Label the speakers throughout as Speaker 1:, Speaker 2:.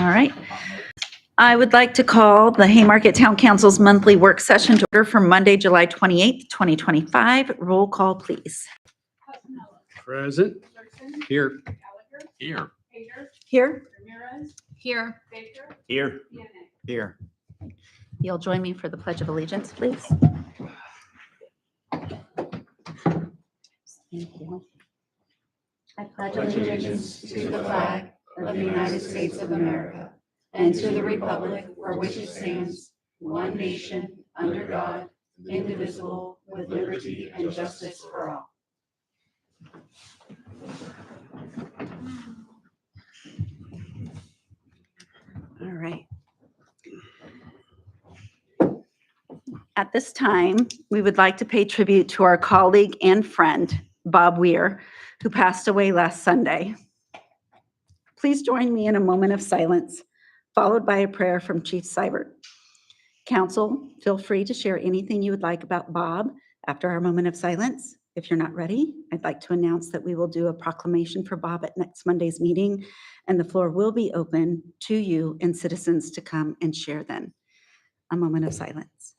Speaker 1: All right. I would like to call the Haymarket Town Council's monthly work session to order for Monday, July 28th, 2025. Roll call, please.
Speaker 2: Present. Here.
Speaker 3: Here.
Speaker 1: Here.
Speaker 4: Here.
Speaker 3: Here.
Speaker 2: Here.
Speaker 1: You'll join me for the Pledge of Allegiance, please. Thank you. I pledge
Speaker 4: Allegiance to the flag of the United States of America and to the republic for which it stands, one nation, under God, indivisible, with liberty and justice for all.
Speaker 1: All right. At this time, we would like to pay tribute to our colleague and friend, Bob Weir, who passed away last Sunday. Please join me in a moment of silence, followed by a prayer from Chief Seibert. Council, feel free to share anything you would like about Bob after our moment of silence. If you're not ready, I'd like to announce that we will do a proclamation for Bob at next Monday's meeting, and the floor will be open to you and citizens to come and share then. A moment of silence.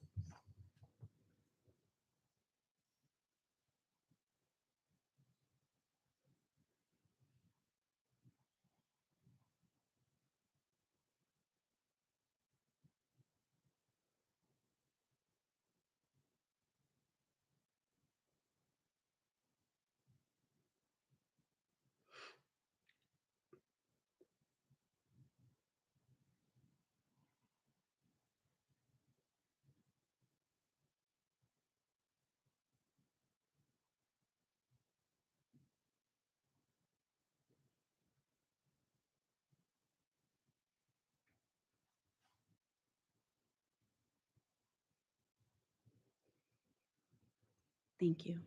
Speaker 1: Thank you.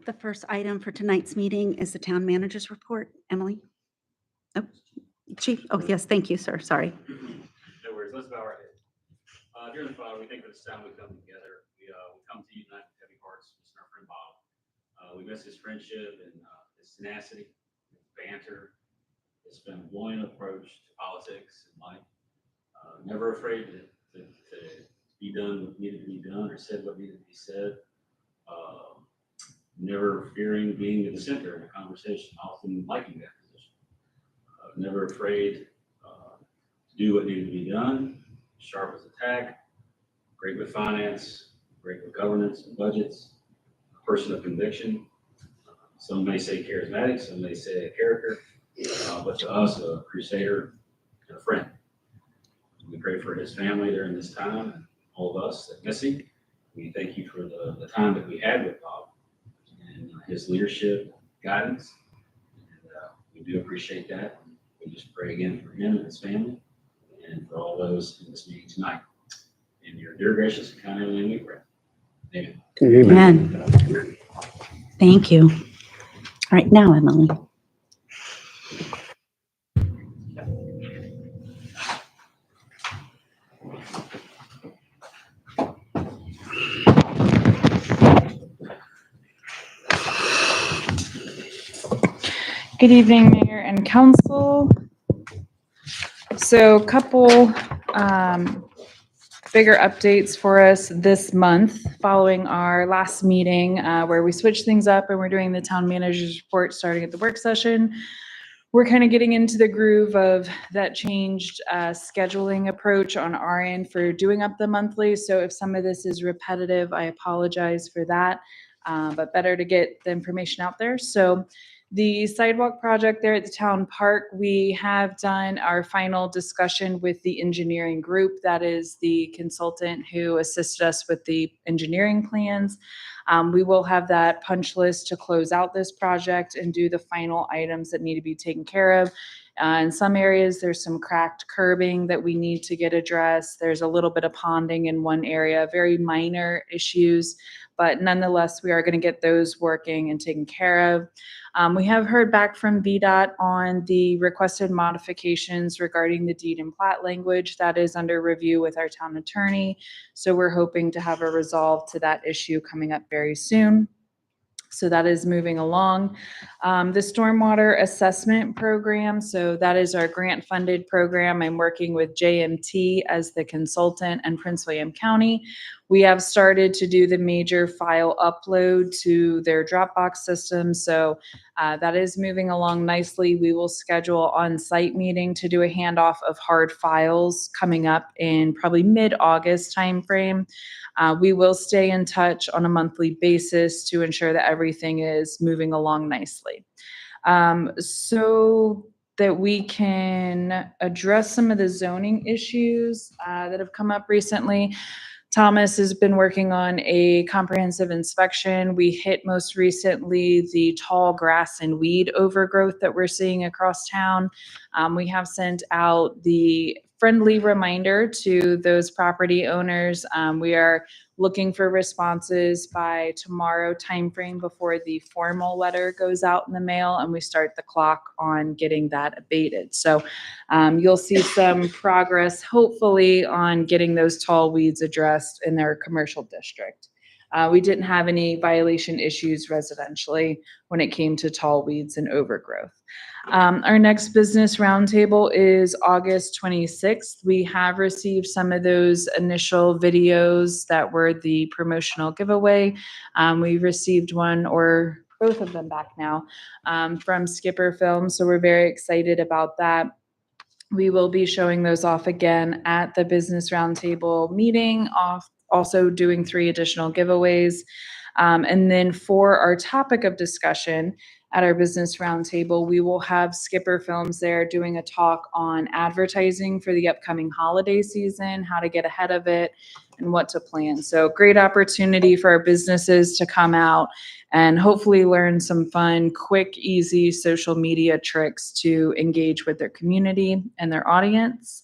Speaker 1: The first item for tonight's meeting is the town manager's report. Emily? Oh, Chief? Oh, yes, thank you, sir. Sorry.
Speaker 5: No worries, let's bow our head. Dear Father, we think for this time we come together. We come to you tonight with heavy hearts, missing our friend Bob. We miss his friendship and his tenacity, his banter, his flamboyant approach to politics and life. Never afraid to be done what needed to be done or said what needed to be said. Never fearing being at the center in a conversation, often liking that position. Never afraid to do what needed to be done, sharp as a tack, great with finance, great with governance and budgets, a person of conviction. Some may say charismatic, some may say a character, but to us, a crusader and a friend. We pray for his family during this time and all of us that miss him. We thank you for the time that we had with Bob and his leadership, guidance. And we do appreciate that. We just pray again for him and his family and for all those in this meeting tonight. In your dear, gracious, and kind name we pray. Amen.
Speaker 1: Amen. Thank you. All right, now, Emily.
Speaker 6: Good evening, Mayor and Council. So a couple bigger updates for us this month following our last meeting where we switched things up and we're doing the town manager's report starting at the work session. We're kind of getting into the groove of that changed scheduling approach on our end for doing up the monthly. So if some of this is repetitive, I apologize for that, but better to get the information out there. So the sidewalk project there at the town park, we have done our final discussion with the engineering group. That is the consultant who assisted us with the engineering plans. We will have that punch list to close out this project and do the final items that need to be taken care of. In some areas, there's some cracked curbing that we need to get addressed. There's a little bit of ponding in one area, very minor issues, but nonetheless, we are going to get those working and taken care of. We have heard back from VDOT on the requested modifications regarding the deed and plat language. That is under review with our town attorney. So we're hoping to have a resolve to that issue coming up very soon. So that is moving along. The stormwater assessment program, so that is our grant funded program. I'm working with JMT as the consultant and Prince William County. We have started to do the major file upload to their Dropbox system. So that is moving along nicely. We will schedule on-site meeting to do a handoff of hard files coming up in probably mid-August timeframe. We will stay in touch on a monthly basis to ensure that everything is moving along nicely. So that we can address some of the zoning issues that have come up recently. Thomas has been working on a comprehensive inspection. We hit most recently the tall grass and weed overgrowth that we're seeing across town. We have sent out the friendly reminder to those property owners. We are looking for responses by tomorrow timeframe before the formal letter goes out in the mail, and we start the clock on getting that abated. So you'll see some progress, hopefully, on getting those tall weeds addressed in their commercial district. We didn't have any violation issues residentially when it came to tall weeds and overgrowth. Our next business roundtable is August 26th. We have received some of those initial videos that were the promotional giveaway. We received one or both of them back now from Skipper Films, so we're very excited about that. We will be showing those off again at the business roundtable meeting, also doing 3 additional giveaways. And then for our topic of discussion at our business roundtable, we will have Skipper Films there doing a talk on advertising for the upcoming holiday season, how to get ahead of it, and what to plan. So great opportunity for our businesses to come out and hopefully learn some fun, quick, easy social media tricks to engage with their community and their audience.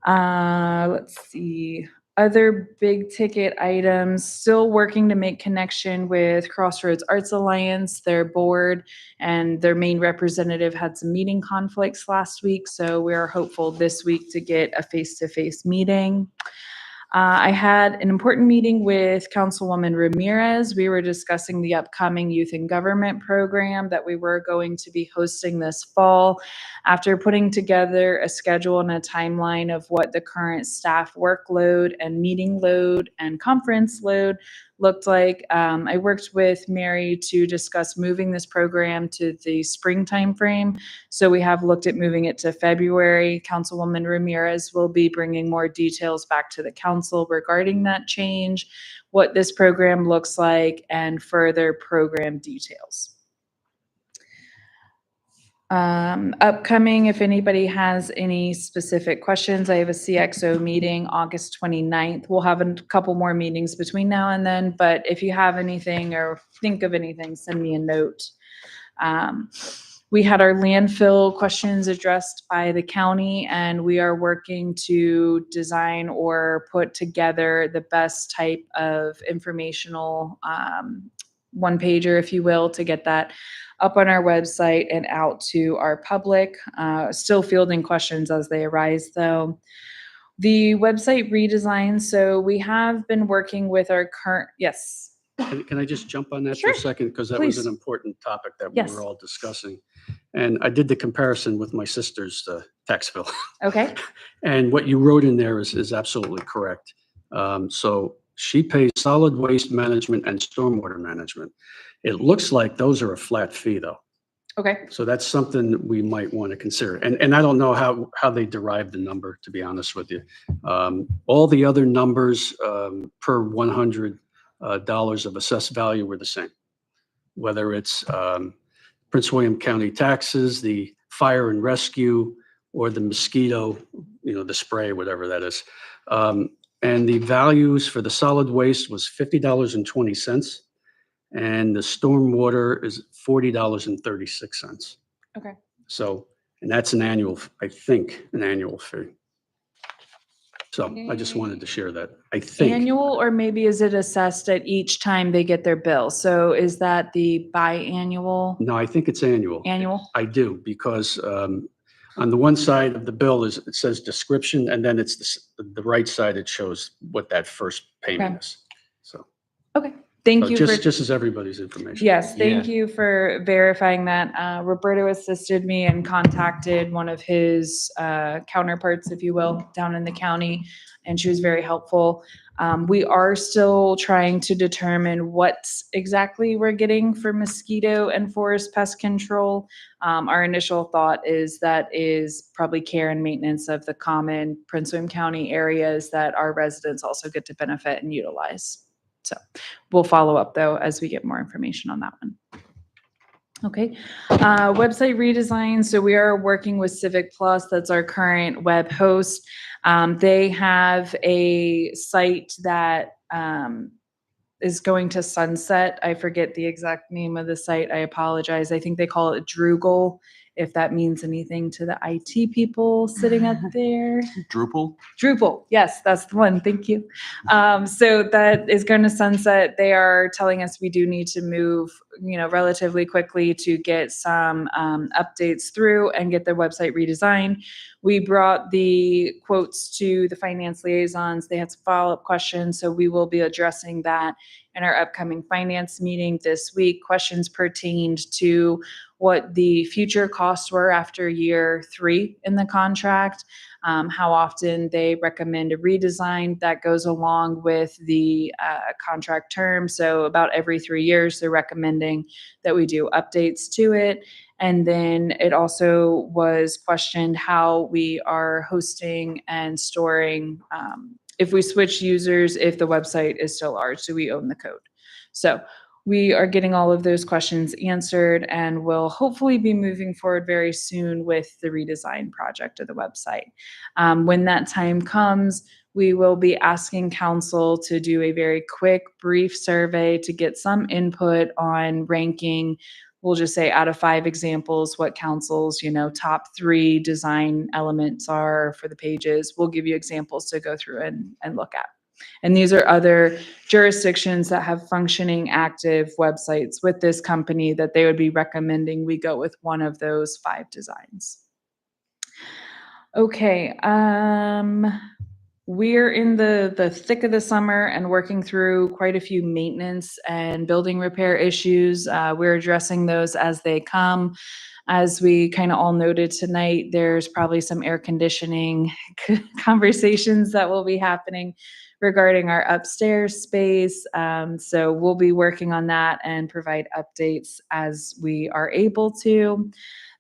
Speaker 6: Let's see. Other big ticket items, still working to make connection with Crossroads Arts Alliance. Their board and their main representative had some meeting conflicts last week, so we are hopeful this week to get a face-to-face meeting. I had an important meeting with Councilwoman Ramirez. We were discussing the upcoming youth and government program that we were going to be hosting this fall. After putting together a schedule and a timeline of what the current staff workload and meeting load and conference load looked like, I worked with Mary to discuss moving this program to the spring timeframe. So we have looked at moving it to February. Councilwoman Ramirez will be bringing more details back to the council regarding that change, what this program looks like, and further program details. Upcoming, if anybody has any specific questions, I have a CXO meeting August 29th. We'll have a couple more meetings between now and then, but if you have anything or think of anything, send me a note. We had our landfill questions addressed by the county, and we are working to design or put together the best type of informational one-pager, if you will, to get that up on our website and out to our public. Still fielding questions as they arise, though. The website redesign, so we have been working with our current, yes.
Speaker 2: Can I just jump on that for
Speaker 6: Sure.
Speaker 2: a second? Because that was
Speaker 6: Please.
Speaker 2: an important topic that we
Speaker 6: Yes.
Speaker 2: were all discussing. And I did the comparison with my sister's tax bill.
Speaker 6: Okay,
Speaker 2: And what you wrote in there is absolutely correct. So she pays solid waste management and stormwater management. It looks like those are a flat fee, though.
Speaker 6: okay,
Speaker 2: So that's something that we might want to consider. And I don't know how they derived the number, to be honest with you. All the other numbers per $100 of assessed value were the same. Whether it's Prince William County taxes, the fire and rescue, or the mosquito, the spray, whatever that is. And the values for the solid waste was $50.20. And the stormwater is $40.36.
Speaker 6: okay.
Speaker 2: So, and that's an annual, I think, an annual fee. So I just wanted to share that. I think.
Speaker 6: Annual, or maybe is it assessed at each time they get their bill? So is that the biannual?
Speaker 2: No, I think it's annual.
Speaker 6: Annual?
Speaker 2: I do, because on the one side of the bill it says description, and then it's the right side, it shows what that first payment
Speaker 6: Okay.
Speaker 2: is. So,
Speaker 6: Okay, Thank
Speaker 2: So
Speaker 6: you for
Speaker 2: just as everybody's information.
Speaker 6: Yes, thank
Speaker 3: Yeah.
Speaker 6: you for verifying that. Roberto assisted me and contacted one of his counterparts, if you will, down in the county, and she was very helpful. We are still trying to determine what exactly we're getting for mosquito and forest pest control. Our initial thought is that is probably care and maintenance of the common Prince William County areas that our residents also get to benefit and utilize. So we'll follow up though as we get more information on that one. Okay, website redesign. So we are working with Civic Plus. That's our current web host. They have a site that is going to sunset. I forget the exact name of the site. I apologize. I think they call it Drupal, if that means anything to the IT people sitting up there.
Speaker 3: Drupal?
Speaker 6: Drupal, yes, that's the one. Thank you. So that is going to sunset. They are telling us we do need to move, relatively quickly to get some updates through and get their website redesigned. We brought the quotes to the finance liaisons. They had some follow-up questions, so we will be addressing that in our upcoming finance meeting this week. Questions pertained to what the future costs were after year 3 in the contract, how often they recommend a redesign that goes along with the contract term. So about every 3 years, they're recommending that we do updates to it. And then it also was questioned how we are hosting and storing, if we switch users, if the website is still ours, do we own the code? So we are getting all of those questions answered and will hopefully be moving forward very soon with the redesign project of the website. When that time comes, we will be asking council to do a very quick, brief survey to get some input on ranking. We'll just say out of 5 examples, what council's, top 3 design elements are for the pages. We'll give you examples to go through and look at. And these are other jurisdictions that have functioning active websites with this company that they would be recommending we go with one of those 5 designs. Okay, we're in the thick of the summer and working through quite a few maintenance and building repair issues. We're addressing those as they come. As we kind of all noted tonight, there's probably some air conditioning conversations that will be happening regarding our upstairs space. So we'll be working on that and provide updates as we are able to.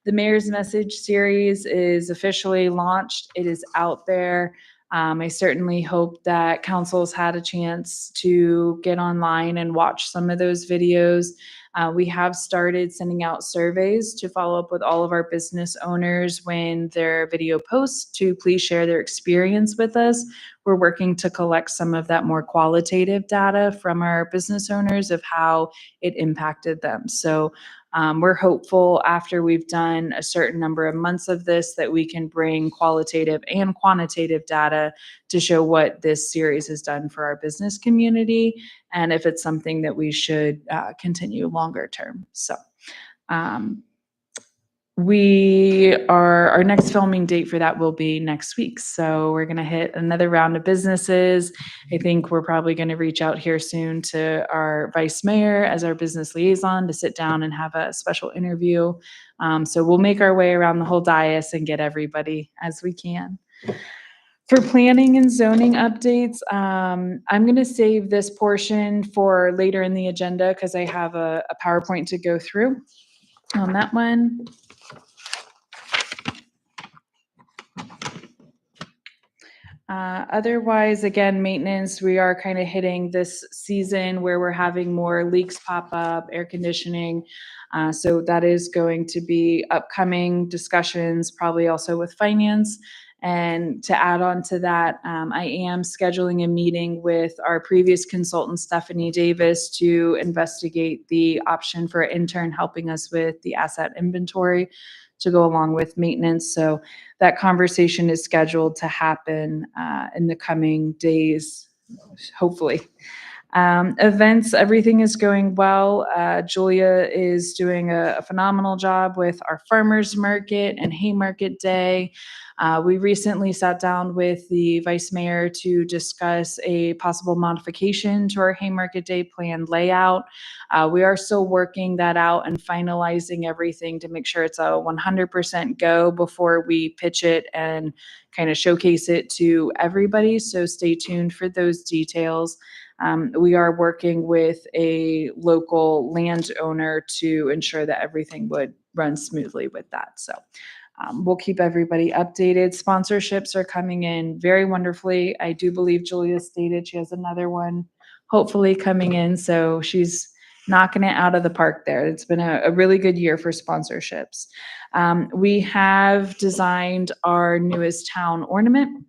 Speaker 6: The Mayor's Message series is officially launched. It is out there. I certainly hope that council's had a chance to get online and watch some of those videos. We have started sending out surveys to follow up with all of our business owners when their video posts to please share their experience with us. We're working to collect some of that more qualitative data from our business owners of how it impacted them. So we're hopeful after we've done a certain number of months of this that we can bring qualitative and quantitative data to show what this series has done for our business community and if it's something that we should continue longer term. So our next filming date for that will be next week. So we're going to hit another round of businesses. I think we're probably going to reach out here soon to our vice mayor as our business liaison to sit down and have a special interview. So we'll make our way around the whole dais and get everybody as we can. For planning and zoning updates, I'm going to save this portion for later in the agenda because I have a PowerPoint to go through on that one. Otherwise, again, maintenance, we are kind of hitting this season where we're having more leaks pop up, air conditioning. So that is going to be upcoming discussions, probably also with finance. And to add on to that, I am scheduling a meeting with our previous consultant, Stephanie Davis, to investigate the option for an intern helping us with the asset inventory to go along with maintenance. So that conversation is scheduled to happen in the coming days, hopefully. Events, everything is going well. Julia is doing a phenomenal job with our farmers market and Haymarket Day. We recently sat down with the vice mayor to discuss a possible modification to our Haymarket Day plan layout. We are still working that out and finalizing everything to make sure it's a 100% go before we pitch it and kind of showcase it to everybody. So stay tuned for those details. We are working with a local landowner to ensure that everything would run smoothly with that. So we'll keep everybody updated. Sponsorships are coming in very wonderfully. I do believe Julia stated she has another one hopefully coming in. So she's knocking it out of the park there. It's been a really good year for sponsorships. We have designed our newest town ornament.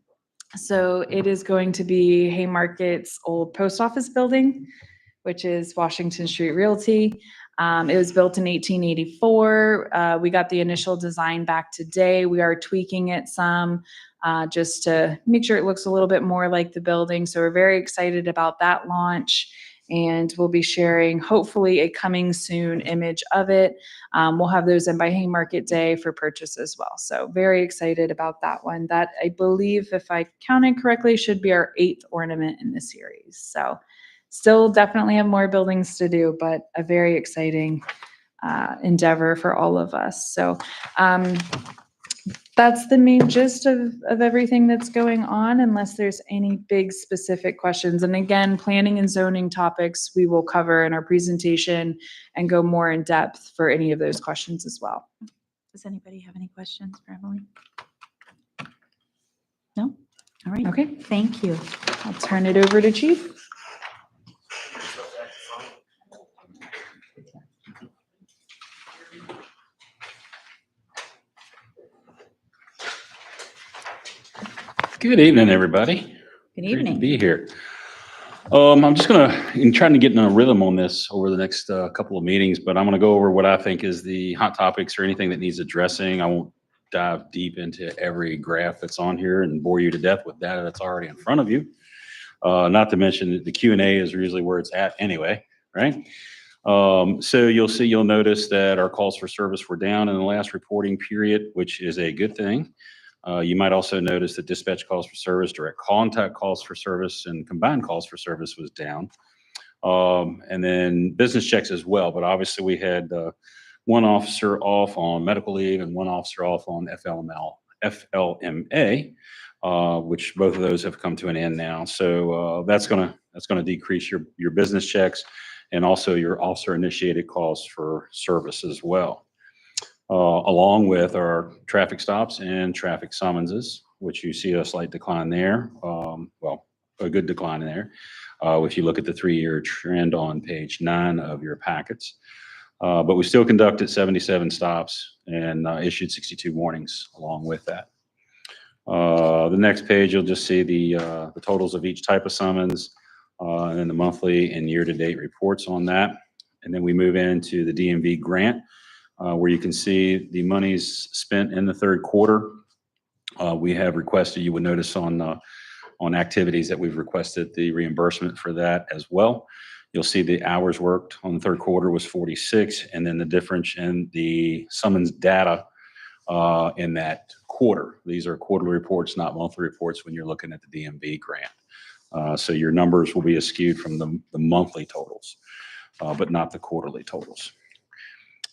Speaker 6: So it is going to be Haymarket's old post office building, which is Washington Street Realty. It was built in 1884. We got the initial design back today. We are tweaking it some just to make sure it looks a little bit more like the building. So we're very excited about that launch. And we'll be sharing hopefully a coming soon image of it. We'll have those in by Haymarket Day for purchase as well. So very excited about that one. That, I believe, if I counted correctly, should be our 8th ornament in the series. So still definitely have more buildings to do, but a very exciting endeavor for all of us. So that's the main gist of everything that's going on, unless there's any big specific questions. And again, planning and zoning topics we will cover in our presentation and go more in depth for any of those questions as well.
Speaker 1: Does anybody have any questions for Emily? No? All right.
Speaker 6: Okay,
Speaker 1: Thank you.
Speaker 6: I'll turn it over to Chief.
Speaker 5: Good evening, everybody.
Speaker 1: Good
Speaker 5: Great to
Speaker 1: evening.
Speaker 5: be here. I'm just I'm trying to get in a rhythm on this over the next couple of meetings, but I'm gonna go over what I think is the hot topics or anything that needs addressing. I won't dive deep into every graph that's on here and bore you to death with data that's already in front of you. Not to mention that the Q&A is usually where it's at anyway, right? So you'll notice that our calls for service were down in the last reporting period, which is a good thing. You might also notice that dispatch calls for service, direct contact calls for service, and combined calls for service was down. And then business checks as well, but obviously we had one officer off on medical leave and one officer off on FLMA, which both of those have come to an end now. So that's gonna decrease your business checks and also your officer initiated calls for service as well. Along with our traffic stops and traffic summonses, which you see a slight decline there. Well, a good decline in there. If you look at the 3-year trend on page 9 of your packets. But we still conducted 77 stops and issued 62 warnings along with that. The next page, you'll just see the totals of each type of summons and then the monthly and year-to-date reports on that. And then we move into the DMV grant. Where you can see the monies spent in the third quarter. We have requested, you would notice on activities that we've requested the reimbursement for that as well. You'll see the hours worked on the third quarter was 46, and then the difference in the summons data in that quarter. These are quarterly reports, not monthly reports when you're looking at the DMV grant. So your numbers will be skewed from the monthly totals, but not the quarterly totals.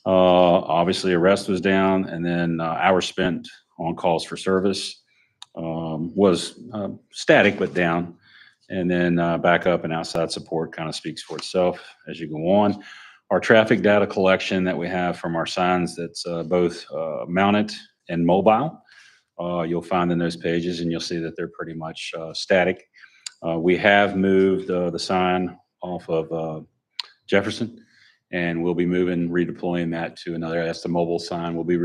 Speaker 5: Obviously arrest was down, and then hours spent on calls for service was static but down, and then back up and outside support kind of speaks for itself as you go on. Our traffic data collection that we have from our signs that's both mounted and mobile, you'll find in those pages, and you'll see that they're pretty much static. We have moved the sign off of Jefferson, and we'll be redeploying that to another, that's the mobile sign. We'll be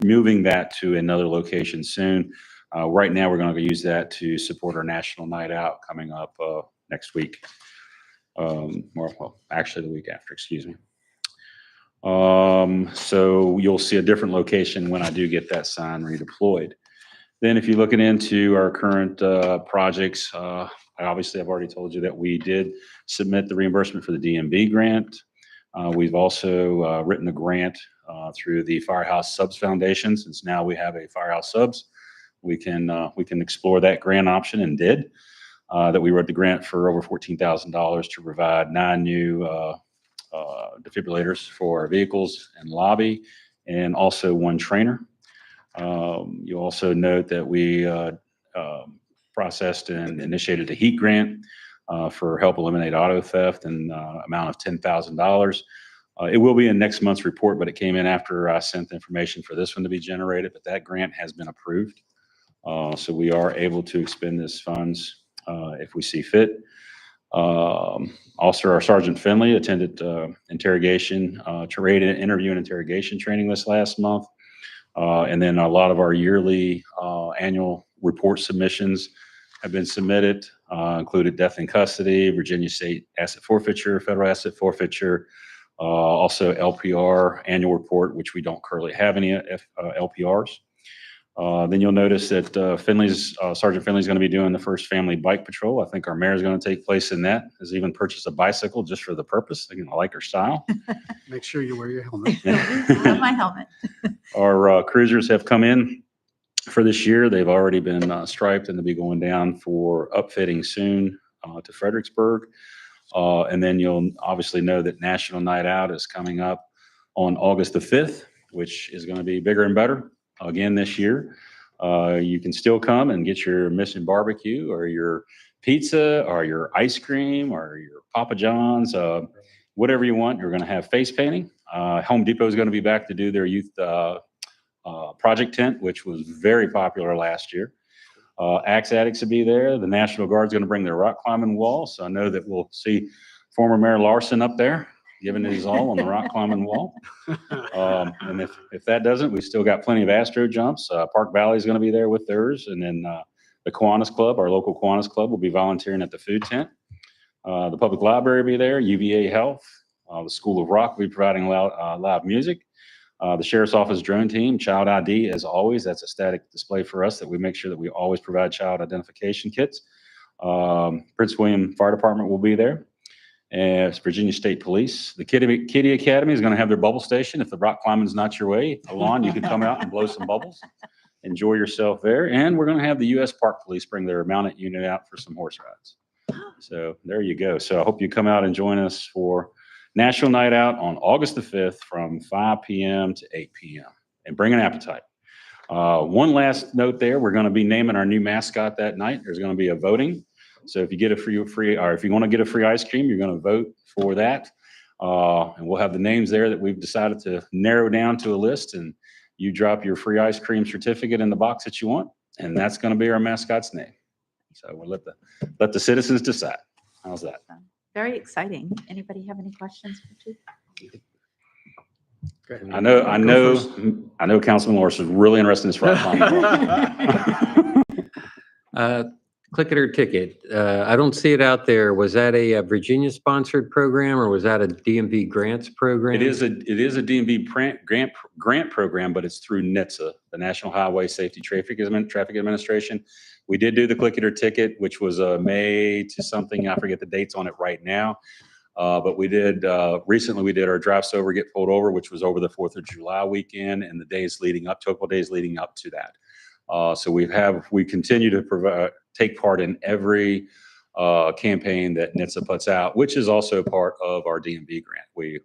Speaker 5: moving that to another location soon. Right now, we're going to use that to support our National Night Out coming up next week. Well, actually the week after, excuse me. So you'll see a different location when I do get that sign redeployed. Then if you're looking into our current projects, I Obviously, I've already told you that we did submit the reimbursement for the DMV grant. We've also written a grant through the Firehouse Subs Foundation. Since now we have a Firehouse Subs, we can explore that grant option, and did. That we wrote the grant for over $14,000 to provide 9 new defibrillators for our vehicles and lobby, and also 1 trainer. You also note that we processed and initiated a heat grant for help eliminate auto theft, and amount of $10,000. It will be in next month's report, but it came in after I sent the information for this one to be generated, but that grant has been approved. So we are able to expend this funds if we see fit. Also, our Sergeant Finley attended interrogation, interview and interrogation training this last month. And then a lot of our yearly annual report submissions have been submitted, included death in custody, Virginia State asset forfeiture, federal asset forfeiture, also LPR annual report, which we don't currently have any LPRs. Then you'll notice that Sergeant Finley's going to be doing the first family bike patrol. I think our mayor's going to take place in that. Has even purchased a bicycle just for the purpose. I like her style.
Speaker 2: Make sure you wear your helmet.
Speaker 1: Have my helmet.
Speaker 5: Our cruisers have come in for this year. They've already been striped, and they'll be going down for upfitting soon to Fredericksburg. And then you'll obviously know that National Night Out is coming up on August the 5th, which is going to be bigger and better again this year. You can still come and get your Mission Barbecue or your pizza or your ice cream or your Papa John's, whatever you want. You're going to have face painting. Home Depot is going to be back to do their youth project tent, which was very popular last year. Axe Addicts will be there. The National Guard's going to bring their rock climbing wall. So I know that we'll see former Mayor Larson up there giving it his all on the rock climbing wall. And if that doesn't, we've still got plenty of Astro jumps. Park Valley is going to be there with theirs. And then the Kiwanis Club, our local Kiwanis Club, will be volunteering at the food tent. The public library will be there, UVA Health. The School of Rock will be providing live music. The Sheriff's Office drone team, Child ID, as always. That's a static display for us that we make sure that we always provide child identification kits. Prince William Fire Department will be there. And Virginia State Police. The Kitty Academy is going to have their bubble station. If the rock climbing is not your way, Alon, you can come out and blow some bubbles. Enjoy yourself there. And we're going to have the U.S. Park Police bring their mounted unit out for some horse rides. So there you go. So I hope you come out and join us for National Night Out on August the 5th from 5 p.m. to 8 p.m. And bring an appetite. One last note there, we're going to be naming our new mascot that night. There's going to be a voting. So if you get a free, or if you want to get a free ice cream, you're going to vote for that. And we'll have the names there that we've decided to narrow down to a list, and you drop your free ice cream certificate in the box that you want, and that's going to be our mascot's name. So we'll let the citizens decide. How's that?
Speaker 1: Very exciting. Anybody have any questions for Chief?
Speaker 5: I know Councilman Larson is really interested in this rock climbing.
Speaker 7: Click it or ticket. I don't see it out there. Was that a Virginia sponsored program, or was that a DMV grants program?
Speaker 5: It is a DMV grant program, but it's through NHTSA, the National Highway Safety Traffic Administration. We did do the click it or ticket, which was May to something. I forget the dates on it right now. But we did, recently we did our drive sober, get pulled over, which was over the 4th of July weekend and the days leading up to, a couple days leading up to that. So we continue to take part in every campaign that NHTSA puts out, which is also part of our DMV grant. We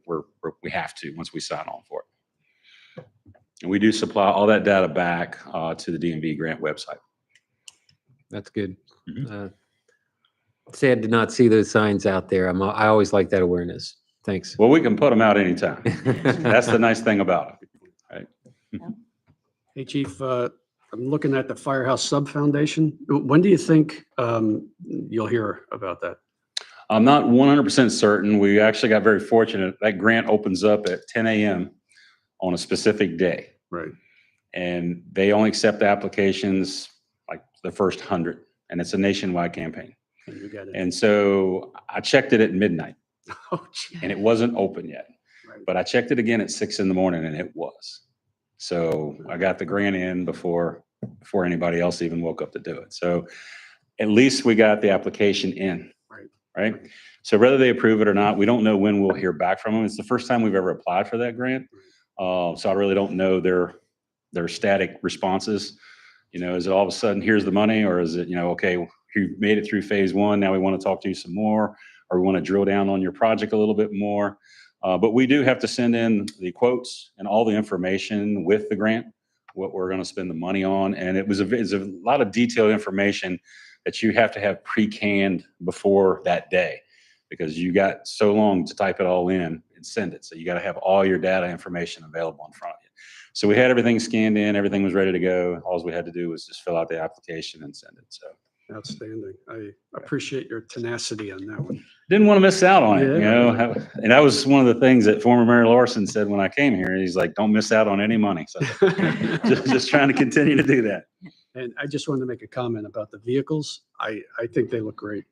Speaker 5: have to once we sign on for it. And we do supply all that data back to the DMV grant website.
Speaker 7: That's good.
Speaker 5: Mhm.
Speaker 7: Sad to not see those signs out there. I always like that awareness. Thanks.
Speaker 5: Well, we can put them out anytime. That's the nice thing about it. Right?
Speaker 2: Hey, Chief, I'm looking at the Firehouse Sub Foundation. When do you think you'll hear about that?
Speaker 5: I'm not 100% certain. We actually got very fortunate. That grant opens up at 10 a.m. on a specific day.
Speaker 2: Right.
Speaker 5: And they only accept applications like the first 100. And it's a nationwide campaign.
Speaker 2: And you got it.
Speaker 5: And so I checked it at midnight
Speaker 2: Oh, gee.
Speaker 5: and it wasn't open yet.
Speaker 2: Right.
Speaker 5: But I checked it again at 6 in the morning and it was. So I got the grant in before anybody else even woke up to do it. So at least we got the application in.
Speaker 2: Right.
Speaker 5: Right? So whether they approve it or not, we don't know when we'll hear back from them. It's the first time we've ever applied for that grant. So I really don't know their static responses. You know, is it all of a sudden, here's the money, or is it, you know, okay, you made it through phase one, now we want to talk to you some more, or we want to drill down on your project a little bit more. But we do have to send in the quotes and all the information with the grant, what we're going to spend the money on. And it's a lot of detailed information that you have to have pre-canned before that day, because you got so long to type it all in and send it. So you got to have all your data information available in front of you. So we had everything scanned in, everything was ready to go. All we had to do was just fill out the application and send it. So
Speaker 2: Outstanding. I appreciate your tenacity on that one.
Speaker 5: didn't want to miss out on it, you
Speaker 2: Yeah.
Speaker 5: know? And that was one of the things that former Mayor Larson said when I came here. He's like, don't miss out on any money. So just trying to continue to do that.
Speaker 2: And I just wanted to make a comment about the vehicles. I think they look great.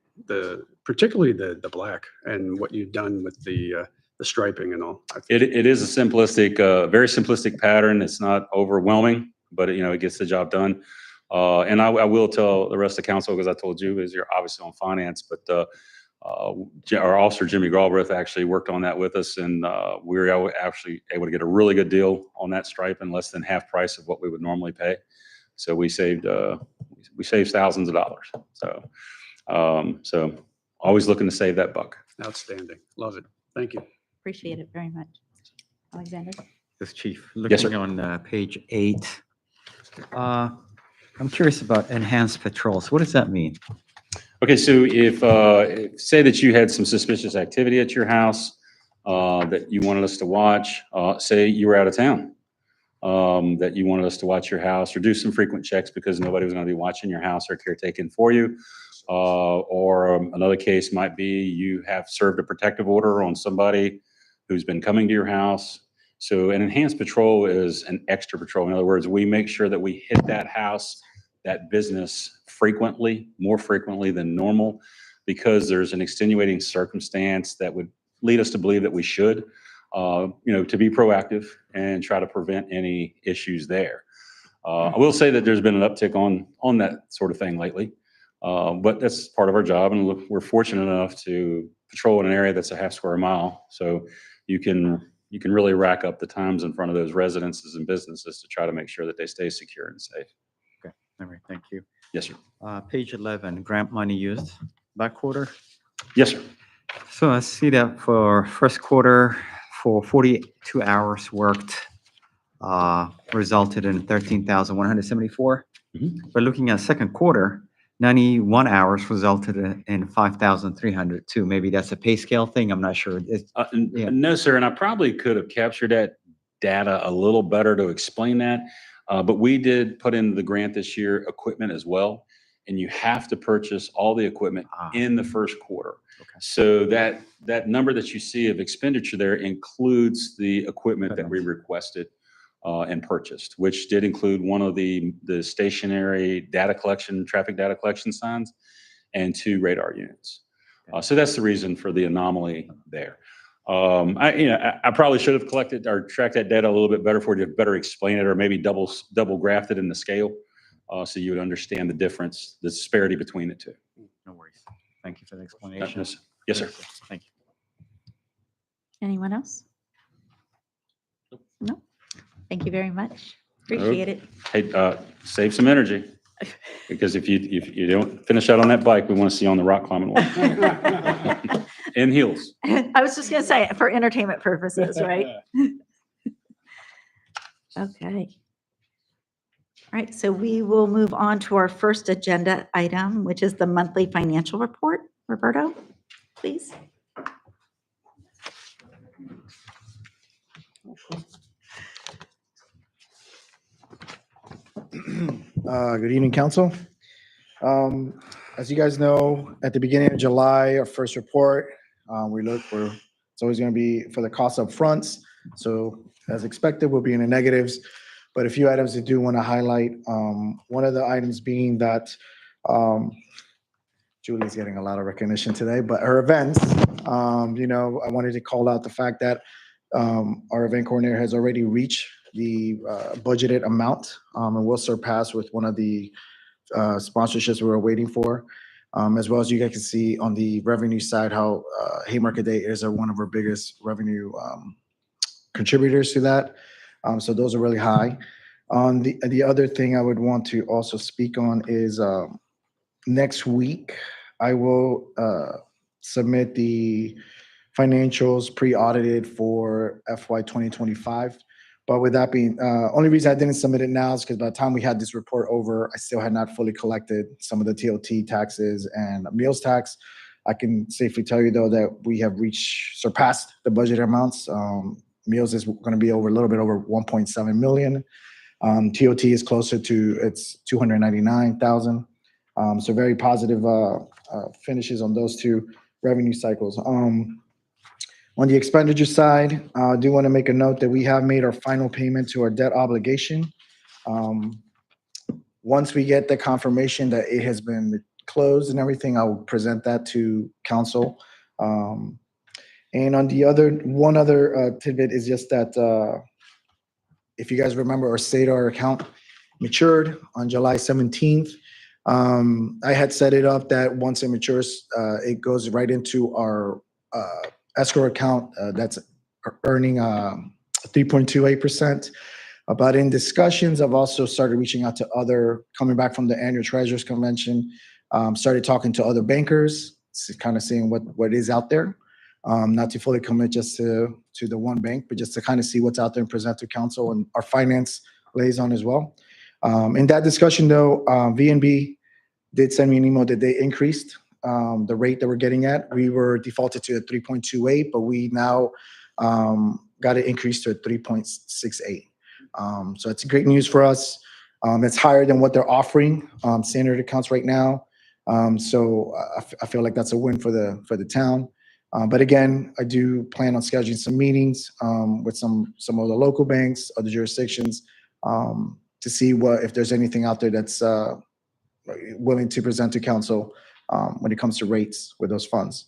Speaker 2: Particularly the black and what you've done with the striping and all. I think
Speaker 5: It is a simplistic, very simplistic pattern. It's not overwhelming, but you know, it gets the job done. And I will tell the rest of the council, because I told you, is you're obviously on finance, but our officer Jimmy Galbraith actually worked on that with us, and we were actually able to get a really good deal on that stripe in less than half price of what we would normally pay. So we saved thousands of dollars. So always looking to save that buck.
Speaker 2: outstanding. Love it. Thank you.
Speaker 1: Appreciate it very much. Alexander?
Speaker 8: Yes, Chief.
Speaker 5: Yes, sir.
Speaker 8: Looking on page 8, I'm curious about enhanced patrols. What does that mean?
Speaker 5: Okay, so if say that you had some suspicious activity at your house that you wanted us to watch, say you were out of town, that you wanted us to watch your house or do some frequent checks because nobody was going to be watching your house or caretaking for you. Or another case might be you have served a protective order on somebody who's been coming to your house. So an enhanced patrol is an extra patrol. In other words, we make sure that we hit that house, that business frequently, more frequently than normal, because there's an extenuating circumstance that would lead us to believe that we should, to be proactive and try to prevent any issues there. I will say that there's been an uptick on that sort of thing lately, but that's part of our job. And look, we're fortunate enough to patrol in an area that's a half square mile. So you can really rack up the times in front of those residences and businesses to try to make sure that they stay secure and safe.
Speaker 8: All right, thank you.
Speaker 5: Yes, sir.
Speaker 8: Page 11, grant money used back quarter.
Speaker 5: Yes, sir.
Speaker 8: So I see that for first quarter, for 42 hours worked, resulted in 13,174.
Speaker 5: Mhm.
Speaker 8: But looking at second quarter, 91 hours resulted in 5,302. Maybe that's a pay scale thing. I'm not sure. Yeah.
Speaker 5: No, sir. And I probably could have captured that data a little better to explain that. But we did put in the grant this year equipment as well. And you have to purchase all the equipment in the first quarter.
Speaker 8: Okay.
Speaker 5: So that number that you see of expenditure there includes the equipment that we requested and purchased, which did include one of the stationary traffic data collection signs, and 2 radar units. So that's the reason for the anomaly there. I probably should have collected or tracked that data a little bit better for you to better explain it, or maybe double graphed it in the scale, so you would understand the difference, the disparity between the two.
Speaker 8: No worries. Thank you for the explanation.
Speaker 5: Yes, sir.
Speaker 8: Thank you.
Speaker 1: Anyone else? No? Thank you very much. Appreciate it.
Speaker 5: Hey, save some energy, because if you don't finish out on that bike, we want to see you on the rock climbing wall. In heels.
Speaker 1: I was just gonna say, for entertainment purposes, right? Okay. All right, so we will move on to our first agenda item, which is the monthly financial report. Roberto, please.
Speaker 9: Good evening, council. As you guys know, at the beginning of July, our first report, it's always going to be for the cost up fronts. So as expected, we'll be in the negatives, but a few items I do want to highlight. One of the items being that Julie's getting a lot of recognition today, but her events, I wanted to call out the fact that our event coordinator has already reached the budgeted amount and will surpass with one of the sponsorships we were waiting for. As well as you guys can see on the revenue side, how Haymarket Day is one of our biggest revenue contributors to that. So those are really high. On the other thing I would want to also speak on is next week, I will submit the financials pre-audited for FY 2025. But with that being, only reason I didn't submit it now is because by the time we had this report over, I still had not fully collected some of the TOT taxes and meals tax. I can safely tell you though that we have surpassed the budget amounts. Meals is going to be over a little bit over 1.7 million. TOT is closer to its 299,000. So very positive finishes on those two revenue cycles. On the expenditure side, I do want to make a note that we have made our final payment to our debt obligation. Once we get the confirmation that it has been closed and everything, I will present that to council. And on the one other tidbit is just that if you guys remember, our SADAR account matured on July 17th. I had set it up that once it matures, it goes right into our escrow account that's earning 3.28%. But in discussions, I've also started reaching out to coming back from the annual treasurers convention, started talking to other bankers, kind of seeing what is out there. Not to fully commit just to the one bank, but just to kind of see what's out there and present to council and our finance liaison as well. In that discussion though, VNB did send me an email that they increased the rate that we're getting at. We were defaulted to a 3.28, but we now got it increased to a 3.68. So it's great news for us. It's higher than what they're offering standard accounts right now. So I feel like that's a win for the town. But again, I do plan on scheduling some meetings with some of the local banks, other jurisdictions, to see if there's anything out there that's willing to present to council when it comes to rates with those funds.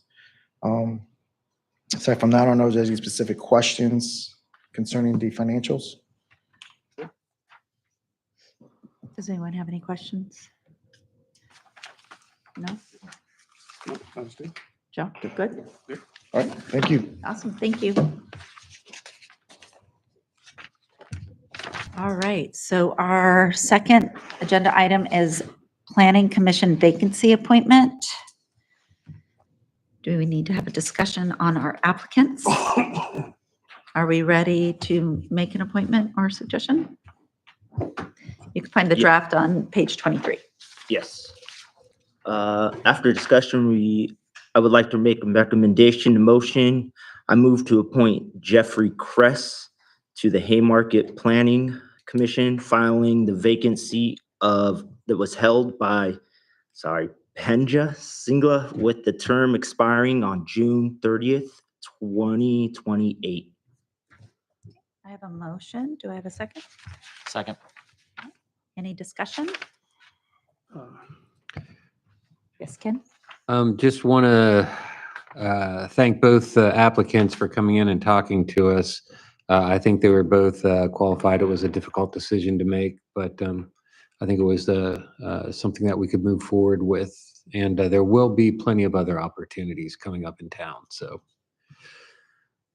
Speaker 9: Aside from that, I don't know if there's any specific questions concerning the financials.
Speaker 1: Does anyone have any questions? No?
Speaker 2: Sounds good.
Speaker 1: Joe, you're good?
Speaker 9: All right, thank you.
Speaker 1: Awesome, thank you. All right, so our second agenda item is Planning Commission vacancy appointment. Do we need to have a discussion on our applicants? Are we ready to make an appointment or suggestion? You can find the draft on page 23.
Speaker 10: Yes. After discussion, I would like to make a recommendation, a motion. I move to appoint Jeffrey Kress to the Haymarket Planning Commission, filing the vacant seat that was held by, Penja Singla, with the term expiring on June 30th, 2028.
Speaker 1: I have a motion. Do I have a second?
Speaker 3: Second.
Speaker 1: Any discussion? Yes, Ken?
Speaker 7: Just want to thank both applicants for coming in and talking to us. I think they were both qualified. It was a difficult decision to make, but I think it was something that we could move forward with. And there will be plenty of other opportunities coming up in town. So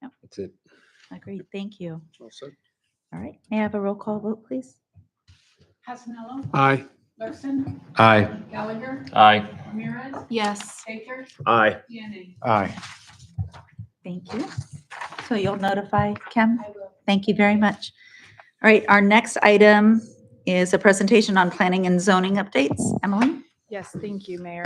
Speaker 1: Yep.
Speaker 7: that's it.
Speaker 1: Agreed. Thank you.
Speaker 2: Well said.
Speaker 1: All right. May I have a roll call vote, please?
Speaker 4: Casanello,
Speaker 2: Aye.
Speaker 4: Larson,
Speaker 7: Aye.
Speaker 4: Gallagher,
Speaker 3: Aye.
Speaker 4: Ramirez,
Speaker 6: Yes.
Speaker 4: Baker,
Speaker 10: Aye.
Speaker 4: Manning.
Speaker 9: Aye.
Speaker 1: Thank you. So you'll notify Kim? Thank you very much. All right, our next item is a presentation on planning and zoning updates. Emily?
Speaker 6: Yes, thank you, Mayor.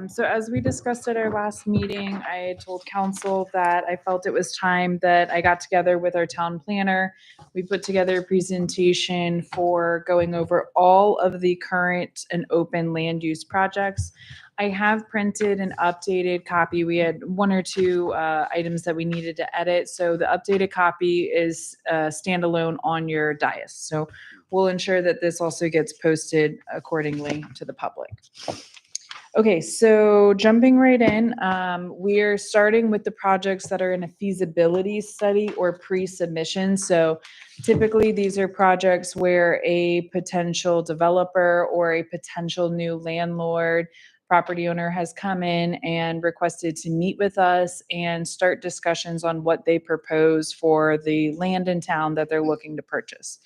Speaker 6: So as we discussed at our last meeting, I had told council that I felt it was time that I got together with our town planner. We put together a presentation for going over all of the current and open land use projects. I have printed an updated copy. We had one or two items that we needed to edit. So the updated copy is standalone on your dais. So we'll ensure that this also gets posted accordingly to the public. Okay, so jumping right in, we're starting with the projects that are in a feasibility study or pre-submission. So typically, these are projects where a potential developer or a potential new landlord, property owner has come in and requested to meet with us and start discussions on what they propose for the land in town that they're looking to purchase.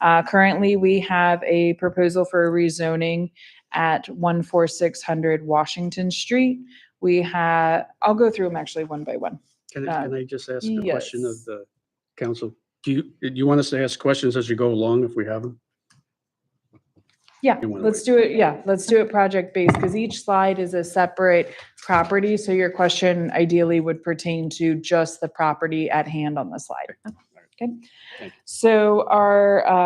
Speaker 6: Currently, we have a proposal for a rezoning at 14600 Washington Street. I'll go through them actually one by one.
Speaker 2: Can I just ask a question
Speaker 6: yes.
Speaker 2: of the council? Do you want us to ask questions as you go along if we have them?
Speaker 6: Yeah,
Speaker 2: You wanna
Speaker 6: let's
Speaker 2: wait?
Speaker 6: do it. Yeah, let's do it project based because each slide is a separate property. So your question ideally would pertain to just the property at hand on the slide. Okay.
Speaker 2: Thank you.
Speaker 6: So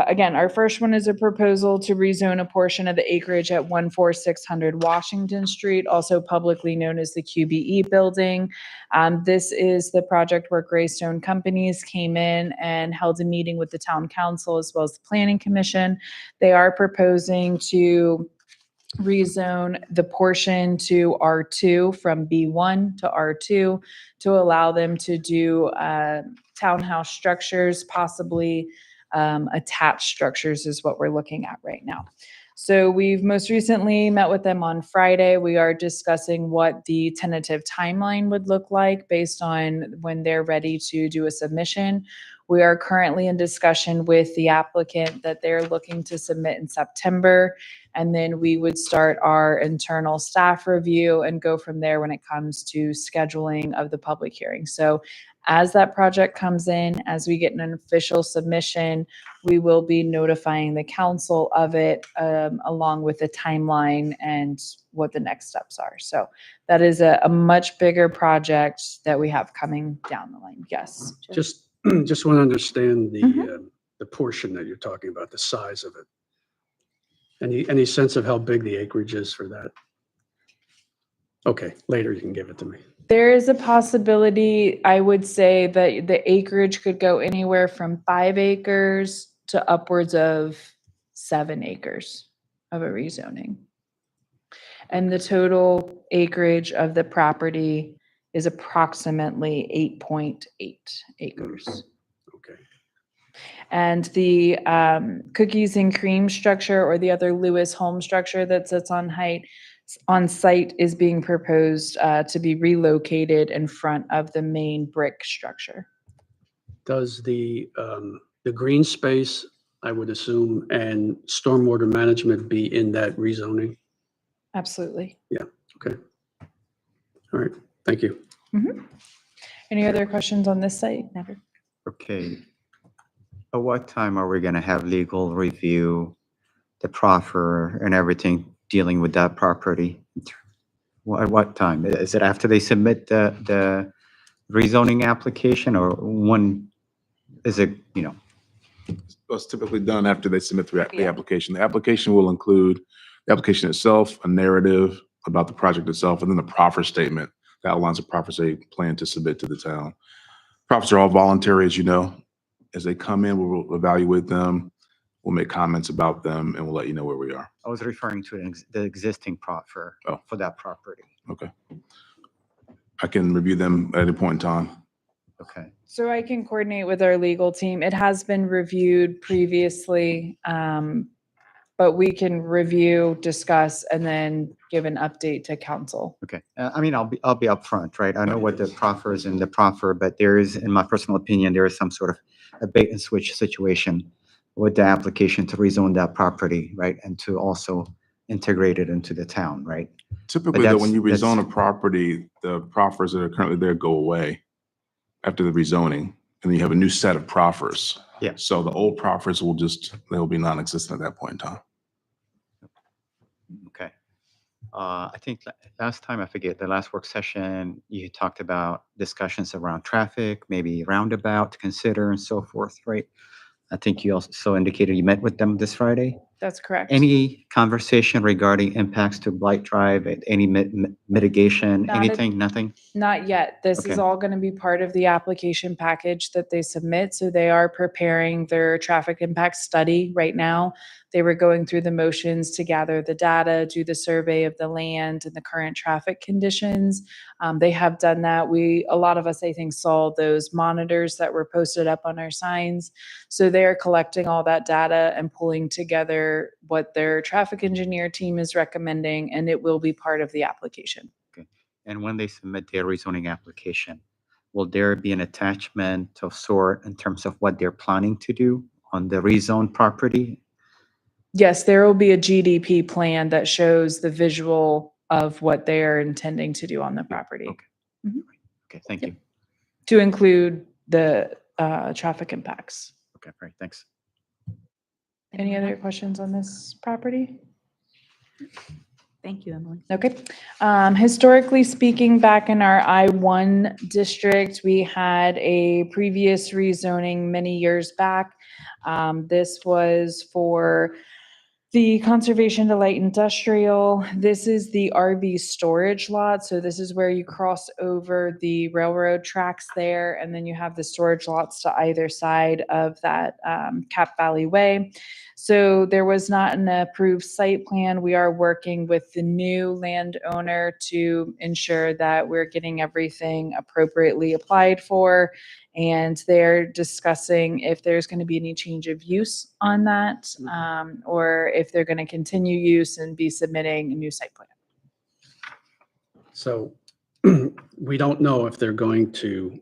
Speaker 6: again, our first one is a proposal to rezone a portion of the acreage at 14600 Washington Street, also publicly known as the QBE building. This is the project where Greystone Companies came in and held a meeting with the town council as well as the planning commission. They are proposing to rezone the portion to R2 from B1 to R2 to allow them to do townhouse structures, possibly attached structures is what we're looking at right now. So we've most recently met with them on Friday. We are discussing what the tentative timeline would look like based on when they're ready to do a submission. We are currently in discussion with the applicant that they're looking to submit in September. And then we would start our internal staff review and go from there when it comes to scheduling of the public hearing. So as that project comes in, as we get an official submission, we will be notifying the council of it, along with the timeline and what the next steps are. So that is a much bigger project that we have coming down the line. Yes.
Speaker 2: Just want to understand
Speaker 6: Mhm.
Speaker 2: the portion that you're talking about, the size of it. Any sense of how big the acreage is for that? Okay, later you can give it to me.
Speaker 6: There is a possibility, I would say, that the acreage could go anywhere from 5 acres to upwards of 7 acres of a rezoning. And the total acreage of the property is approximately 8.8 acres.
Speaker 2: Okay.
Speaker 6: And the cookies and cream structure or the other Lewis home structure that sits on site is being proposed to be relocated in front of the main brick structure.
Speaker 2: Does the green space, I would assume, and stormwater management be in that rezoning?
Speaker 6: Absolutely.
Speaker 2: Okay. All right, thank you.
Speaker 6: Any other questions on this site? Never.
Speaker 8: Okay. At what time are we gonna have legal review, the proffer and everything dealing with that property? At what time? Is it after they submit the rezoning application or when is it,
Speaker 11: It's typically done after they submit the application. The application will include the application itself, a narrative about the project itself, and then the proffer statement that outlines the proffers they plan to submit to the town. Proffers are all voluntary, as you know. As they come in, we'll evaluate them, we'll make comments about them, and we'll let you know where we are.
Speaker 8: I was referring to the existing proffer
Speaker 11: Oh.
Speaker 8: for that property.
Speaker 11: Okay. I can review them at any point in time.
Speaker 8: Okay.
Speaker 6: So I can coordinate with our legal team. It has been reviewed previously, but we can review, discuss, and then give an update to council.
Speaker 8: Okay. I mean, I'll be upfront, right? I know what the proffer is in the proffer, but there is, in my personal opinion, there is some sort of a bait and switch situation with the application to rezone that property, right? And to also integrate it into the town, right?
Speaker 11: Typically, though, when
Speaker 8: that's-
Speaker 11: you
Speaker 8: that's-
Speaker 11: rezone a property, the proffers that are currently there go away after the rezoning, and then you have a new set of proffers.
Speaker 8: Yeah.
Speaker 11: So the old proffers they'll be non-existent at that point in time.
Speaker 8: Okay. I think last time, I forget, the last work session, you talked about discussions around traffic, maybe roundabout to consider and so forth, right? I think you also indicated you met with them this Friday.
Speaker 6: That's correct.
Speaker 8: Any conversation regarding impacts to Blight Drive, any mitigation,
Speaker 6: Not at-
Speaker 8: anything, nothing?
Speaker 6: Not yet. This is
Speaker 8: Okay.
Speaker 6: all going to be part of the application package that they submit. So they are preparing their traffic impact study right now. They were going through the motions to gather the data, do the survey of the land and the current traffic conditions. They have done that. A lot of us, I think, saw those monitors that were posted up on our signs. So they are collecting all that data and pulling together what their traffic engineer team is recommending, and it will be part of the application.
Speaker 8: And when they submit their rezoning application, will there be an attachment of sort in terms of what they're planning to do on the rezoned property?
Speaker 6: Yes, there will be a GDP plan that shows the visual of what they are intending to do on the property
Speaker 8: Okay. Okay, thank you.
Speaker 6: to include the traffic impacts.
Speaker 8: Okay, great, thanks.
Speaker 6: Any other questions on this property?
Speaker 1: Thank you, Emily.
Speaker 6: Okay. Historically speaking, back in our I-1 district, we had a previous rezoning many years back. This was for the conservation to light industrial. This is the RV storage lot. So this is where you cross over the railroad tracks there, and then you have the storage lots to either side of that Cap Valley Way. So there was not an approved site plan. We are working with the new landowner to ensure that we're getting everything appropriately applied for. And they're discussing if there's going to be any change of use on that, or if they're going to continue use and be submitting a new site plan.
Speaker 2: So we don't know if they're going to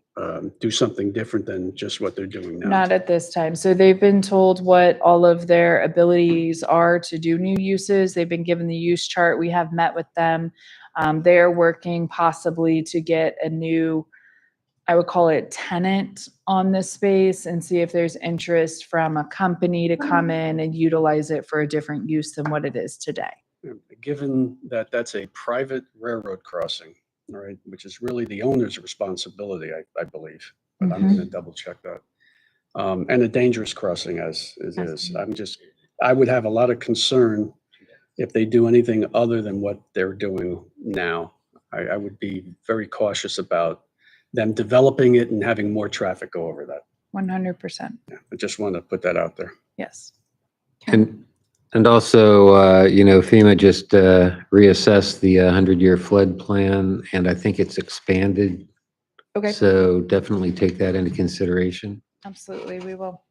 Speaker 2: do something different than just what they're doing now.
Speaker 6: Not at this time. So they've been told what all of their abilities are to do new uses. They've been given the use chart. We have met with them. They're working possibly to get a new, I would call it, tenant on this space and see if there's interest from a company to come in and utilize it for a different use than what it is today.
Speaker 2: Given that that's a private railroad crossing, all right, which is really the owner's responsibility, I believe, but I'm going to double check that. And a dangerous crossing as it is. I would have a lot of concern if they do anything other than what they're doing now. I would be very cautious about them developing it and having more traffic go over that.
Speaker 6: 100%.
Speaker 2: Yeah, I just want to put that out there.
Speaker 6: Yes.
Speaker 7: And also, FEMA just reassessed the 100-year flood plan, and I think it's expanded.
Speaker 6: Okay.
Speaker 7: So definitely take that into consideration.
Speaker 6: Absolutely, we will.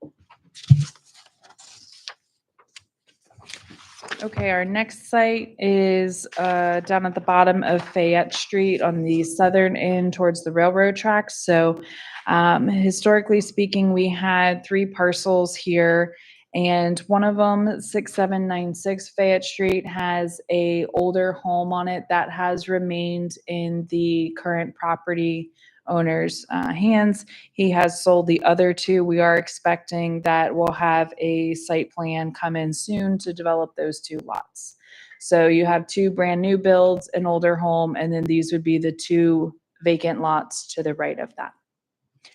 Speaker 6: Okay, our next site is down at the bottom of Fayette Street on the southern end towards the railroad tracks. So historically speaking, we had 3 parcels here, and one of them, 6796 Fayette Street, has a older home on it that has remained in the current property owner's hands. He has sold the other 2. We are expecting that we'll have a site plan come in soon to develop those 2 lots. So you have 2 brand new builds, an older home, and then these would be the 2 vacant lots to the right of that.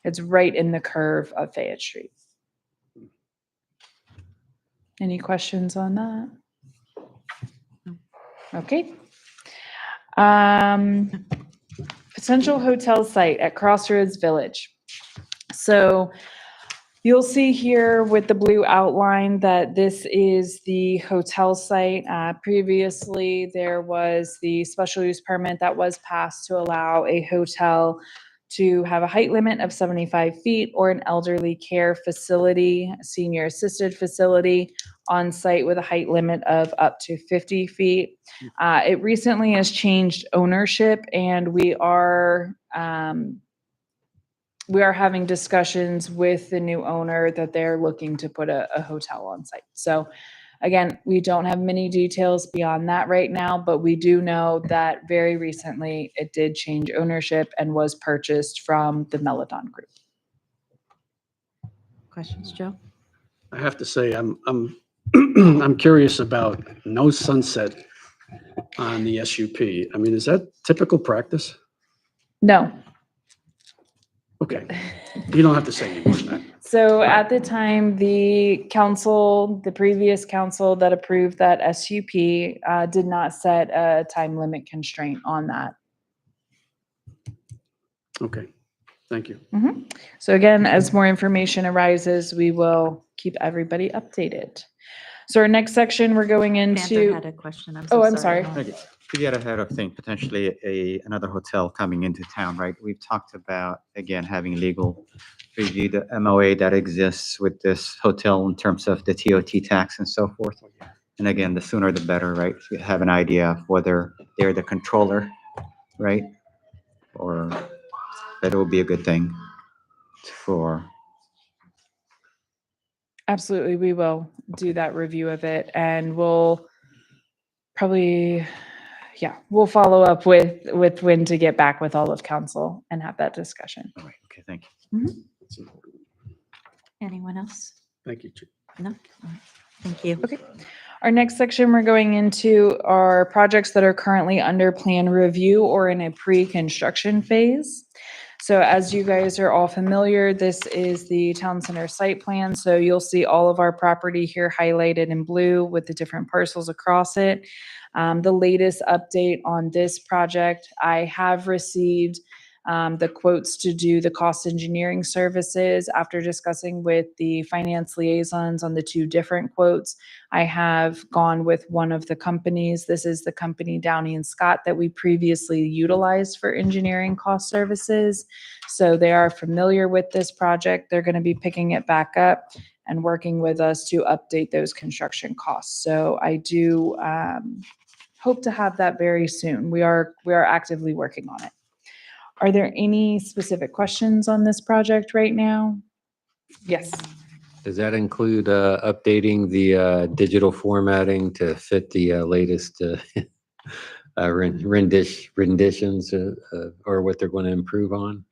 Speaker 6: It's right in the curve of Fayette Street. Any questions on that? Okay. Potential hotel site at Crossroads Village. So you'll see here with the blue outline that this is the hotel site. Previously, there was the special use permit that was passed to allow a hotel to have a height limit of 75 feet or an elderly care facility, senior assisted facility on site with a height limit of up to 50 feet. It recently has changed ownership, and we are having discussions with the new owner that they're looking to put a hotel on site. So again, we don't have many details beyond that right now, but we do know that very recently it did change ownership and was purchased from the Meladon Group.
Speaker 1: Questions, Joe?
Speaker 2: I have to say, I'm curious about no sunset on the SUP. I mean, is that typical practice?
Speaker 6: No.
Speaker 2: Okay, you don't have to say any more than that.
Speaker 6: So at the time, the council, the previous council that approved that SUP did not set a time limit constraint on that.
Speaker 2: Okay, thank you.
Speaker 6: So again, as more information arises, we will keep everybody updated. So our next section, we're going
Speaker 4: Vander
Speaker 6: into,
Speaker 4: had a question.
Speaker 6: Oh, I'm sorry.
Speaker 8: Okay, to get ahead of things, potentially another hotel coming into town, right? We've talked about, again, having legal review the MOA that exists with this hotel in terms of the TOT tax and so forth. And again, the sooner the better, right? So you have an idea of whether they're the controller, right? Or that it will be a good thing for,
Speaker 6: Absolutely, we will do that review of it and we'll probably, we'll follow up with when to get back with all of council and have that discussion.
Speaker 8: all right, okay, thank you.
Speaker 2: That's important.
Speaker 4: Anyone else?
Speaker 2: Thank you, Chief.
Speaker 4: No? All right. Thank you.
Speaker 6: Okay. Our next section, we're going into our projects that are currently under plan review or in a pre-construction phase. So as you guys are all familiar, this is the town center site plan. So you'll see all of our property here highlighted in blue with the different parcels across it. The latest update on this project, I have received the quotes to do the cost engineering services. After discussing with the finance liaisons on the two different quotes, I have gone with one of the companies. This is the company Downey and Scott that we previously utilized for engineering cost services. So they are familiar with this project. They're going to be picking it back up and working with us to update those construction costs. So I do hope to have that very soon. We are actively working on it. Are there any specific questions on this project right now? Yes.
Speaker 7: Does that include updating the digital formatting to fit the latest renditions or what they're going to improve on?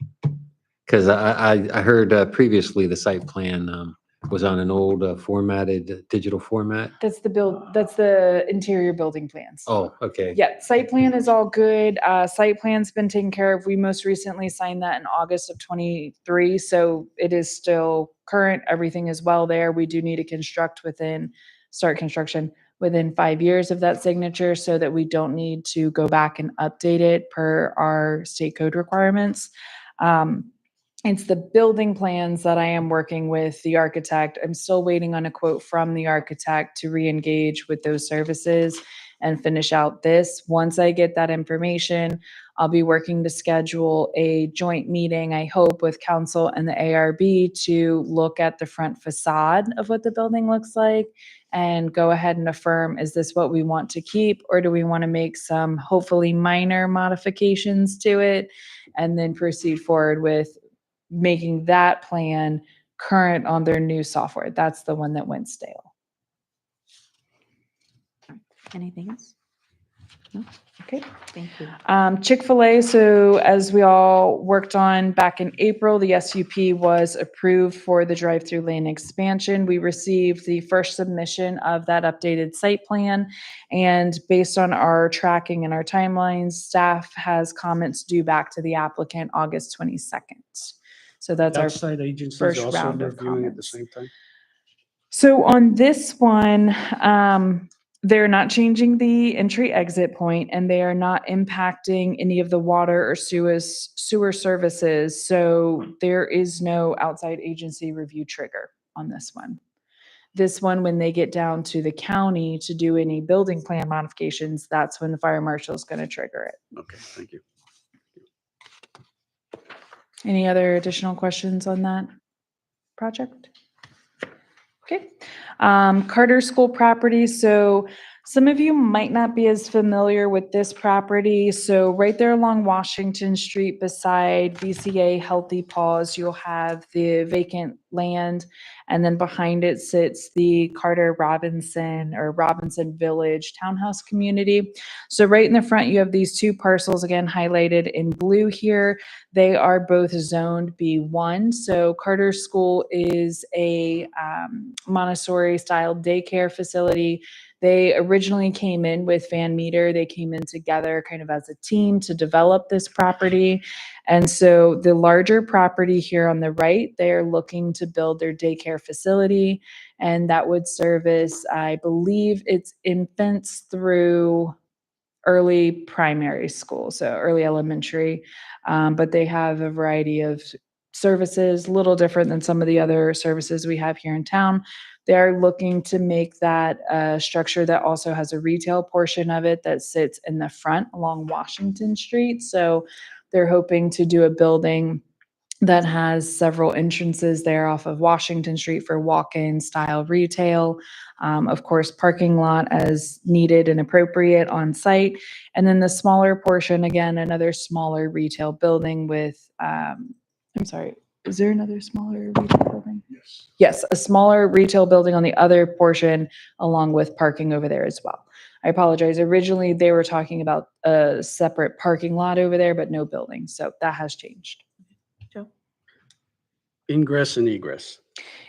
Speaker 7: Because I heard previously the site plan was on an old formatted digital format.
Speaker 6: That's the interior building plans.
Speaker 7: Oh, okay.
Speaker 6: Yeah, site plan is all good. Site plan's been taken care of. We most recently signed that in August of 23, so it is still current. Everything is well there. We do need to start construction within 5 years of that signature so that we don't need to go back and update it per our state code requirements. It's the building plans that I am working with the architect. I'm still waiting on a quote from the architect to re-engage with those services and finish out this. Once I get that information, I'll be working to schedule a joint meeting, I hope, with council and the ARB to look at the front facade of what the building looks like and go ahead and affirm, is this what we want to keep, or do we want to make some hopefully minor modifications to it and then proceed forward with making that plan current on their new software. That's the one that went stale.
Speaker 4: Anything else? No?
Speaker 6: Okay.
Speaker 4: Thank you.
Speaker 6: Chick-fil-A, so as we all worked on back in April, the SUP was approved for the drive-through lane expansion. We received the first submission of that updated site plan. And based on our tracking and our timelines, staff has comments due back to the applicant August 22nd. So that's our
Speaker 2: Outside agencies
Speaker 6: first
Speaker 2: also
Speaker 6: round of
Speaker 2: reviewing at the
Speaker 6: comments.
Speaker 2: same time?
Speaker 6: So on this one, they're not changing the entry exit point and they are not impacting any of the water or sewer services. So there is no outside agency review trigger on this one. This one, when they get down to the county to do any building plan modifications, that's when the fire marshal is going to trigger it.
Speaker 2: Okay, thank you.
Speaker 6: Any other additional questions on that project? Okay. Carter School property. So some of you might not be as familiar with this property. So right there along Washington Street beside VCA Healthy Paws, you'll have the vacant land. And then behind it sits the Carter Robinson or Robinson Village townhouse community. So right in the front, you have these two parcels, again, highlighted in blue here. They are both zoned B1. So Carter School is a Montessori style daycare facility. They originally came in with Van Meter. They came in together kind of as a team to develop this property. And so the larger property here on the right, they're looking to build their daycare facility, and that would service, I believe it's infants through early primary school, so early elementary. But they have a variety of services, a little different than some of the other services we have here in town. They're looking to make that a structure that also has a retail portion of it that sits in the front along Washington Street. So they're hoping to do a building that has several entrances there off of Washington Street for walk-in style retail. Of course, parking lot as needed and appropriate on site. And then the smaller portion, again, another smaller retail building with, I'm sorry, is there another smaller retail building?
Speaker 11: Yes.
Speaker 6: Yes, a smaller retail building on the other portion along with parking over there as well. I apologize. Originally, they were talking about a separate parking lot over there, but no building. So that has changed.
Speaker 2: Ingress and egress.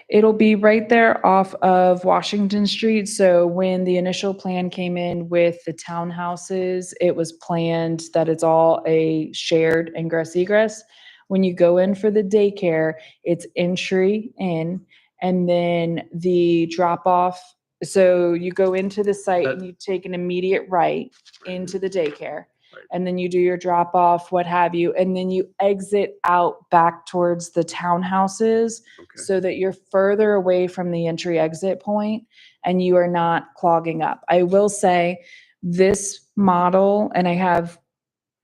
Speaker 6: It'll be right there off of Washington Street. So when the initial plan came in with the townhouses, it was planned that it's all a shared ingress egress. When you go in for the daycare, it's entry in, and then the drop off. So you go into the site and you take an immediate right into the daycare.
Speaker 2: Right.
Speaker 6: And then you do your drop off, what have you, and then you exit out back towards the townhouses
Speaker 2: Okay.
Speaker 6: so that you're further away from the entry exit point and you are not clogging up. I will say this model, and I have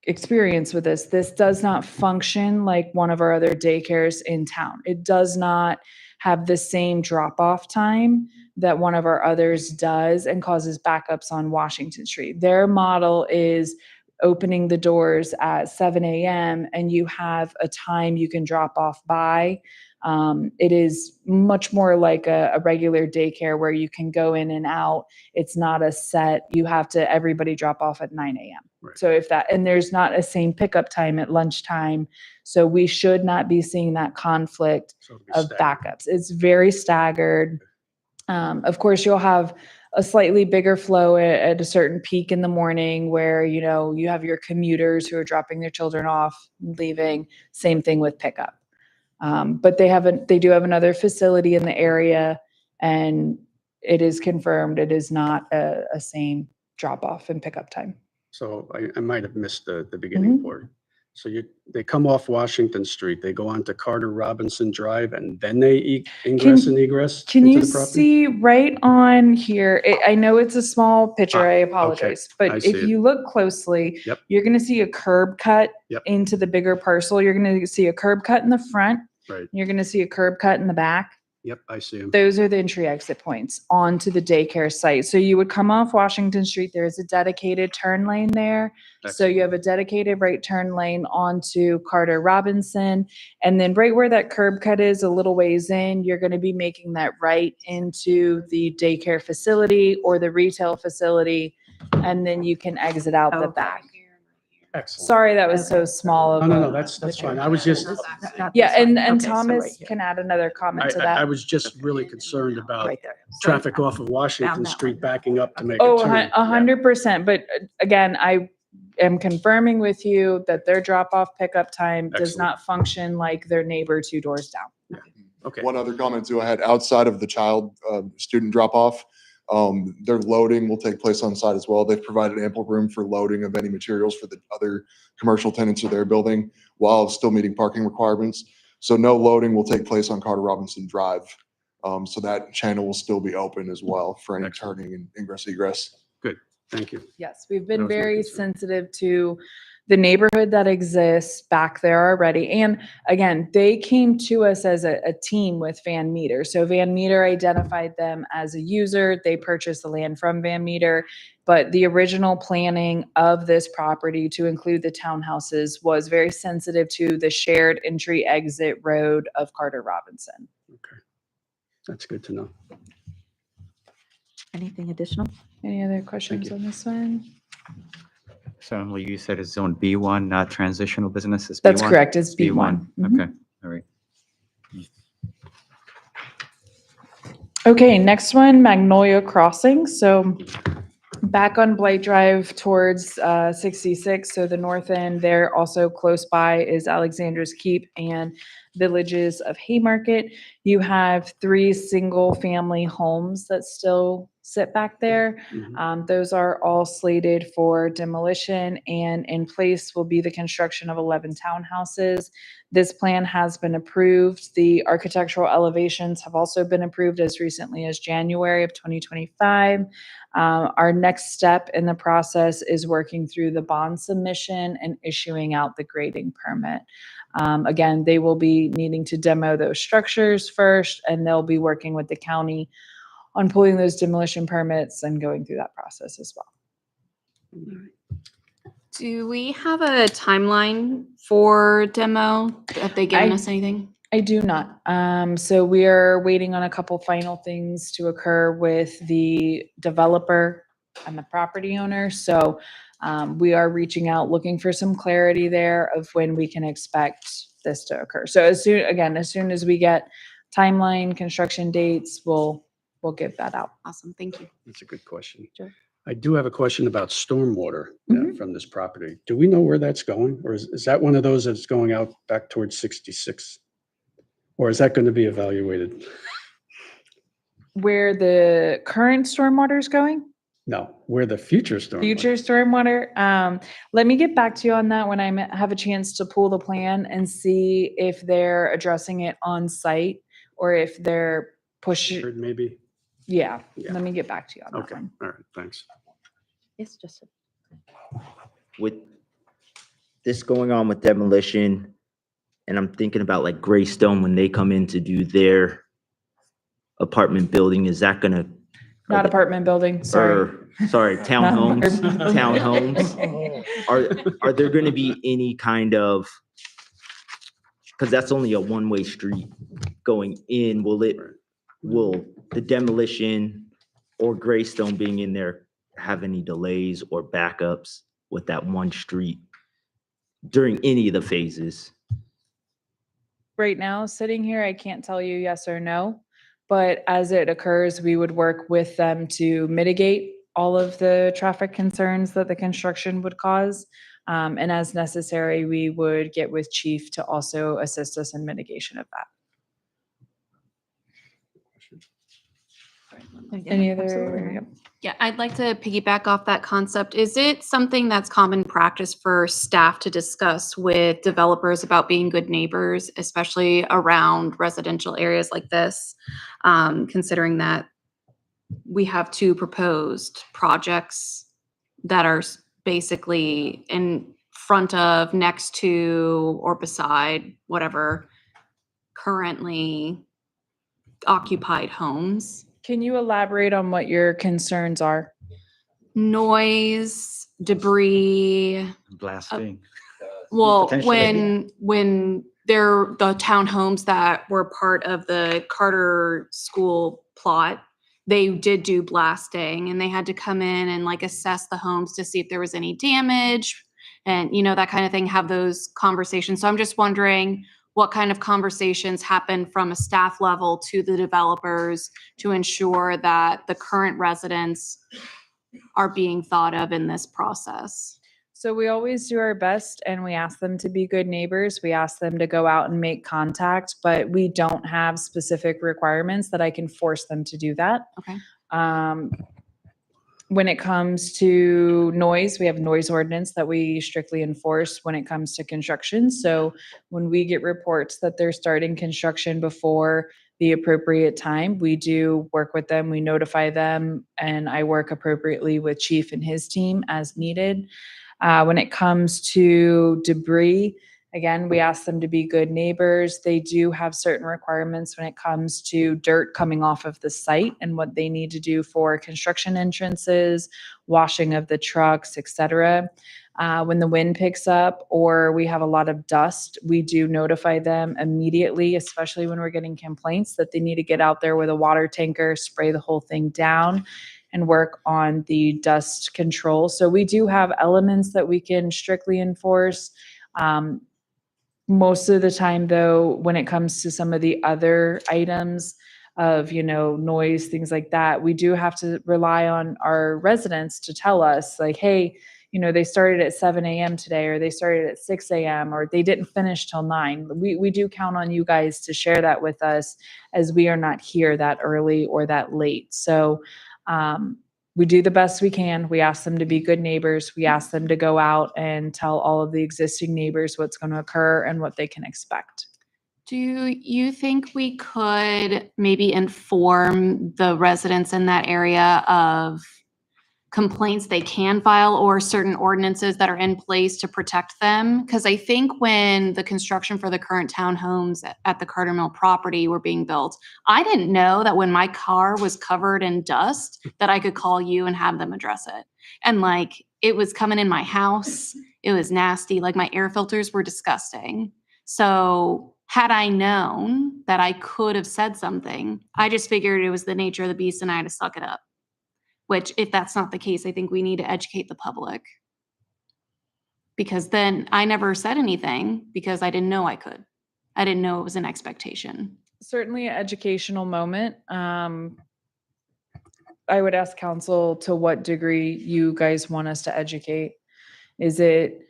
Speaker 6: experience with this does not function like one of our other daycares in town. It does not have the same drop off time that one of our others does and causes backups on Washington Street. Their model is opening the doors at 7 a.m. and you have a time you can drop off by. It is much more like a regular daycare where you can go in and out. It's not a set, you have to, everybody drop off at 9 a.m.
Speaker 2: Right.
Speaker 6: So if that, and there's not a same pickup time at lunchtime. So we should not be seeing that conflict
Speaker 2: So it'll be
Speaker 6: of
Speaker 2: staggered.
Speaker 6: backups. It's very staggered. Of course, you'll have a slightly bigger flow at a certain peak in the morning where, you know, you have your commuters who are dropping their children off, leaving, same thing with pickup. But they do have another facility in the area, and it is confirmed it is not a same drop off and pickup time.
Speaker 2: So I might have missed the beginning
Speaker 6: Mhm.
Speaker 2: part. So they come off Washington Street, they go onto Carter Robinson Drive, and then they ingress and egress
Speaker 6: Can
Speaker 2: into
Speaker 6: you
Speaker 2: the property?
Speaker 6: see right on here? I know it's a small picture, I apologize,
Speaker 2: I
Speaker 6: but
Speaker 2: see
Speaker 6: if
Speaker 2: it.
Speaker 6: you look closely,
Speaker 2: Yep.
Speaker 6: you're gonna see a curb cut
Speaker 2: Yep.
Speaker 6: into the bigger parcel. You're gonna see a curb cut in the front.
Speaker 2: Right.
Speaker 6: You're gonna see a curb cut in the back.
Speaker 2: Yep, I see him.
Speaker 6: Those are the entry exit points onto the daycare site. So you would come off Washington Street, there is a dedicated turn lane there. So you have a dedicated right turn lane onto Carter Robinson. And then right where that curb cut is, a little ways in, you're gonna be making that right into the daycare facility or the retail facility. And then you can exit out the
Speaker 1: Okay.
Speaker 6: back.
Speaker 2: Excellent.
Speaker 6: Sorry, that was so
Speaker 1: Okay.
Speaker 6: small of
Speaker 2: No,
Speaker 6: a
Speaker 2: that's
Speaker 6: picture.
Speaker 2: fine. I was just,
Speaker 6: Yeah, and
Speaker 1: Okay, so right
Speaker 6: Thomas
Speaker 1: here.
Speaker 6: can add another comment to
Speaker 2: I
Speaker 6: that.
Speaker 2: was just really concerned about
Speaker 1: Right there. So
Speaker 2: traffic
Speaker 1: I
Speaker 2: off of Washington
Speaker 1: found that
Speaker 2: Street
Speaker 1: one.
Speaker 2: backing up to make a
Speaker 6: Oh,
Speaker 2: turn.
Speaker 6: 100%. But again, I am confirming with you that their drop-off pickup time does
Speaker 2: Excellent.
Speaker 6: not function like their neighbor 2 doors down.
Speaker 2: Okay.
Speaker 12: One other comment too, I had outside of the child, student drop off, their loading will take place on site as well. They've provided ample room for loading of any materials for the other commercial tenants of their building while still meeting parking requirements. So no loading will take place on Carter Robinson Drive. So that channel will still be open as well for any
Speaker 2: Excellent.
Speaker 12: turning and ingress egress.
Speaker 2: Thank you.
Speaker 6: Yes, we've
Speaker 2: That
Speaker 6: been
Speaker 2: was my
Speaker 6: very
Speaker 2: concern.
Speaker 6: sensitive to the neighborhood that exists back there already. And again, they came to us as a team with Van Meter. So Van Meter identified them as a user. They purchased the land from Van Meter. But the original planning of this property to include the townhouses was very sensitive to the shared entry exit road of Carter Robinson.
Speaker 2: Okay. That's good to know.
Speaker 1: Anything additional?
Speaker 6: Any other questions
Speaker 2: you.
Speaker 6: on this one?
Speaker 8: So Emily, you said it's zone B1, not transitional businesses?
Speaker 6: That's
Speaker 8: B1?
Speaker 6: correct, it's B1. Mhm.
Speaker 8: Okay, all right.
Speaker 6: Okay, next one, Magnolia Crossing. So back on Blight Drive towards 66, so the north end there, also close by is Alexander's Keep and Villages of Haymarket. You have 3 single-family homes that still sit back there.
Speaker 2: Mhm.
Speaker 6: Those are all slated for demolition, and in place will be the construction of 11 townhouses. This plan has been approved. The architectural elevations have also been approved as recently as January of 2025. Our next step in the process is working through the bond submission and issuing out the grading permit. Again, they will be needing to demo those structures first, and they'll be working with the county on pulling those demolition permits and going through that process as well.
Speaker 4: Do we have a timeline for demo? Have they given
Speaker 6: I-
Speaker 4: us anything?
Speaker 6: I do not. So we are waiting on a couple final things to occur with the developer and the property owner. So we are reaching out, looking for some clarity there of when we can expect this to occur. So as soon as we get timeline, construction dates, we'll give that out.
Speaker 4: Awesome, thank you.
Speaker 2: That's a good question.
Speaker 6: Sure.
Speaker 2: I do have a question about stormwater
Speaker 6: Mhm.
Speaker 2: from this property. Do we know where that's going? Or is that one of those that's going out back towards 66? Or is that going to be evaluated?
Speaker 6: Where the current stormwater is going?
Speaker 2: No, where the future stormwater?
Speaker 6: Future stormwater. Let me get back to you on that when I have a chance to pull the plan and see if they're addressing it on site or if they're pushing.
Speaker 2: Maybe?
Speaker 6: Yeah,
Speaker 2: Yeah.
Speaker 6: let me get back to you on that
Speaker 2: Okay,
Speaker 6: one.
Speaker 2: all right, thanks.
Speaker 1: It's just.
Speaker 10: With this going on with demolition, and I'm thinking about like Greystone when they come in to do their apartment building, is that gonna?
Speaker 6: Not apartment building, sorry.
Speaker 10: Or, sorry, townhomes,
Speaker 6: apartment building.
Speaker 10: townhomes. Are there gonna be any kind of, because that's only a one-way street going in, will the demolition or Greystone being in there have any delays or backups with that one street during any of the phases?
Speaker 6: Right now, sitting here, I can't tell you yes or no, but as it occurs, we would work with them to mitigate all of the traffic concerns that the construction would cause. And as necessary, we would get with chief to also assist us in mitigation of that. Any other? Yep.
Speaker 4: Yeah, I'd like to piggyback off that concept. Is it something that's common practice for staff to discuss with developers about being good neighbors, especially around residential areas like this? Considering that we have 2 proposed projects that are basically in front of, next to, or beside whatever currently occupied homes.
Speaker 6: Can you elaborate on what your concerns are?
Speaker 4: Noise, debris.
Speaker 8: Blasting.
Speaker 4: Well,
Speaker 8: Potentially.
Speaker 4: when they're the townhomes that were part of the Carter School plot, they did do blasting and they had to come in and like assess the homes to see if there was any damage and, you know, that kind of thing, have those conversations. So I'm just wondering what kind of conversations happen from a staff level to the developers to ensure that the current residents are being thought of in this process.
Speaker 6: So we always do our best and we ask them to be good neighbors. We ask them to go out and make contact, but we don't have specific requirements that I can force them to do that.
Speaker 4: Okay.
Speaker 6: When it comes to noise, we have noise ordinance that we strictly enforce when it comes to construction. So when we get reports that they're starting construction before the appropriate time, we do work with them, we notify them, and I work appropriately with Chief and his team as needed. When it comes to debris, again, we ask them to be good neighbors. They do have certain requirements when it comes to dirt coming off of the site and what they need to do for construction entrances, washing of the trucks, etc. When the wind picks up or we have a lot of dust, we do notify them immediately, especially when we're getting complaints that they need to get out there with a water tanker, spray the whole thing down, and work on the dust control. So we do have elements that we can strictly enforce. Most of the time, though, when it comes to some of the other items of, you know, noise, things like that, we do have to rely on our residents to tell us, like, hey, they started at 7 a.m. today, or they started at 6 a.m., or they didn't finish till 9. We do count on you guys to share that with us, as we are not here that early or that late. So we do the best we can. We ask them to be good neighbors. We ask them to go out and tell all of the existing neighbors what's going to occur and what they can expect.
Speaker 4: Do you think we could maybe inform the residents in that area of complaints they can file or certain ordinances that are in place to protect them? Because I think when the construction for the current townhomes at the Carter Mill property were being built, I didn't know that when my car was covered in dust that I could call you and have them address it. And like, it was coming in my house. It was nasty. Like, my air filters were disgusting. So had I known that I could have said something, I just figured it was the nature of the beast and I had to suck it up. Which, if that's not the case, I think we need to educate the public. Because then I never said anything because I didn't know I could. I didn't know it was an expectation.
Speaker 6: Certainly an educational moment. I would ask council to what degree you guys want us to educate. Is it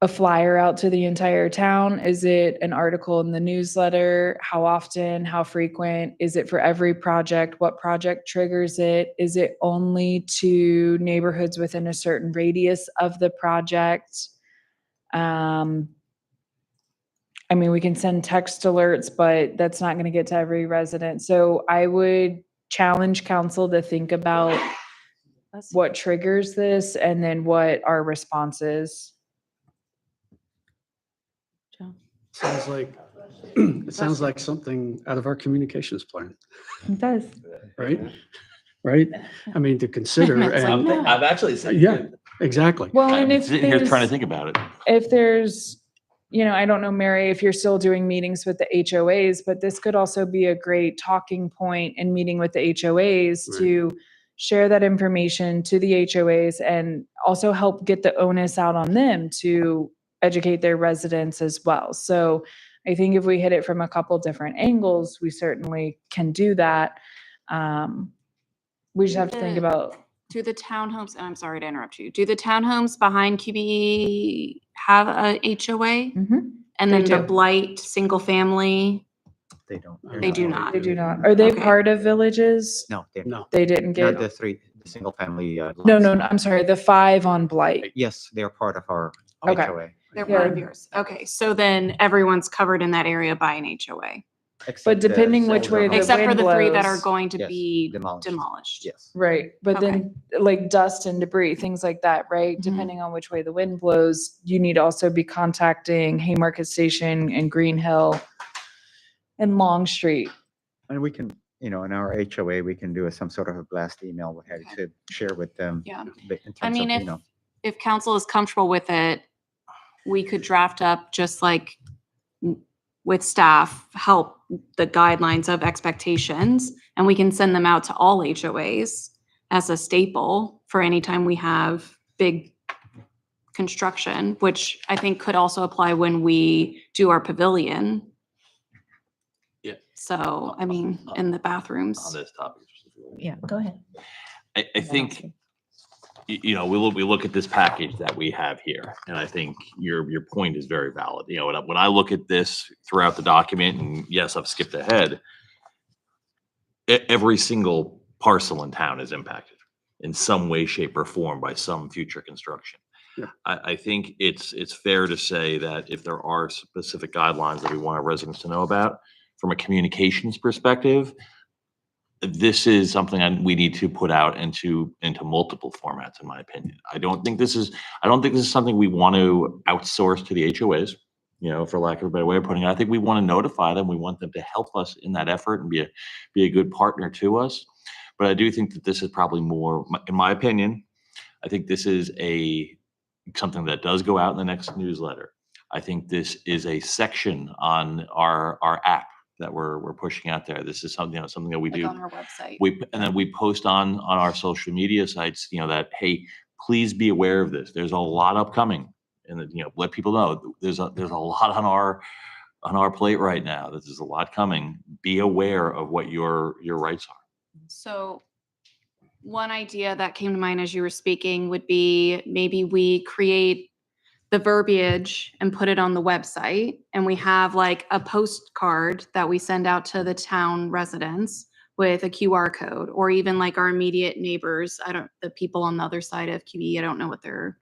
Speaker 6: a flyer out to the entire town? Is it an article in the newsletter? How often? How frequent? Is it for every project? What project triggers it? Is it only to neighborhoods within a certain radius of the project? I mean, we can send text alerts, but that's not going to get to every resident. So I would challenge council to think about what triggers this and then what our response is.
Speaker 2: Sounds like, it sounds like something out of our communications plan,
Speaker 6: It does.
Speaker 2: right? Right? I mean, to consider
Speaker 4: It's like,
Speaker 2: and,
Speaker 4: no.
Speaker 3: I've actually said.
Speaker 2: yeah, exactly.
Speaker 6: Well, and
Speaker 3: I'm
Speaker 6: if
Speaker 3: sitting here trying to
Speaker 6: there's,
Speaker 3: think about it.
Speaker 6: if there's, I don't know, Mary, if you're still doing meetings with the HOAs, but this could also be a great talking point in meeting with the HOAs
Speaker 2: Right.
Speaker 6: to share that information to the HOAs and also help get the onus out on them to educate their residents as well. So I think if we hit it from a couple different angles, we certainly can do that. We just have to think about,
Speaker 4: Do the townhomes, and I'm sorry to interrupt you, do the townhomes behind QBE have a HOA?
Speaker 6: Mhm.
Speaker 4: And
Speaker 6: They
Speaker 4: then the
Speaker 6: do.
Speaker 4: Blight, single family,
Speaker 8: They don't.
Speaker 4: they do not.
Speaker 6: they do not. Are they
Speaker 4: Okay.
Speaker 6: part of villages?
Speaker 8: No, they're
Speaker 2: No.
Speaker 6: They didn't
Speaker 8: not
Speaker 6: get,
Speaker 8: the single family.
Speaker 6: no, I'm sorry, the 5 on Blight.
Speaker 8: Yes, they're part of our
Speaker 6: Okay.
Speaker 8: HOA.
Speaker 4: They're
Speaker 6: Yeah.
Speaker 4: part of yours. Okay, so then everyone's covered in that area by an HOA.
Speaker 8: Except the
Speaker 6: depending which
Speaker 8: older
Speaker 6: way the
Speaker 8: homes.
Speaker 4: Except for the
Speaker 6: wind
Speaker 4: 3 that are
Speaker 6: blows.
Speaker 4: going to
Speaker 8: Yes,
Speaker 4: be
Speaker 8: demolished.
Speaker 4: demolished.
Speaker 8: Yes.
Speaker 6: Right, but then like dust and debris, things like that, right?
Speaker 4: Mhm.
Speaker 6: Depending on which way the wind blows, you need to also be contacting Haymarket Station and Green Hill and Long Street.
Speaker 8: And we can, in our HOA, we can do some sort of a blast email, what have you, to share with them.
Speaker 4: Yeah.
Speaker 8: But in
Speaker 4: I
Speaker 8: terms
Speaker 4: mean,
Speaker 8: of,
Speaker 4: if council is comfortable with it, we could draft up just like with staff, help the guidelines of expectations, and we can send them out to all HOAs as a staple for any time we have big construction, which I think could also apply when we do our pavilion.
Speaker 3: Yeah.
Speaker 4: So, I mean, in the
Speaker 3: On
Speaker 4: bathrooms.
Speaker 3: this topic.
Speaker 6: Yeah, go ahead.
Speaker 3: I think, we look at this package that we have here, and I think your point is very valid. When I look at this throughout the document, and yes, I've skipped ahead, every single parcel in town is impacted in some way, shape, or form by some future construction.
Speaker 2: Yeah.
Speaker 3: I think it's fair to say that if there are specific guidelines that we want our residents to know about, from a communications perspective, this is something we need to put out into multiple formats, in my opinion. I don't think this is something we want to outsource to the HOAs, for lack of a better way of putting it. I think we want to notify them. We want them to help us in that effort and be a good partner to us. But I do think that this is probably more, in my opinion, I think this is something that does go out in the next newsletter. I think this is a section on our app that we're pushing out there. This is something that we
Speaker 4: Like
Speaker 3: do.
Speaker 4: on our website.
Speaker 3: And then we post on our social media sites, that, hey, please be aware of this. There's a lot upcoming, and let people know there's a lot on our plate right now. There's a lot coming. Be aware of what your rights are.
Speaker 4: So
Speaker 13: one idea that came to mind as you were speaking would be maybe we create the verbiage and put it on the website, and we have like a postcard that we send out to the town residents with a QR code, or even like our immediate neighbors. The people on the other side of QE, I don't know what their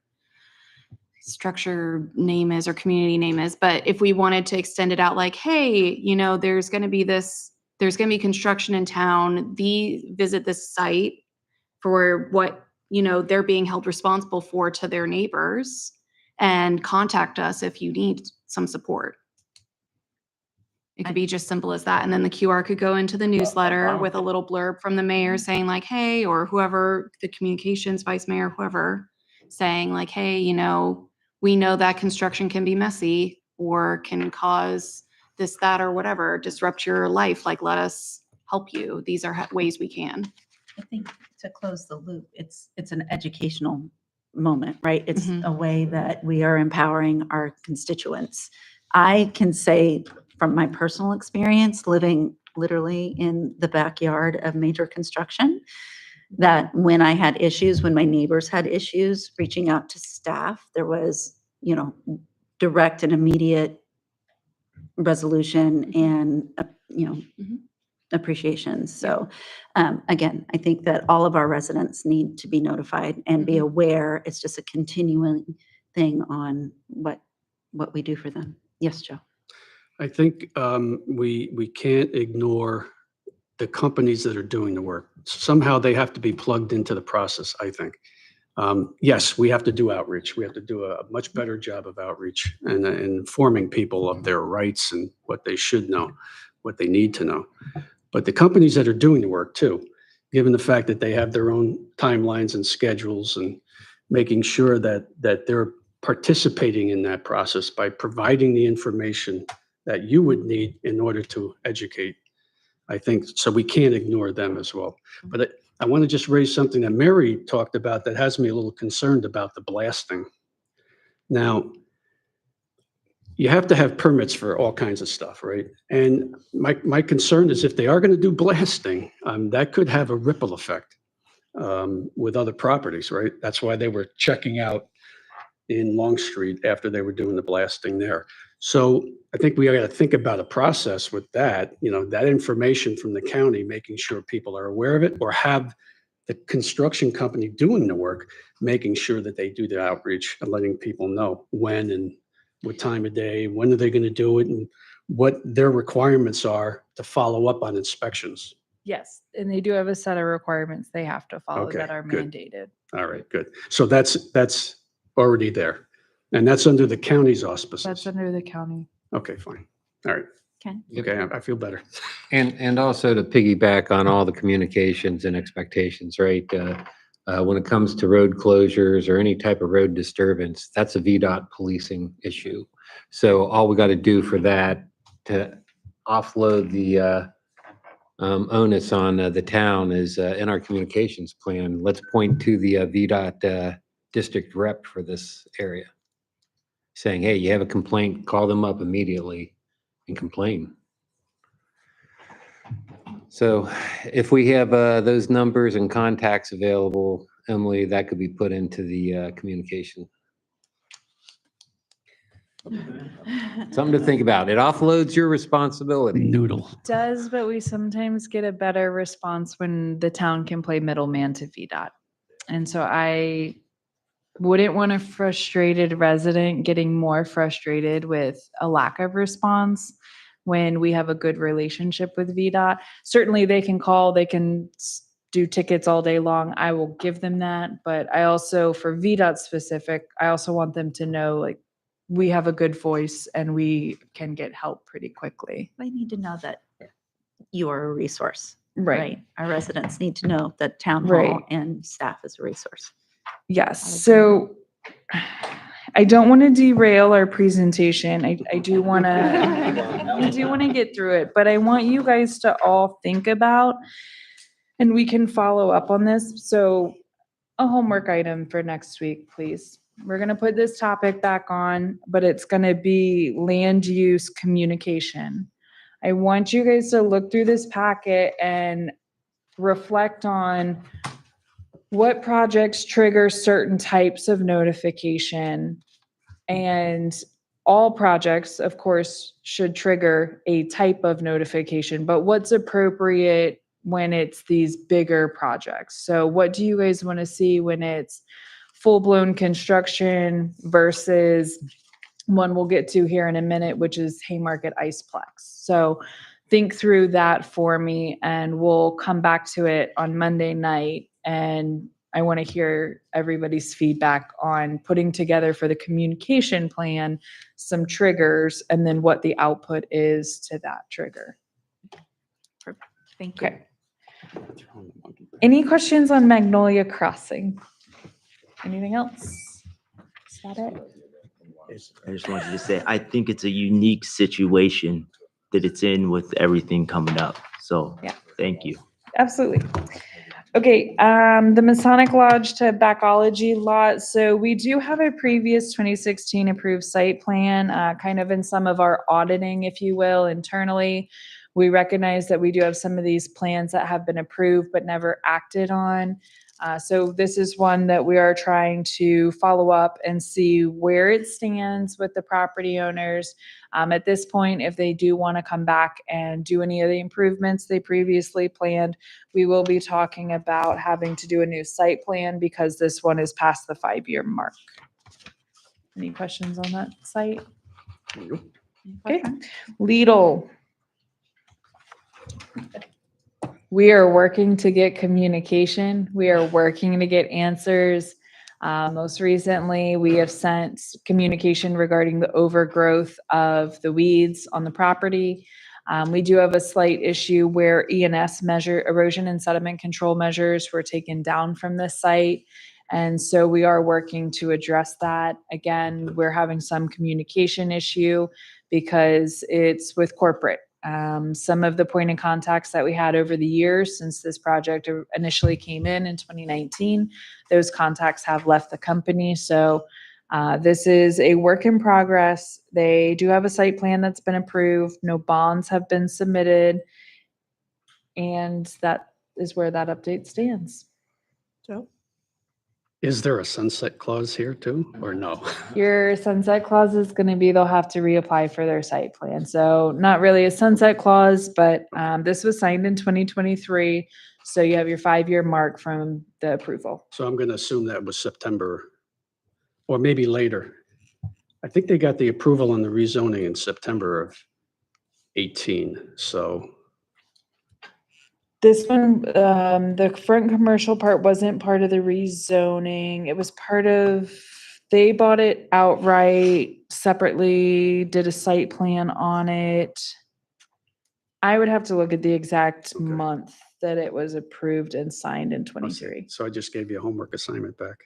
Speaker 13: structure name is or community name is, but if we wanted to extend it out like, hey, there's going to be construction in town, visit this site for what, they're being held responsible for to their neighbors, and contact us if you need some support. It could be just simple as that. And then the QR could go into the newsletter with a little blurb from the mayor saying like, hey, or whoever, the communications vice mayor, whoever, saying like, hey, we know that construction can be messy or can cause this, that, or whatever, disrupt your life. Like, let us help you. These are ways we can.
Speaker 1: I think to close the loop, it's an educational moment, right? It's a way that we are empowering our constituents. I can say from my personal experience, living literally in the backyard of major construction, that when I had issues, when my neighbors had issues, reaching out to staff, there was, direct and immediate resolution and, appreciation. So again, I think that all of our residents need to be notified and be aware. It's just a continuing thing on what we do for them. Yes, Joe.
Speaker 2: I think we can't ignore the companies that are doing the work. Somehow they have to be plugged into the process, I think. Yes, we have to do outreach. We have to do a much better job of outreach and informing people of their rights and what they should know, what they need to know. But the companies that are doing the work too, given the fact that they have their own timelines and schedules, and making sure that they're participating in that process by providing the information that you would need in order to educate. I think, so we can't ignore them as well. But I want to just raise something that Mary talked about that has me a little concerned about the blasting. Now, you have to have permits for all kinds of stuff, right? And my concern is if they are going to do blasting, that could have a ripple effect with other properties, right? That's why they were checking out in Long Street after they were doing the blasting there. So I think we got to think about a process with that, that information from the county, making sure people are aware of it, or have the construction company doing the work, making sure that they do the outreach and letting people know when and what time of day, when are they going to do it, and what their requirements are to follow up on inspections.
Speaker 6: Yes, and they do have a set of requirements they have to follow
Speaker 2: Okay,
Speaker 6: that are
Speaker 2: good.
Speaker 6: mandated.
Speaker 2: All right, good. So that's already there. And that's under the county's auspices.
Speaker 6: That's under the county.
Speaker 2: Okay, fine. All right.
Speaker 1: Okay.
Speaker 2: Okay, I feel better.
Speaker 7: And also to piggyback on all the communications and expectations, right? When it comes to road closures or any type of road disturbance, that's a VDOT policing issue. So all we got to do for that, to offload the onus on the town, is in our communications plan, let's point to the VDOT district rep for this area, saying, hey, you have a complaint, call them up immediately and complain. So if we have those numbers and contacts available, Emily, that could be put into the communication. Something to think about. It offloads your responsibility.
Speaker 2: Noodle.
Speaker 6: Does, but we sometimes get a better response when the town can play middleman to VDOT. And so I wouldn't want a frustrated resident getting more frustrated with a lack of response when we have a good relationship with VDOT. Certainly they can call, they can do tickets all day long. I will give them that. But I also, for VDOT specific, I also want them to know, like, we have a good voice and we can get help pretty quickly.
Speaker 1: They need to know that you are a resource,
Speaker 6: Right.
Speaker 1: right? Our residents need to know that town
Speaker 6: Right.
Speaker 1: hall and staff is a resource.
Speaker 6: Yes, so I don't want to derail our presentation. I do want to, we do want to get through it, but I want you guys to all think about, and we can follow up on this. So a homework item for next week, please. We're going to put this topic back on, but it's going to be land use communication. I want you guys to look through this packet and reflect on what projects trigger certain types of notification. And all projects, of course, should trigger a type of notification, but what's appropriate when it's these bigger projects? So what do you guys want to see when it's full-blown construction versus one we'll get to here in a minute, which is Haymarket Iceplex? So think through that for me, and we'll come back to it on Monday night. And I want to hear everybody's feedback on putting together for the communication plan some triggers and then what the output is to that trigger.
Speaker 1: Thank you.
Speaker 6: Okay. Any questions on Magnolia Crossing? Anything else? Is that it?
Speaker 10: I just wanted to say, I think it's a unique situation that it's in with everything coming up. So,
Speaker 6: Yeah.
Speaker 10: thank you.
Speaker 6: Absolutely. Okay, the Masonic Lodge to Backology lot. So we do have a previous 2016 approved site plan, kind of in some of our auditing, if you will, internally. We recognize that we do have some of these plans that have been approved but never acted on. So this is one that we are trying to follow up and see where it stands with the property owners. At this point, if they do want to come back and do any of the improvements they previously planned, we will be talking about having to do a new site plan because this one is past the 5-year mark. Any questions on that site? Okay, Lidl. We are working to get communication. We are working to get answers. Most recently, we have sent communication regarding the overgrowth of the weeds on the property. We do have a slight issue where ENS measure, erosion and sediment control measures were taken down from this site. And so we are working to address that. Again, we're having some communication issue because it's with corporate. Some of the point of contacts that we had over the years since this project initially came in 2019, those contacts have left the company. So this is a work in progress. They do have a site plan that's been approved. No bonds have been submitted. And that is where that update stands. So
Speaker 2: Is there a sunset clause here too, or no?
Speaker 6: your sunset clause is going to be they'll have to reapply for their site plan. So not really a sunset clause, but this was signed in 2023. So you have your 5-year mark from the approval.
Speaker 2: So I'm going to assume that was September, or maybe later. I think they got the approval on the rezoning in September of 18, so.
Speaker 6: This one, the front commercial part wasn't part of the rezoning. It was part of, they bought it outright separately, did a site plan on it. I would have to look at the exact
Speaker 2: Okay.
Speaker 6: month that it was approved and signed in
Speaker 2: Okay,
Speaker 6: 23.
Speaker 2: So I just gave you a homework assignment back.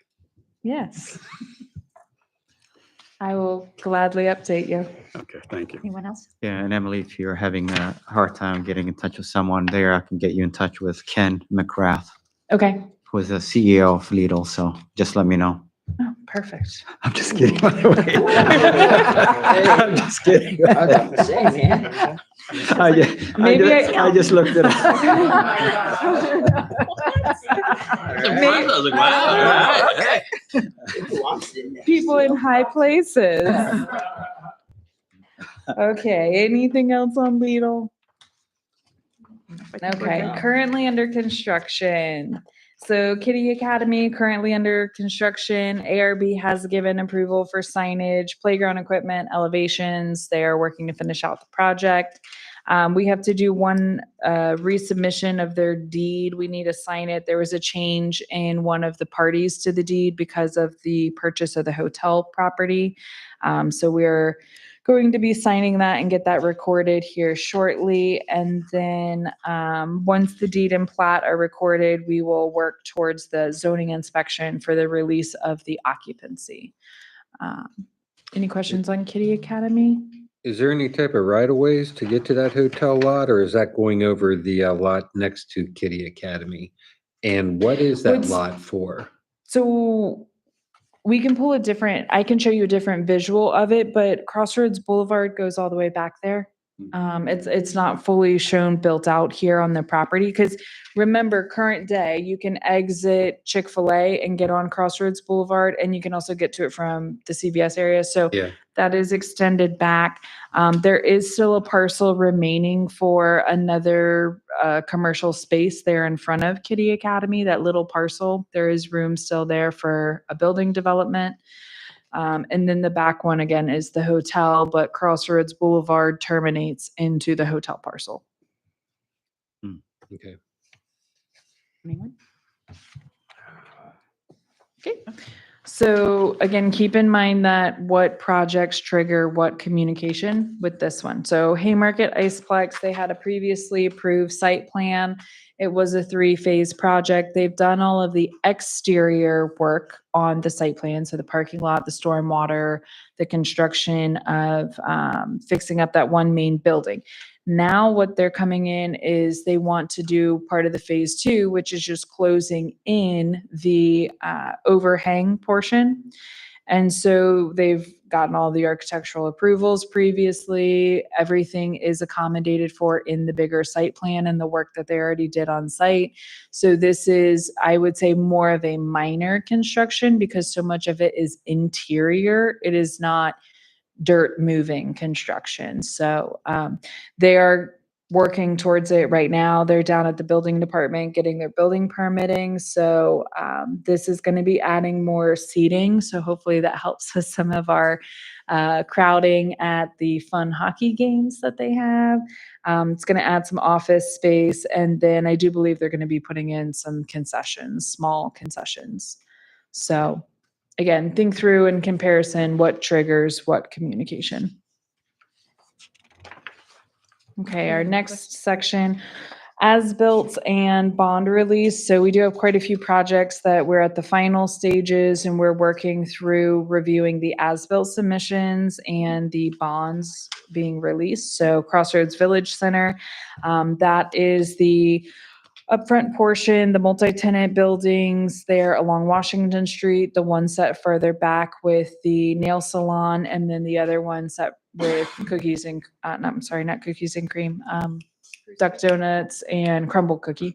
Speaker 6: Yes. I will gladly update you.
Speaker 2: Okay, thank you.
Speaker 1: Anyone else?
Speaker 8: Yeah, and Emily, if you're having a hard time getting in touch with someone there, I can get you in touch with Ken McGrath,
Speaker 6: Okay.
Speaker 8: who is the CEO of Lidl, so just let me know.
Speaker 6: Oh, perfect.
Speaker 8: I'm just kidding, by the way. I'm just kidding.
Speaker 6: Maybe
Speaker 8: I just looked it up.
Speaker 3: I was like, wow, all right.
Speaker 6: People in high places. Okay, anything else on Lidl? Okay, currently under construction. So Kitty Academy currently under construction. ARB has given approval for signage, playground equipment, elevations. They are working to finish out the project. We have to do one resubmission of their deed. We need to sign it. There was a change in one of the parties to the deed because of the purchase of the hotel property. So we're going to be signing that and get that recorded here shortly. And then once the deed and plat are recorded, we will work towards the zoning inspection for the release of the occupancy. Any questions on Kitty Academy?
Speaker 7: Is there any type of right of ways to get to that hotel lot, or is that going over the lot next to Kitty Academy? And what is that
Speaker 6: What's-
Speaker 7: lot for?
Speaker 6: So we can pull a different, I can show you a different visual of it, but Crossroads Boulevard goes all the way back there. It's not fully shown built out here on the property, because remember, current day, you can exit Chick-fil-A and get on Crossroads Boulevard, and you can also get to it from the CVS area. So
Speaker 7: Yeah.
Speaker 6: that is extended back. There is still a parcel remaining for another commercial space there in front of Kitty Academy, that little parcel. There is room still there for a building development. And then the back one again is the hotel, but Crossroads Boulevard terminates into the hotel parcel.
Speaker 7: Okay.
Speaker 6: Anyone? Okay. So again, keep in mind that what projects trigger what communication with this one. So Haymarket Iceplex, they had a previously approved site plan. It was a 3-phase project. They've done all of the exterior work on the site plan. So the parking lot, the stormwater, the construction of fixing up that one main building. Now what they're coming in is they want to do part of the phase 2, which is just closing in the overhang portion. And so they've gotten all the architectural approvals previously. Everything is accommodated for in the bigger site plan and the work that they already did on site. So this is, I would say, more of a minor construction because so much of it is interior. It is not dirt moving construction. So they are working towards it right now. They're down at the building department getting their building permitting. So this is going to be adding more seating. So hopefully that helps with some of our crowding at the fun hockey games that they have. It's going to add some office space. And then I do believe they're going to be putting in some concessions, small concessions. So again, think through in comparison what triggers what communication. Okay, our next section, as-built and bond release. So we do have quite a few projects that we're at the final stages and we're working through reviewing the as-built submissions and the bonds being released. So Crossroads Village Center, that is the upfront portion, the multi-tenant buildings there along Washington Street, the one set further back with the nail salon, and then the other one set with cookies and, no, I'm sorry, not cookies and cream, duck donuts and crumble cookie,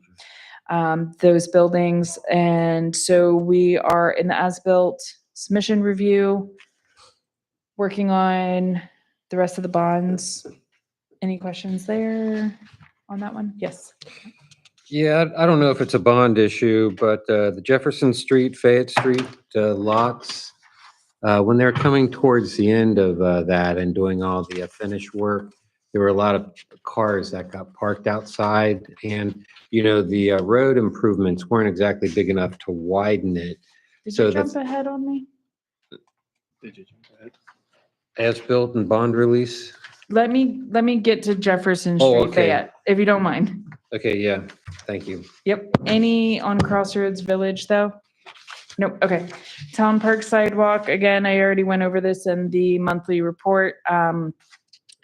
Speaker 6: those buildings. And so we are in the as-built submission review, working on the rest of the bonds. Any questions there on that one? Yes.
Speaker 7: Yeah, I don't know if it's a bond issue, but the Jefferson Street, Fayette Street lots, when they're coming towards the end of that and doing all the finish work, there were a lot of cars that got parked outside, and the road improvements weren't exactly big enough to widen it.
Speaker 6: Did
Speaker 7: So
Speaker 6: you jump
Speaker 7: that's
Speaker 6: ahead on me?
Speaker 7: as-built and bond release.
Speaker 6: Let me get to Jefferson
Speaker 7: Oh,
Speaker 6: Street
Speaker 7: okay.
Speaker 6: Fayette, if you don't mind.
Speaker 7: Okay, yeah, thank you.
Speaker 6: Yep. Any on Crossroads Village though? Nope. Okay. Town Park Sidewalk. Again, I already went over this in the monthly report.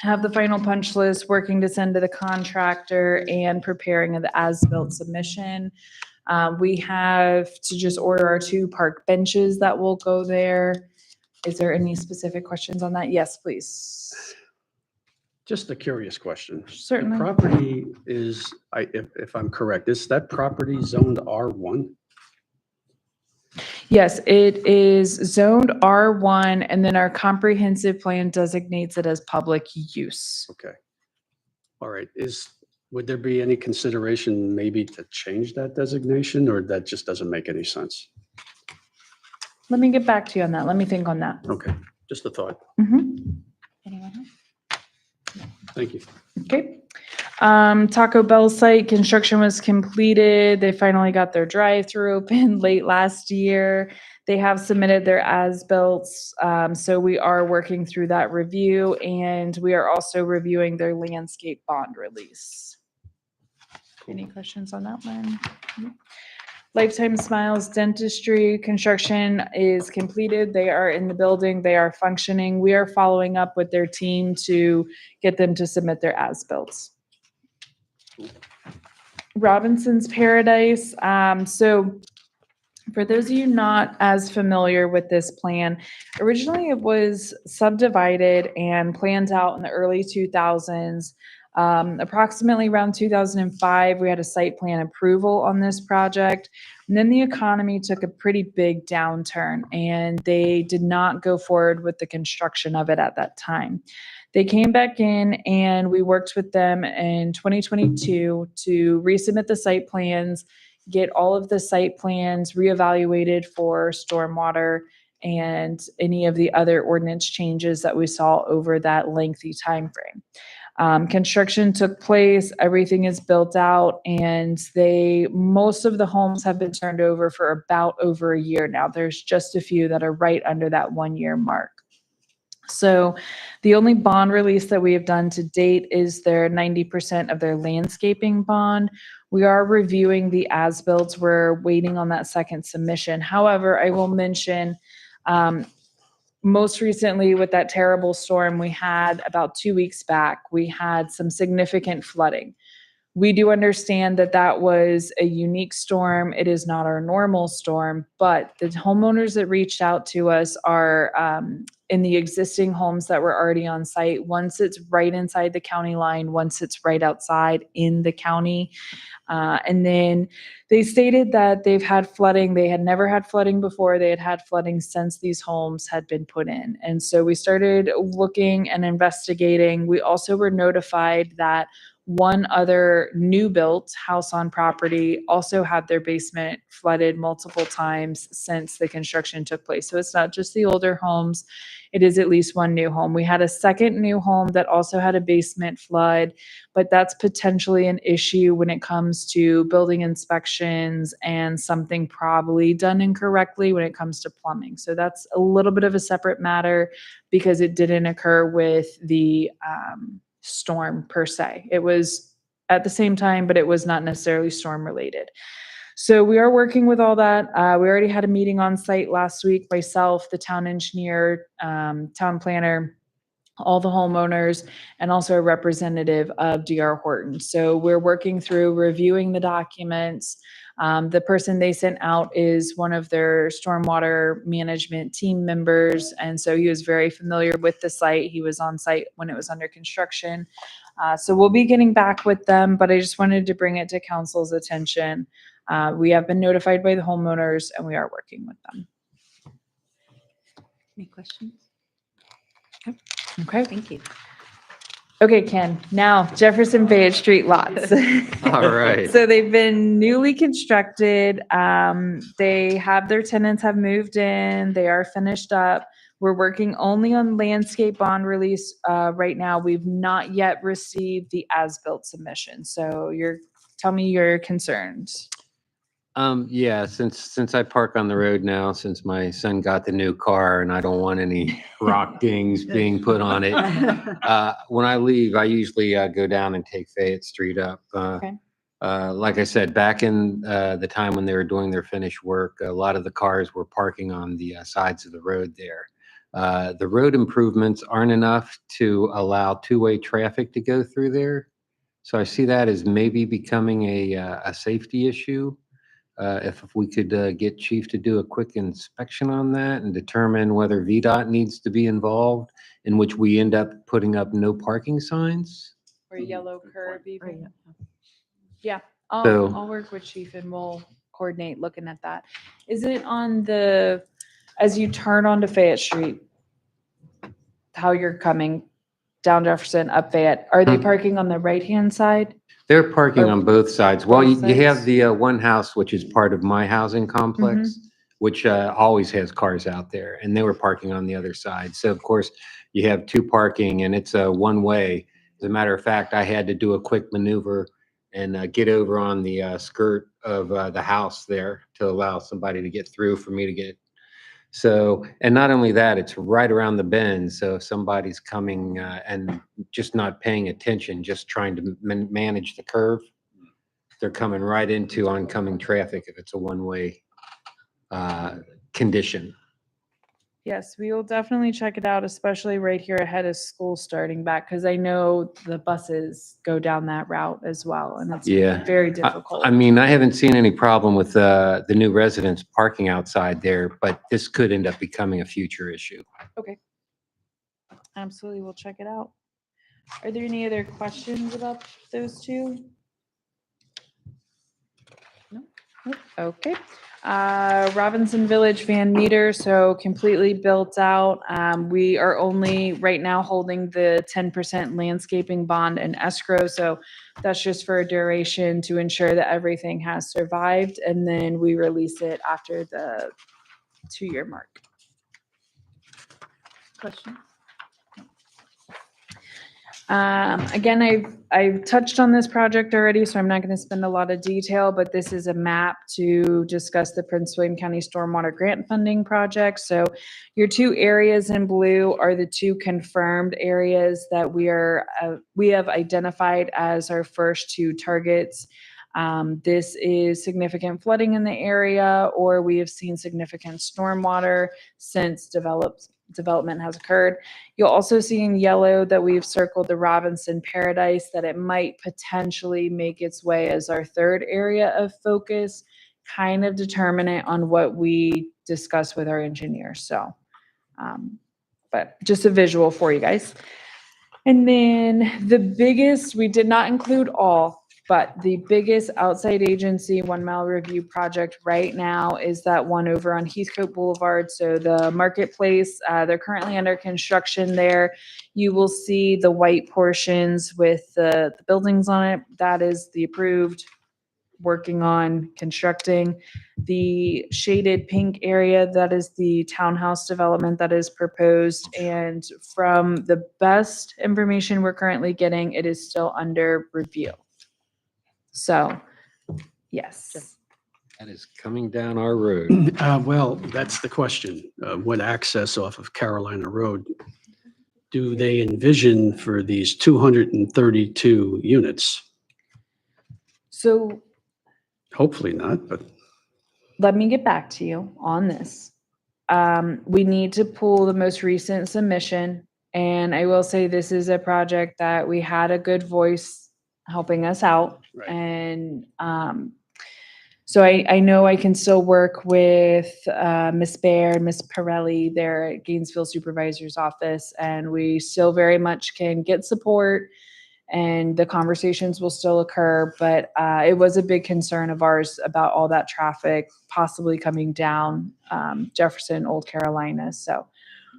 Speaker 6: Have the final punch list, working to send to the contractor and preparing of the as-built submission. We have to just order our 2 park benches that will go there. Is there any specific questions on that? Yes, please.
Speaker 2: Just a curious question.
Speaker 6: Certainly.
Speaker 2: The property is, if I'm correct, is that property zoned R1?
Speaker 6: Yes, it is zoned R1, and then our comprehensive plan designates it as public use.
Speaker 2: Okay. All right. Would there be any consideration maybe to change that designation, or that just doesn't make any sense?
Speaker 6: Let me get back to you on that. Let me think on that.
Speaker 2: Okay, just a thought.
Speaker 6: Mhm. Anyone else?
Speaker 2: Thank you.
Speaker 6: Okay. Taco Bell site construction was completed. They finally got their drive-through open late last year. They have submitted their as-builts. So we are working through that review, and we are also reviewing their landscape bond release. Any questions on that one? Lifetime Smiles Dentistry construction is completed. They are in the building. They are functioning. We are following up with their team to get them to submit their as-builts. Robinson's Paradise. So For those of you not as familiar with this plan, originally it was subdivided and planned out in the early 2000s. Approximately around 2005, we had a site plan approval on this project. And then the economy took a pretty big downturn and they did not go forward with the construction of it at that time. They came back in and we worked with them in 2022 to resubmit the site plans, get all of the site plans reevaluated for stormwater and any of the other ordinance changes that we saw over that lengthy timeframe. Construction took place, everything is built out, and most of the homes have been turned over for about over a year now. There's just a few that are right under that 1-year mark. So the only bond release that we have done to date is their 90% of their landscaping bond. We are reviewing the as-built. We're waiting on that second submission. However, I will mention, most recently with that terrible storm we had about 2 weeks back, we had some significant flooding. We do understand that that was a unique storm. It is not our normal storm, but the homeowners that reached out to us are in the existing homes that were already on site. Once it's right inside the county line, once it's right outside in the county. And then they stated that they've had flooding. They had never had flooding before. They had had flooding since these homes had been put in. And so we started looking and investigating. We also were notified that one other new built house on property also had their basement flooded multiple times since the construction took place. So it's not just the older homes, it is at least one new home. We had a second new home that also had a basement flood, but that's potentially an issue when it comes to building inspections and something probably done incorrectly when it comes to plumbing. So that's a little bit of a separate matter because it didn't occur with the storm per se. It was at the same time, but it was not necessarily storm related. So we are working with all that. We already had a meeting on site last week, myself, the town engineer, town planner, all the homeowners, and also a representative of DR Horton. So we're working through reviewing the documents. The person they sent out is one of their stormwater management team members. And so he was very familiar with the site. He was on site when it was under construction. So we'll be getting back with them, but I just wanted to bring it to council's attention. We have been notified by the homeowners and we are working with them.
Speaker 1: Any questions?
Speaker 6: Okay.
Speaker 1: Thank you.
Speaker 6: Okay, Ken, now Jefferson Bay Street lots.
Speaker 7: All right.
Speaker 6: So they've been newly constructed. They have their tenants have moved in. They are finished up. We're working only on landscape bond release right now. We've not yet received the as-built submission. So tell me your concerns.
Speaker 7: Yeah, since I park on the road now, since my son got the new car and I don't want any rock dings being put on it. When I leave, I usually go down and take Fayette Street up.
Speaker 6: Okay.
Speaker 7: Like I said, back in the time when they were doing their finished work, a lot of the cars were parking on the sides of the road there. The road improvements aren't enough to allow two-way traffic to go through there. So I see that as maybe becoming a safety issue. If we could get Chief to do a quick inspection on that and determine whether VDOT needs to be involved, in which we end up putting up no parking signs.
Speaker 6: Or yellow curb even.
Speaker 1: yeah.
Speaker 6: Yeah,
Speaker 7: So-
Speaker 6: I'll work with Chief and we'll coordinate looking at that. Is it on as you turn onto Fayette Street, how you're coming down Jefferson, up Fayette, are they parking on the right-hand side?
Speaker 7: They're parking on both sides. Well,
Speaker 6: Both
Speaker 7: you have
Speaker 6: sides?
Speaker 7: the one house, which is part of my housing complex, which always has cars out there, and they were parking on the other side. So of course, you have two parking and it's a one-way. As a matter of fact, I had to do a quick maneuver and get over on the skirt of the house there to allow somebody to get through for me to get. So, and not only that, it's right around the bend. So if somebody's coming and just not paying attention, just trying to manage the curve, they're coming right into oncoming traffic if it's a one-way condition.
Speaker 6: Yes, we will definitely check it out, especially right here ahead of school starting back, because I know the buses go down that route as well, and it's
Speaker 7: Yeah.
Speaker 6: very
Speaker 7: I
Speaker 6: difficult.
Speaker 7: mean, I haven't seen any problem with the new residents parking outside there, but this could end up becoming a future issue.
Speaker 6: Absolutely, we'll check it out. Are there any other questions about those two? No? Nope. Okay. Robinson Village Van Meter, so completely built out. We are only right now holding the 10% landscaping bond and escrow, so that's just for a duration to ensure that everything has survived, and then we release it after the 2-year mark. Question? Again, I've touched on this project already, so I'm not going to spend a lot of detail, but this is a map to discuss the Prince William County Stormwater Grant Funding Project. So your 2 areas in blue are the 2 confirmed areas that we have identified as our first 2 targets. This is significant flooding in the area, or we have seen significant stormwater since development has occurred. You'll also see in yellow that we've circled the Robinson Paradise, that it might potentially make its way as our 3rd area of focus, kind of determinant on what we discuss with our engineers. So, but just a visual for you guys. And then the biggest, we did not include all, but the biggest outside agency 1 mile review project right now is that one over on Heathcote Boulevard. So the marketplace, they're currently under construction there. You will see the white portions with the buildings on it. That is the approved, working on constructing. The shaded pink area, that is the townhouse development that is proposed. And from the best information we're currently getting, it is still under review. So, yes.
Speaker 7: That is coming down our road.
Speaker 2: Well, that's the question. What access off of Carolina Road do they envision for these 232 units?
Speaker 6: So
Speaker 2: Hopefully not, but
Speaker 6: let me get back to you on this. We need to pull the most recent submission. And I will say this is a project that we had a good voice helping us out.
Speaker 2: Right.
Speaker 6: And so I know I can still work with Ms. Baird, Ms. Pirelli there at Gainesville Supervisor's Office, and we still very much can get support and the conversations will still occur. But it was a big concern of ours about all that traffic possibly coming down Jefferson, Old Carolina. So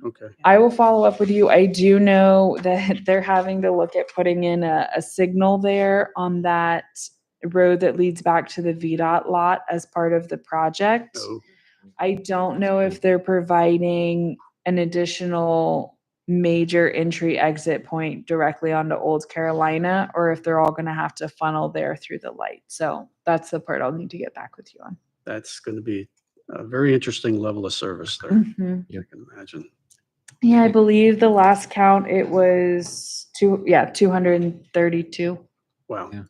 Speaker 2: okay.
Speaker 6: I will follow up with you. I do know that they're having to look at putting in a signal there on that road that leads back to the VDOT lot as part of the project.
Speaker 2: Oh,
Speaker 6: I don't know if they're providing an additional major entry exit point directly onto Old Carolina, or if they're all going to have to funnel there through the light. So that's the part I'll need to get back with you on.
Speaker 2: that's going to be a very interesting level of service there.
Speaker 6: Mhm.
Speaker 2: I can imagine.
Speaker 6: Yeah, I believe the last count, it was 232.
Speaker 2: Wow.
Speaker 7: Yeah.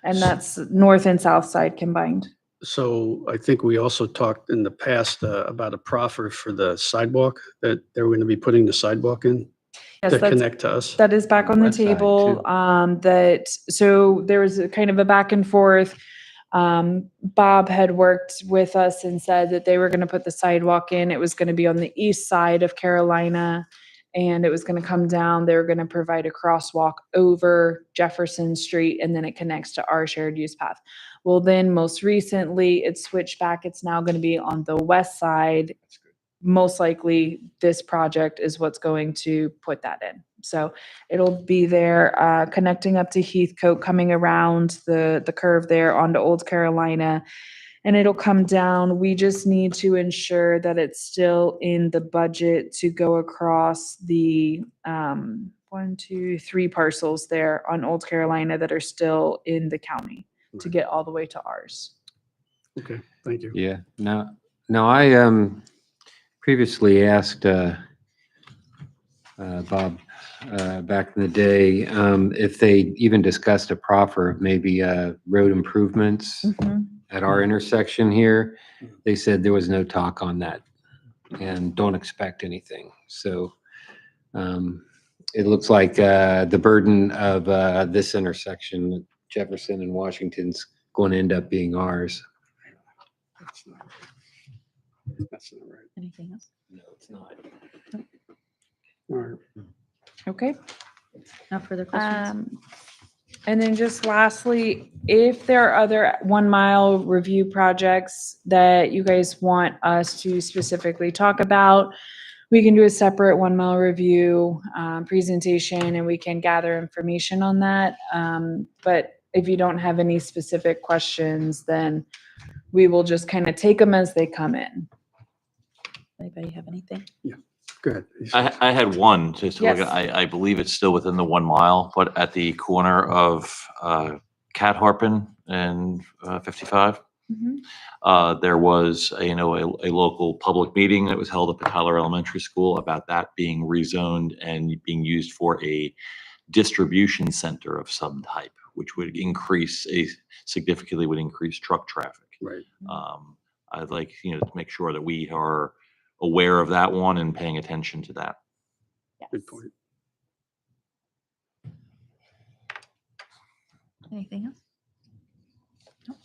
Speaker 6: And that's north and south side combined.
Speaker 2: So I think we also talked in the past about a proffer for the sidewalk, that they were going to be putting the sidewalk in
Speaker 6: Yes,
Speaker 2: to
Speaker 6: that's,
Speaker 2: connect to us.
Speaker 6: that is back on the
Speaker 7: West side,
Speaker 6: table. So there was a kind of a back and forth. Bob had worked with us and said that they were going to put the sidewalk in. It was going to be on the east side of Carolina, and it was going to come down. They were going to provide a crosswalk over Jefferson Street, and then it connects to our shared use path. Well, then most recently it switched back. It's now going to be on the west side. Most likely this project is what's going to put that in. So it'll be there, connecting up to Heathcote, coming around the curve there onto Old Carolina, and it'll come down. We just need to ensure that it's still in the budget to go across the 1, 2, 3 parcels there on Old Carolina that are still in the county to get all the way to ours.
Speaker 2: Okay, thank you.
Speaker 7: Yeah. Now I previously asked Bob back in the day if they even discussed a proffer of maybe road improvements
Speaker 6: Mhm.
Speaker 7: at our intersection here. They said there was no talk on that. and don't expect anything. So it looks like the burden of this intersection, Jefferson and Washington's going to end up being ours.
Speaker 2: That's not right.
Speaker 1: Anything else?
Speaker 7: No, it's not.
Speaker 2: All right.
Speaker 6: Okay.
Speaker 1: No further questions?
Speaker 6: And then just lastly, if there are other 1 mile review projects that you guys want us to specifically talk about, we can do a separate 1 mile review presentation and we can gather information on that. But if you don't have any specific questions, then we will just kind of take them as they come in.
Speaker 1: Anybody have anything?
Speaker 2: Go ahead.
Speaker 3: I had one, just to look
Speaker 6: Yes.
Speaker 3: at, I believe it's still within the 1 mile, but at the corner of Cat Harpin and 55. There was a local public meeting that was held at the Tyler Elementary School about that being rezoned and being used for a distribution center of some type, which would significantly would increase truck traffic.
Speaker 2: Right.
Speaker 3: I'd like, to make sure that we are aware of that one and paying attention to that.
Speaker 2: Good point.
Speaker 1: Anything else? No.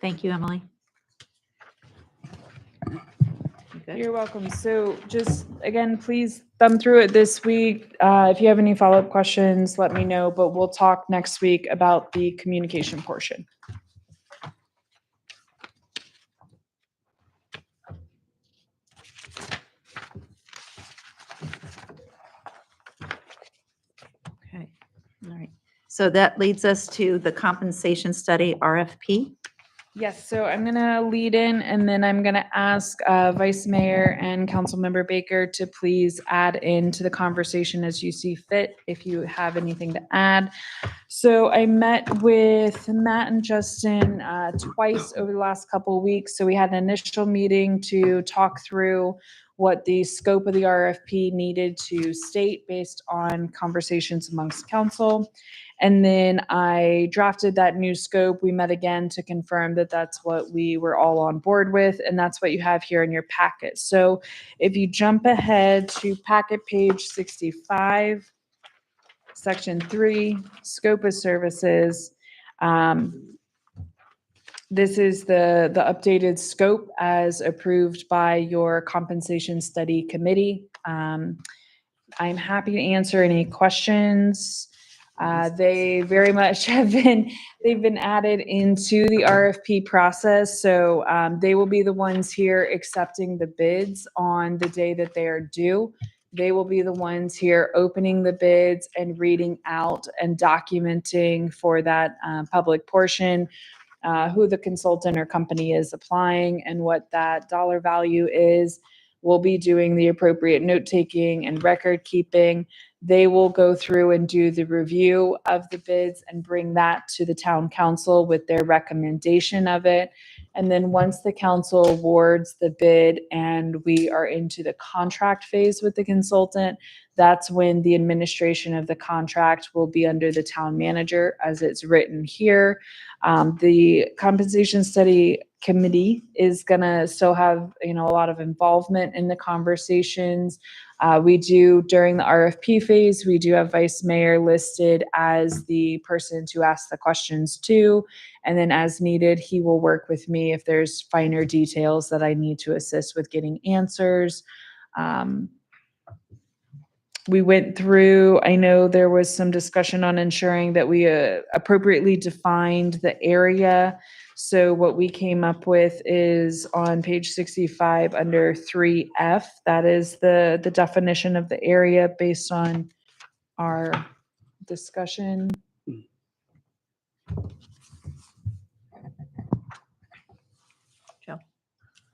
Speaker 1: Thank you, Emily. You good?
Speaker 6: You're welcome. So just, again, please thumb through it this week. If you have any follow-up questions, let me know, but we'll talk next week about the communication portion.
Speaker 1: Okay, all right. So that leads us to the compensation study RFP.
Speaker 6: Yes, so I'm gonna lead in and then I'm gonna ask Vice Mayor and Councilmember Baker to please add into the conversation as you see fit, if you have anything to add. So I met with Matt and Justin twice over the last couple of weeks. So we had an initial meeting to talk through what the scope of the RFP needed to state based on conversations amongst council. And then I drafted that new scope. We met again to confirm that that's what we were all on board with, and that's what you have here in your packet. So if you jump ahead to packet page 65, section 3, scope of services. This is the updated scope as approved by your compensation study committee. I'm happy to answer any questions. They very much they've been added into the RFP process. So they will be the ones here accepting the bids on the day that they are due. They will be the ones here opening the bids and reading out and documenting for that public portion who the consultant or company is applying and what that dollar value is. We'll be doing the appropriate note-taking and record keeping. They will go through and do the review of the bids and bring that to the town council with their recommendation of it. And then once the council awards the bid and we are into the contract phase with the consultant, that's when the administration of the contract will be under the town manager as it's written here. The compensation study committee is gonna still have, a lot of involvement in the conversations. We do, during the RFP phase, we do have vice mayor listed as the person to ask the questions to. And then as needed, he will work with me if there's finer details that I need to assist with getting answers. We went through, I know there was some discussion on ensuring that we appropriately defined the area. So what we came up with is on page 65 under 3F, that is the definition of the area based on our discussion.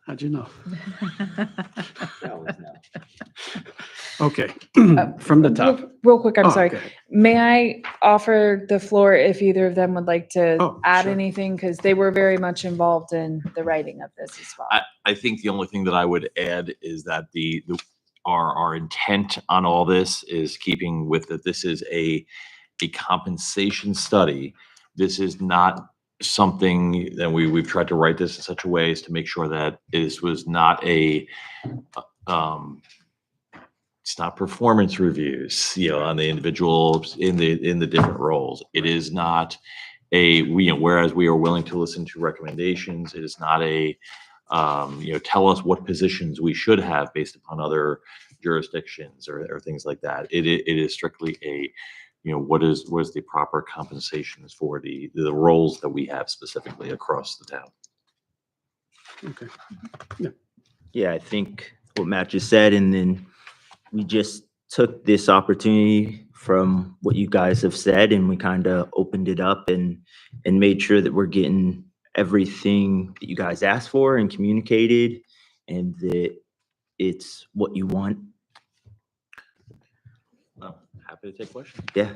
Speaker 2: How'd you know? Okay, from the top.
Speaker 6: Real quick, I'm
Speaker 2: Oh,
Speaker 6: sorry.
Speaker 2: okay.
Speaker 6: May I offer the floor if either of them would like to
Speaker 2: Oh,
Speaker 6: add
Speaker 2: sure.
Speaker 6: anything? Because they were very much involved in the writing of this as well.
Speaker 3: I think the only thing that I would add is that our intent on all this is keeping with that this is a compensation study. This is not something that we've tried to write this in such a way as to make sure that this was not it's not performance reviews, on the individuals in the different roles. It is not whereas we are willing to listen to recommendations, it is not tell us what positions we should have based upon other jurisdictions or things like that. It is strictly what is the proper compensations for the roles that we have specifically across the town.
Speaker 2: Okay.
Speaker 10: Yeah, I think what Matt just said, and then we just took this opportunity from what you guys have said, and we kind of opened it up and made sure that we're getting everything that you guys asked for and communicated, and that it's what you want.
Speaker 3: Happy to take questions.
Speaker 10: Yeah.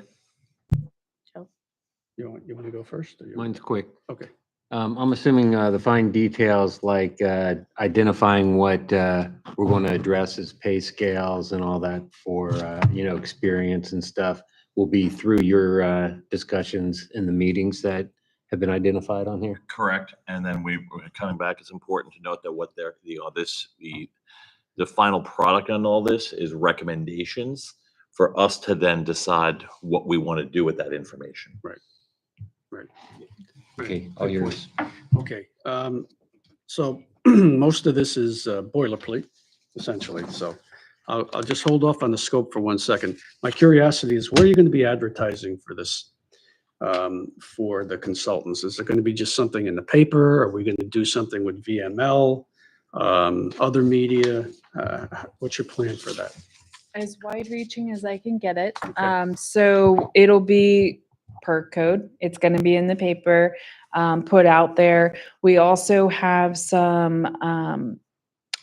Speaker 2: You want to go first? Or you-
Speaker 7: Mine's quick.
Speaker 2: Okay.
Speaker 7: I'm assuming the fine details like identifying what we're going to address as pay scales and all that for, experience and stuff will be through your discussions in the meetings that have been identified on here.
Speaker 3: Correct. And then we're coming back, it's important to note that what they're, the final product on all this is recommendations for us to then decide what we want to do with that information.
Speaker 2: Right.
Speaker 7: Okay, all yours.
Speaker 2: Okay, so most of this is boilerplate, essentially, so I'll just hold off on the scope for 1 second. My curiosity is, where are you going to be advertising for this, for the consultants? Is it going to be just something in the paper? Are we going to do something with VML, other media? What's your plan for that?
Speaker 6: As wide reaching as I can get it.
Speaker 2: Okay.
Speaker 6: So it'll be per code. It's going to be in the paper, put out there. We also have some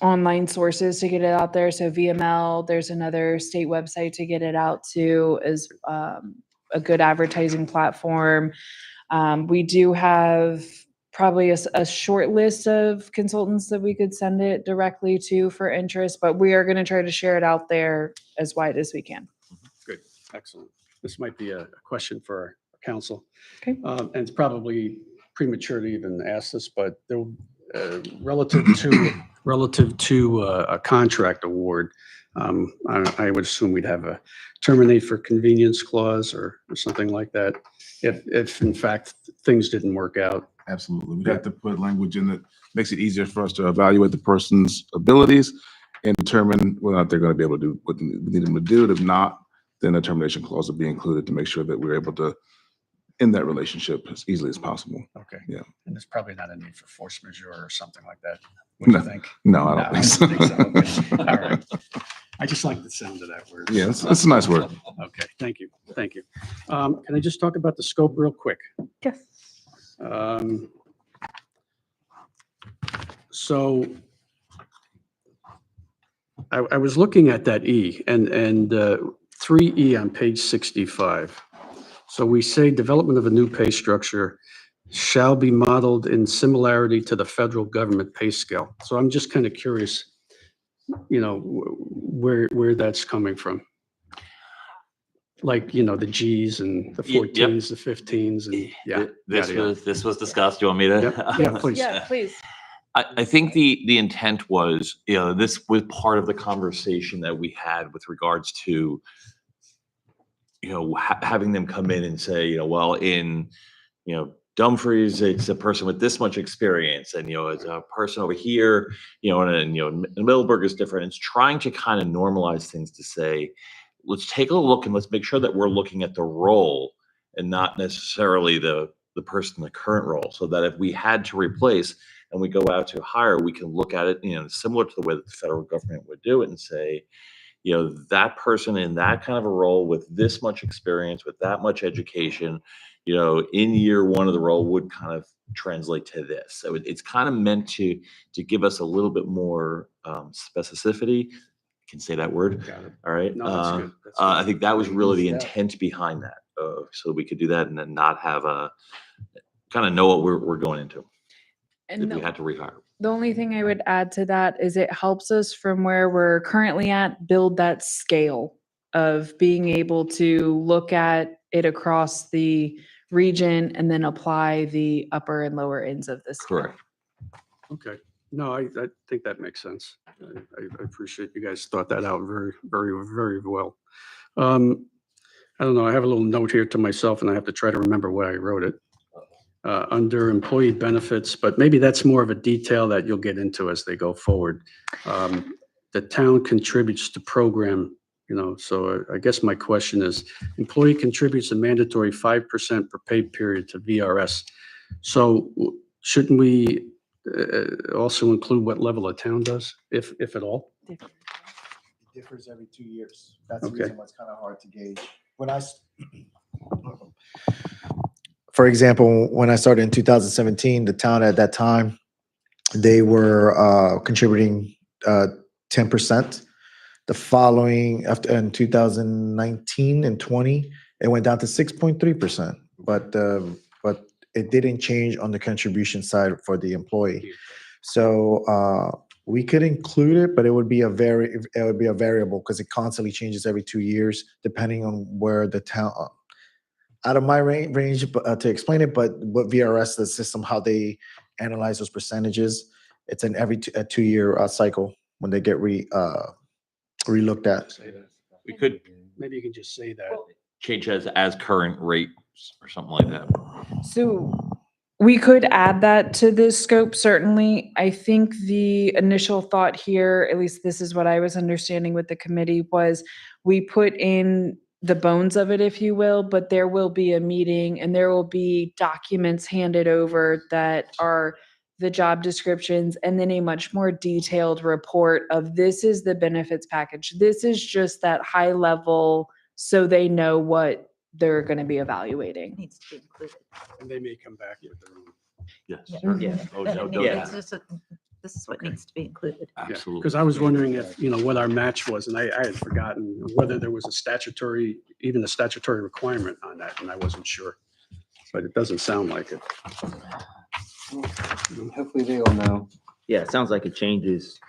Speaker 6: online sources to get it out there. So VML, there's another state website to get it out to, is a good advertising platform. We do have probably a short list of consultants that we could send it directly to for interest, but we are going to try to share it out there as wide as we can.
Speaker 2: Good, excellent. This might be a question for our council.
Speaker 6: Okay.
Speaker 2: And it's probably premature to even ask this, but there, relative to a contract award, I would assume we'd have a terminate for convenience clause or something like that. If in fact things didn't work out.
Speaker 11: Absolutely. We'd have to put language in that makes it easier for us to evaluate the person's abilities and determine whether or not they're going to be able to do what we need them to do. And if not, then a termination clause will be included to make sure that we're able to end that relationship as easily as possible.
Speaker 2: Okay.
Speaker 11: Yeah.
Speaker 2: And there's probably not a need for force majeure or something like that. What do you think?
Speaker 11: No, I don't think so.
Speaker 2: Okay. All right. I just like the sound of that word.
Speaker 11: Yeah, it's a nice word.
Speaker 2: Okay, thank you. Thank you. Can I just talk about the scope real quick?
Speaker 6: Yes.
Speaker 2: So I was looking at that E and 3E on page 65. So we say development of a new pay structure shall be modeled in similarity to the federal government pay scale. So I'm just kind of curious, where that's coming from. Like, the Gs and the 14s, the 15s, and yeah.
Speaker 3: This was discussed. Do you want me to?
Speaker 2: Yeah, please.
Speaker 6: Yeah, please.
Speaker 3: I think the intent was, this was part of the conversation that we had with regards to, having them come in and say, well, in, Dumfries, it's a person with this much experience, and it's a person over here, and Middleburg is different. It's trying to kind of normalize things to say, let's take a look and let's make sure that we're looking at the role and not necessarily the person in the current role, so that if we had to replace and we go out to hire, we can look at it, similar to the way that the federal government would do it and say, that person in that kind of a role with this much experience, with that much education, in year one of the role would kind of translate to this. So it's kind of meant to give us a little bit more specificity. I can say that word.
Speaker 2: Got it.
Speaker 3: All right.
Speaker 2: No, that's good. That's
Speaker 3: I
Speaker 2: good.
Speaker 3: think that was really the intent behind that, so we could do that and then not have kind of know what we're going into
Speaker 6: And
Speaker 3: if we
Speaker 6: the-
Speaker 3: had to rehire.
Speaker 6: The only thing I would add to that is it helps us from where we're currently at, build that scale of being able to look at it across the region and then apply the upper and lower ends of the scale.
Speaker 3: Correct.
Speaker 2: Okay. No, I think that makes sense. I appreciate you guys thought that out very, very, very well. I don't know, I have a little note here to myself and I have to try to remember where I wrote it. Under employee benefits, but maybe that's more of a detail that you'll get into as they go forward. The town contributes to program, so I guess my question is, employee contributes a mandatory 5% per pay period to VRS. So shouldn't we also include what level a town does, if at all?
Speaker 9: It differs every 2 years. That's the
Speaker 2: Okay.
Speaker 9: reason why it's kind of hard to gauge. For example, when I started in 2017, the town at that time, they were contributing 10%. The following, after in 2019 and 20, it went down to 6.3%. But it didn't change on the contribution side for the employee. So we could include it, but it would be a variable because it constantly changes every 2 years, depending on where the town. Out of my range to explain it, but what VRS, the system, how they analyze those percentages, it's an every 2 year cycle when they get re-looked at.
Speaker 3: We could
Speaker 2: Maybe you can just say that.
Speaker 3: change as current rates or something like that.
Speaker 6: So we could add that to this scope, certainly. I think the initial thought here, at least this is what I was understanding with the committee, was we put in the bones of it, if you will, but there will be a meeting and there will be documents handed over that are the job descriptions and then a much more detailed report of this is the benefits package. This is just that high level so they know what they're going to be evaluating.
Speaker 1: Needs to be included.
Speaker 2: And they may come back with their own.
Speaker 3: Yes.
Speaker 10: Yeah.
Speaker 3: Oh,
Speaker 1: But
Speaker 3: no,
Speaker 1: it
Speaker 3: no
Speaker 1: needs-
Speaker 3: doubt.
Speaker 1: it's just this is what needs to be included.
Speaker 3: Absolutely.
Speaker 2: Because I was wondering if, what our match was, and I had forgotten whether there was even a statutory requirement on that, and I wasn't sure. But it doesn't sound like it.
Speaker 7: Hopefully they all know.
Speaker 10: Yeah, it sounds like it changes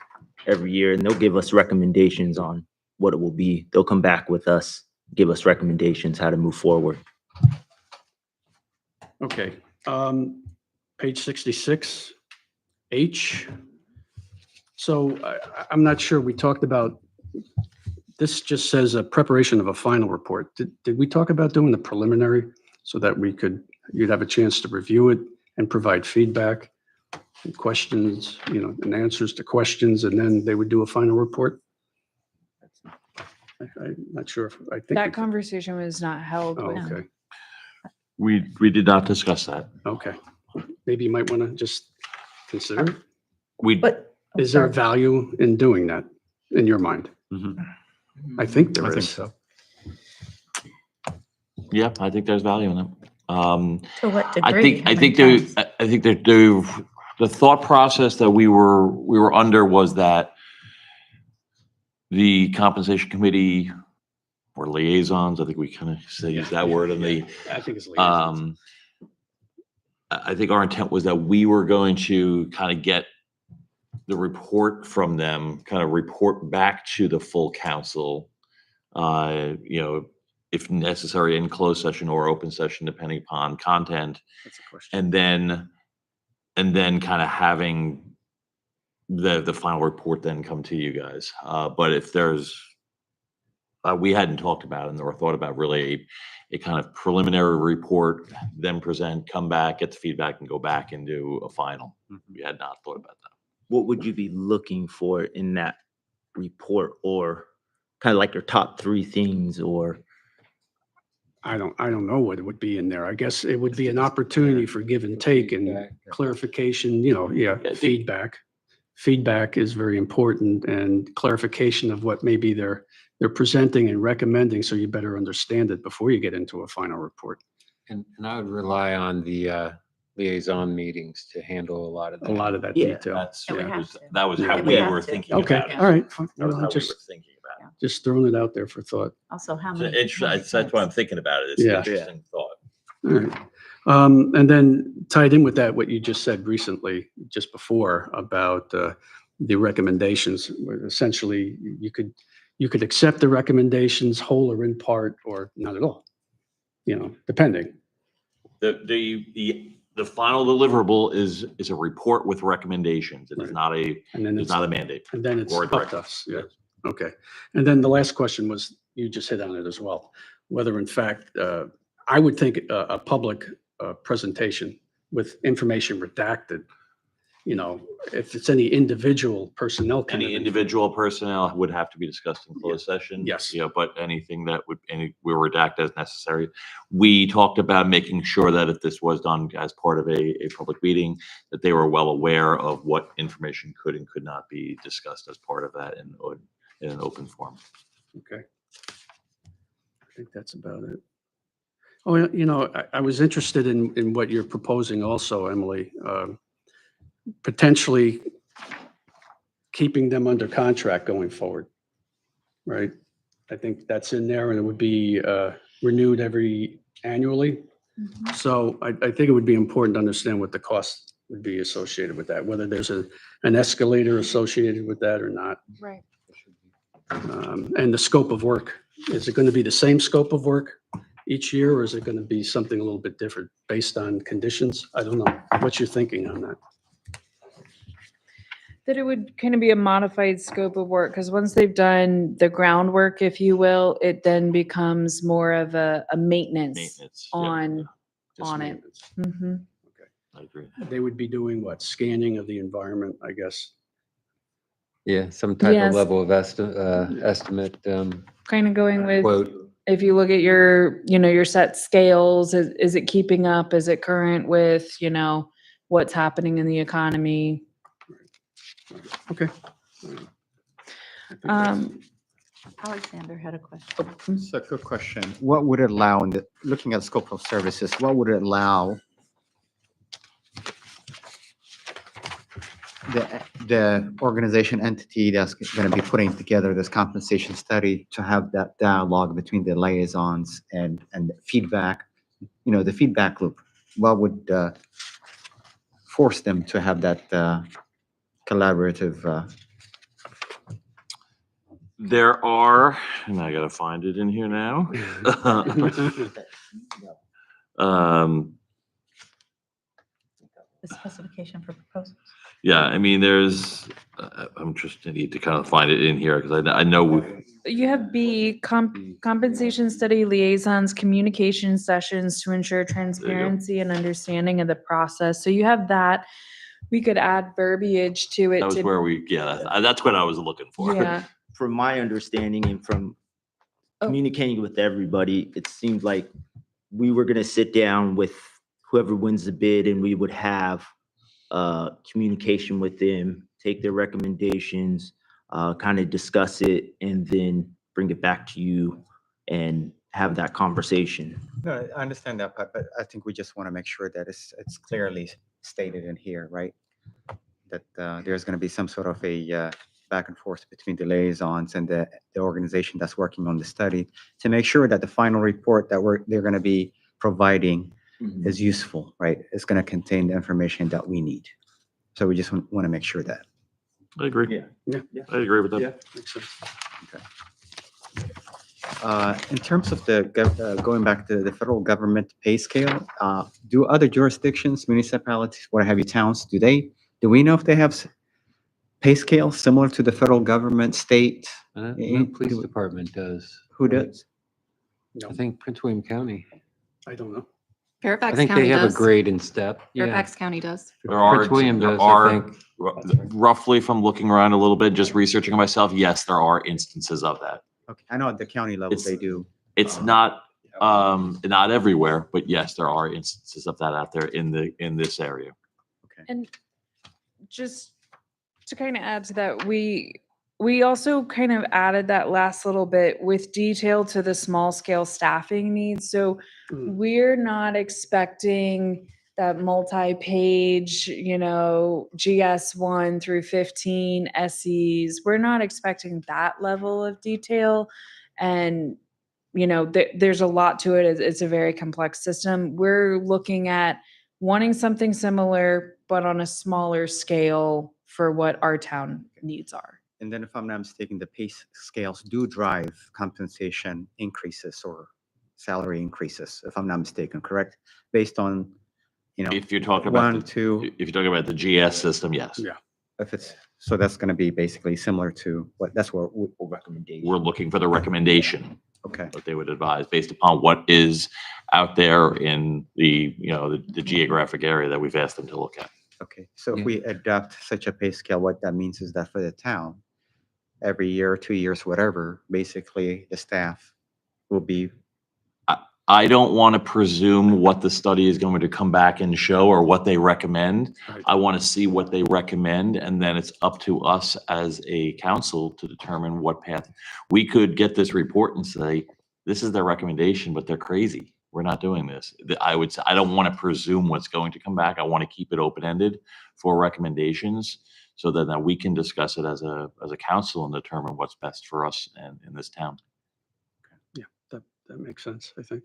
Speaker 10: every year and they'll give us recommendations on what it will be. They'll come back with us, give us recommendations how to move forward.
Speaker 2: Okay, page 66, H. So I'm not sure, we talked about, this just says a preparation of a final report. Did we talk about doing the preliminary so that you'd have a chance to review it and provide feedback and questions, and answers to questions, and then they would do a final report? I'm not sure if, I think.
Speaker 6: That conversation was not held
Speaker 2: Oh,
Speaker 6: with
Speaker 2: okay,
Speaker 3: We did not discuss that.
Speaker 2: okay. Maybe you might want to just consider it.
Speaker 3: We,
Speaker 1: But
Speaker 2: Is there a value in doing that, in your mind?
Speaker 3: Mhm.
Speaker 2: I think there
Speaker 8: I think
Speaker 2: is.
Speaker 8: so.
Speaker 3: yeah, I think there's value in it.
Speaker 1: to what
Speaker 3: I
Speaker 1: degree?
Speaker 3: think,
Speaker 1: How
Speaker 3: I
Speaker 1: many
Speaker 3: think there,
Speaker 1: times?
Speaker 3: I think that the thought process that we were under was that the compensation committee or liaisons, I think we kind of use that word in the,
Speaker 2: I think it's liaisons.
Speaker 3: I think our intent was that we were going to kind of get the report from them, kind of report back to the full council, if necessary in closed session or open session, depending upon content.
Speaker 2: That's a question.
Speaker 3: And then kind of having the final report then come to you guys. But if there's, we hadn't talked about it or thought about really a kind of preliminary report, then present, come back, get the feedback and go back and do a final. We had not thought about that.
Speaker 10: What would you be looking for in that report, or kind of like your top 3 things, or?
Speaker 2: I don't know what it would be in there. I guess it would be an opportunity for give and take and clarification, feedback. Feedback is very important, and clarification of what maybe they're presenting and recommending, so you better understand it before you get into a final report.
Speaker 7: And I would rely on the liaison meetings to handle a lot of that.
Speaker 2: A lot of that
Speaker 10: Yeah.
Speaker 2: detail.
Speaker 1: It would have to.
Speaker 3: That was how
Speaker 1: It
Speaker 3: we
Speaker 1: would
Speaker 3: were
Speaker 1: have to.
Speaker 3: thinking
Speaker 2: Okay,
Speaker 3: about it.
Speaker 2: all right. fine.
Speaker 3: That was
Speaker 2: Well,
Speaker 3: how we were
Speaker 2: Just
Speaker 3: thinking about it.
Speaker 2: just throwing it out there for thought.
Speaker 1: Also, how
Speaker 3: So
Speaker 1: many?
Speaker 3: that's why I'm thinking about it. It's an
Speaker 2: Yeah.
Speaker 3: interesting thought.
Speaker 2: All right. And then tied in with that, what you just said recently, just before, about the recommendations, where essentially you could accept the recommendations whole or in part, or not at all, depending.
Speaker 3: The final deliverable is a report with recommendations. It is
Speaker 2: Right.
Speaker 3: not a,
Speaker 2: And then
Speaker 3: it's not a mandate.
Speaker 2: And then it's
Speaker 3: Or
Speaker 2: up
Speaker 3: direct.
Speaker 2: to us, yeah, okay. And then the last question was, you just hit on it as well, whether in fact, I would think a public presentation with information redacted, you know, if it's any individual personnel kind of.
Speaker 3: Any individual personnel would have to be discussed in closed session.
Speaker 2: Yes.
Speaker 3: Yeah, but anything that would, we redact as necessary. We talked about making sure that if this was done as part of a public meeting, that they were well aware of what information could and could not be discussed as part of that in an open forum.
Speaker 2: Okay. I think that's about it. Oh, you know, I was interested in what you're proposing also, Emily. Potentially keeping them under contract going forward, right? I think that's in there and it would be renewed annually. So I think it would be important to understand what the cost would be associated with that, whether there's an escalator associated with that or not.
Speaker 6: Right.
Speaker 2: And the scope of work, is it going to be the same scope of work each year, or is it going to be something a little bit different based on conditions? I don't know. What's your thinking on that?
Speaker 6: That it would kind of be a modified scope of work, because once they've done the groundwork, if you will, it then becomes more of a maintenance
Speaker 3: Maintenance. yeah,
Speaker 6: on
Speaker 2: Just
Speaker 6: it.
Speaker 2: maintenance.
Speaker 6: Mhm.
Speaker 3: I agree.
Speaker 2: They would be doing what? Scanning of the environment, I guess.
Speaker 7: Yeah, some type
Speaker 6: Yes.
Speaker 7: of level of estimate,
Speaker 6: Kind of going with,
Speaker 7: quote.
Speaker 6: if you look at your, your set scales, is it keeping up? Is it current with, what's happening in the economy?
Speaker 2: Okay.
Speaker 1: Alexander had a question.
Speaker 8: It's a good question. What would it allow, looking at the scope of services, what would it allow the organization entity that's going to be putting together this compensation study to have that dialogue between the liaisons and feedback, the feedback loop? What would force them to have that collaborative?
Speaker 3: There are, and I gotta find it in here now.
Speaker 1: The specification for proposals.
Speaker 3: Yeah, I mean, there's, I'm just, I need to kind of find it in here because I know
Speaker 6: You have B, compensation study liaisons, communication sessions to ensure transparency and understanding of the process. So you have that. We could add verbiage to it.
Speaker 3: that was
Speaker 6: to-
Speaker 3: where that's what I was looking for.
Speaker 6: Yeah,
Speaker 10: From my understanding and from
Speaker 6: Oh.
Speaker 10: communicating with everybody, it seemed like we were gonna sit down with whoever wins the bid and we would have communication with them, take their recommendations, kind of discuss it, and then bring it back to you and have that conversation.
Speaker 8: No, I understand that, but I think we just want to make sure that it's clearly stated in here, right? That there's going to be some sort of a back and forth between the liaisons and the organization that's working on the study to make sure that the final report that they're going to be providing is useful, right? It's going to contain the information that we need. So we just want to make sure that.
Speaker 3: I agree.
Speaker 2: Yeah.
Speaker 3: I agree with that.
Speaker 10: Yeah.
Speaker 2: Makes sense.
Speaker 8: In terms of going back to the federal government pay scale, do other jurisdictions, municipalities, what have you, towns, do we know if they have pay scales similar to the federal government, state?
Speaker 7: No police department does.
Speaker 8: Who does?
Speaker 2: No,
Speaker 7: I think Prince William County.
Speaker 2: I don't know.
Speaker 7: I
Speaker 13: Fairfax
Speaker 7: think
Speaker 13: County
Speaker 7: they have
Speaker 13: does.
Speaker 7: a grade in step. Yeah.
Speaker 13: Fairfax County does.
Speaker 3: There are,
Speaker 7: Prince William
Speaker 3: there
Speaker 7: does, I
Speaker 3: are,
Speaker 7: think.
Speaker 3: roughly from looking around a little bit, just researching it myself, yes, there are instances of that.
Speaker 8: Okay, I know at the county level
Speaker 3: It's-
Speaker 8: they do.
Speaker 3: It's not everywhere, but yes, there are instances of that out there in this area.
Speaker 6: and just to kind of add to that, we also kind of added that last little bit with detail to the small scale staffing needs. So
Speaker 2: Mm.
Speaker 6: we're not expecting that multi-page, GS1 through 15 SEs. We're not expecting that level of detail. And, there's a lot to it. It's a very complex system. We're looking at wanting something similar, but on a smaller scale for what our town needs are.
Speaker 8: And then if I'm not mistaken, the pay scales do drive compensation increases or salary increases, if I'm not mistaken, correct? Based on, you know,
Speaker 3: If you're talking about,
Speaker 8: one, two,
Speaker 3: if you're talking about the GS system, yes.
Speaker 2: Yeah.
Speaker 8: if it's, so that's going to be basically similar to what, that's what, recommendation.
Speaker 3: We're looking for the recommendation
Speaker 8: Okay.
Speaker 3: that they would advise based upon what is out there in the, you know, the geographic area that we've asked them to look at.
Speaker 8: Okay, so
Speaker 7: Yeah.
Speaker 8: if we adopt such a pay scale, what that means is that for the town, every year, 2 years, whatever, basically the staff will be,
Speaker 3: I don't want to presume what the study is going to come back and show or what they recommend.
Speaker 2: Right.
Speaker 3: I want to see what they recommend, and then it's up to us as a council to determine what path. We could get this report and say, this is their recommendation, but they're crazy. We're not doing this. I would say, I don't want to presume what's going to come back. I want to keep it open-ended for recommendations so that we can discuss it as a council and determine what's best for us and in this town.
Speaker 2: That makes sense, I think.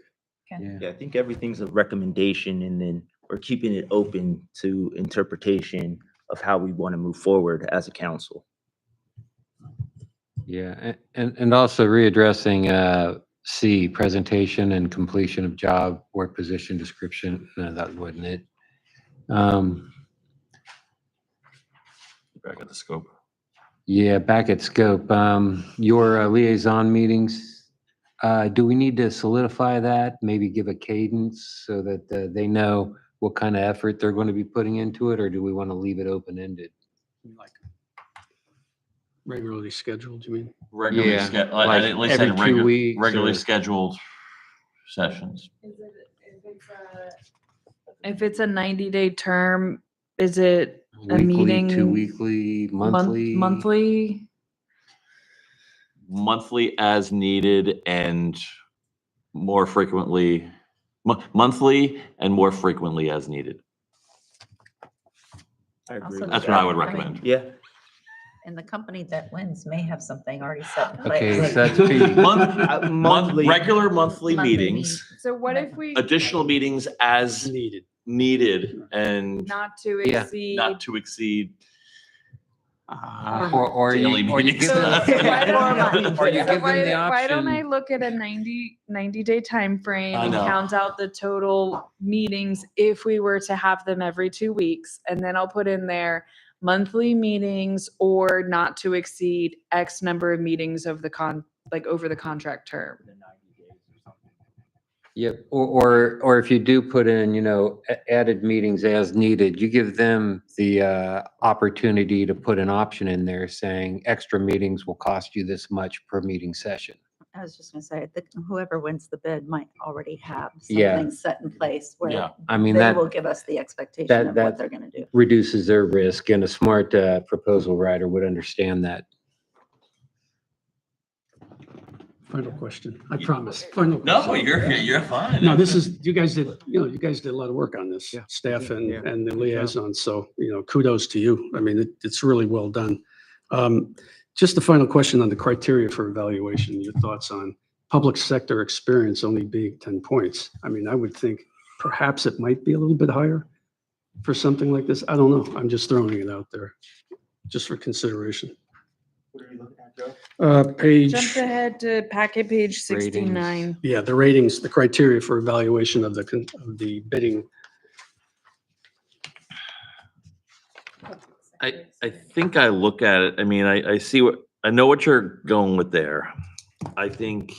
Speaker 7: Yeah.
Speaker 10: Yeah, I think everything's a recommendation and then we're keeping it open to interpretation of how we want to move forward as a council.
Speaker 7: Yeah, and also readdressing C, presentation and completion of job or position description. No, that wasn't it.
Speaker 3: Back at the scope.
Speaker 7: Yeah, back at scope, your liaison meetings, do we need to solidify that? Maybe give a cadence so that they know what kind of effort they're going to be putting into it, or do we want to leave it open-ended?
Speaker 2: Like regularly scheduled, you mean?
Speaker 3: Regularly
Speaker 7: Yeah,
Speaker 3: scheduled,
Speaker 7: like
Speaker 3: at least
Speaker 7: every
Speaker 3: said
Speaker 7: 2 weeks
Speaker 3: regularly
Speaker 7: or-
Speaker 3: scheduled sessions.
Speaker 6: If it's a 90-day term, is it a
Speaker 7: Weekly,
Speaker 6: meeting?
Speaker 7: 2 weekly, monthly?
Speaker 6: Monthly?
Speaker 3: Monthly as needed and more frequently, monthly and more frequently as needed.
Speaker 10: I agree.
Speaker 4: Also,
Speaker 3: That's what I would
Speaker 4: I mean,
Speaker 3: recommend.
Speaker 10: Yeah,
Speaker 4: And the company that wins may have something already set in
Speaker 7: Okay,
Speaker 4: place.
Speaker 7: so that's P.
Speaker 10: monthly.
Speaker 3: Regular monthly
Speaker 4: Monthly
Speaker 3: meetings,
Speaker 6: So what if we
Speaker 3: additional meetings as
Speaker 2: Needed.
Speaker 3: needed and
Speaker 6: not to
Speaker 7: Yeah.
Speaker 6: exceed?
Speaker 3: not to exceed.
Speaker 7: Or
Speaker 3: Daily
Speaker 7: you
Speaker 3: meetings.
Speaker 7: give them, or you
Speaker 6: So
Speaker 7: give them the
Speaker 6: why don't I
Speaker 7: option.
Speaker 6: look at a 90-day time frame
Speaker 3: I
Speaker 6: and
Speaker 3: know.
Speaker 6: count out the total meetings if we were to have them every 2 weeks? And then I'll put in there monthly meetings or not to exceed X number of meetings of the over the contract term.
Speaker 7: Yep, or if you do put in, added meetings as needed, you give them the opportunity to put an option in there saying extra meetings will cost you this much per meeting session.
Speaker 1: I was just gonna say, that whoever wins the bid might already have
Speaker 7: Yeah.
Speaker 1: something set in place where
Speaker 3: Yeah.
Speaker 7: I mean,
Speaker 1: they
Speaker 7: that
Speaker 1: will give us the expectation
Speaker 7: that-
Speaker 1: of
Speaker 7: that-
Speaker 1: what they're gonna do.
Speaker 7: reduces their risk, and a smart proposal writer would understand that.
Speaker 2: Final question, I promise. Final
Speaker 3: No,
Speaker 2: question.
Speaker 3: you're fine.
Speaker 2: No, this is, you guys did a lot of work on this,
Speaker 8: Yeah.
Speaker 2: staff and,
Speaker 8: Yeah.
Speaker 2: and the
Speaker 8: Good job.
Speaker 2: liaison. So, kudos to you. I mean, it's really well done. Just a final question on the criteria for evaluation, your thoughts on public sector experience only being 10 points. I mean, I would think perhaps it might be a little bit higher for something like this. I don't know. I'm just throwing it out there, just for consideration.
Speaker 10: What are you looking at, Joe?
Speaker 2: Page.
Speaker 6: Jump ahead to packet page
Speaker 7: Ratings.
Speaker 6: 69.
Speaker 2: Yeah, the ratings, the criteria for evaluation of the bidding.
Speaker 3: I think I look at it, I mean, I see I know what you're going with there. I think,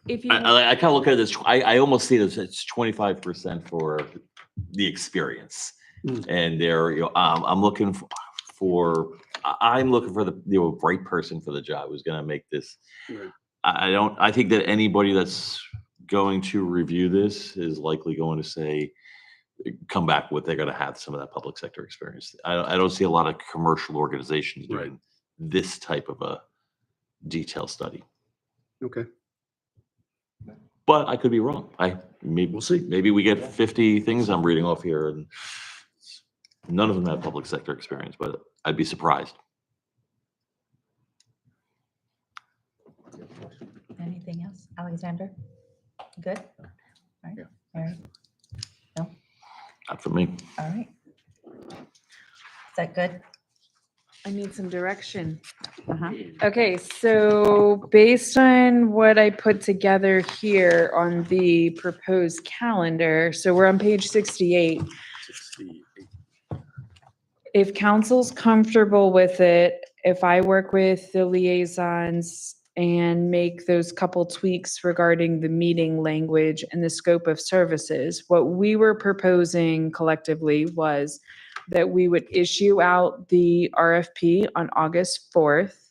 Speaker 6: If you,
Speaker 3: I kind of look at it as, I almost see it as it's 25% for the experience.
Speaker 2: Hmm.
Speaker 3: And there, I'm looking I'm looking for the right person for the job who's gonna make this.
Speaker 2: Right.
Speaker 3: I think that anybody that's going to review this is likely going to say, come back with, they're gonna have some of that public sector experience. I don't see a lot of commercial organizations
Speaker 2: Right.
Speaker 3: doing this type of a detailed study.
Speaker 2: Okay,
Speaker 3: But I could be wrong.
Speaker 2: we'll see.
Speaker 3: Maybe we get 50 things I'm reading off here and none of them have public sector experience, but I'd be surprised.
Speaker 4: Anything else? Alexander? Good? All right.
Speaker 8: Yeah.
Speaker 4: Mary? No?
Speaker 3: Not for me.
Speaker 4: All right. Is that good?
Speaker 6: I need some direction.
Speaker 1: Uh-huh.
Speaker 6: Okay, so based on what I put together here on the proposed calendar, so we're on page 68.
Speaker 2: 68.
Speaker 6: If council's comfortable with it, if I work with the liaisons and make those couple tweaks regarding the meeting language and the scope of services, what we were proposing collectively was that we would issue out the RFP on August 4th.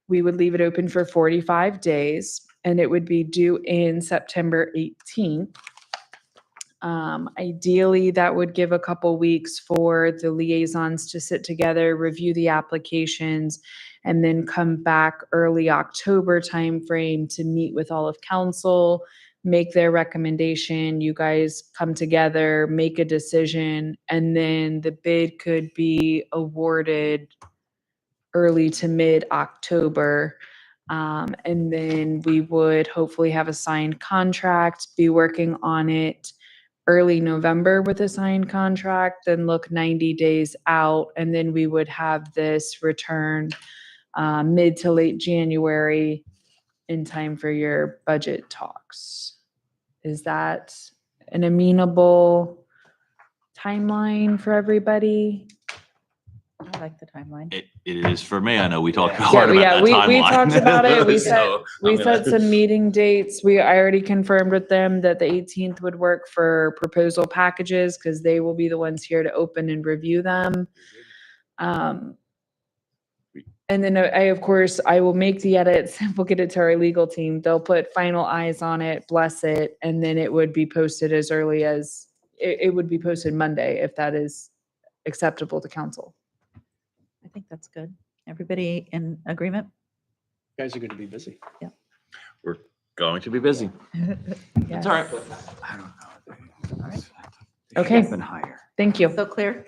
Speaker 6: We would leave it open for 45 days, and it would be due in September 18th. Ideally, that would give a couple weeks for the liaisons to sit together, review the applications, and then come back early October timeframe to meet with all of council, make their recommendation. You guys come together, make a decision, and then the bid could be awarded early to mid-October. And then we would hopefully have a signed contract, be working on it early November with a signed contract, then look 90 days out, and then we would have this return mid to late January in time for your budget talks. Is that an amenable timeline for everybody?
Speaker 1: I like the timeline.
Speaker 3: It is for me. I know we talked
Speaker 6: Yeah,
Speaker 3: hard about that
Speaker 6: we
Speaker 3: timeline.
Speaker 6: talked about it. We
Speaker 3: So, I'm
Speaker 6: set
Speaker 3: gonna-
Speaker 6: some meeting dates. I already confirmed with them that the 18th would work for proposal packages because they will be the ones here to open and review them. And then of course, I will make the edits. We'll get it to our legal team. They'll put final eyes on it, bless it, and then it would be posted as early as, it would be posted Monday if that is acceptable to council.
Speaker 1: I think that's good. Everybody in agreement?
Speaker 2: You guys are going to be busy.
Speaker 3: We're going to be busy. That's all right.
Speaker 8: I don't know.
Speaker 1: All right.
Speaker 6: Okay.
Speaker 8: Even higher.
Speaker 6: Thank you.
Speaker 1: So clear?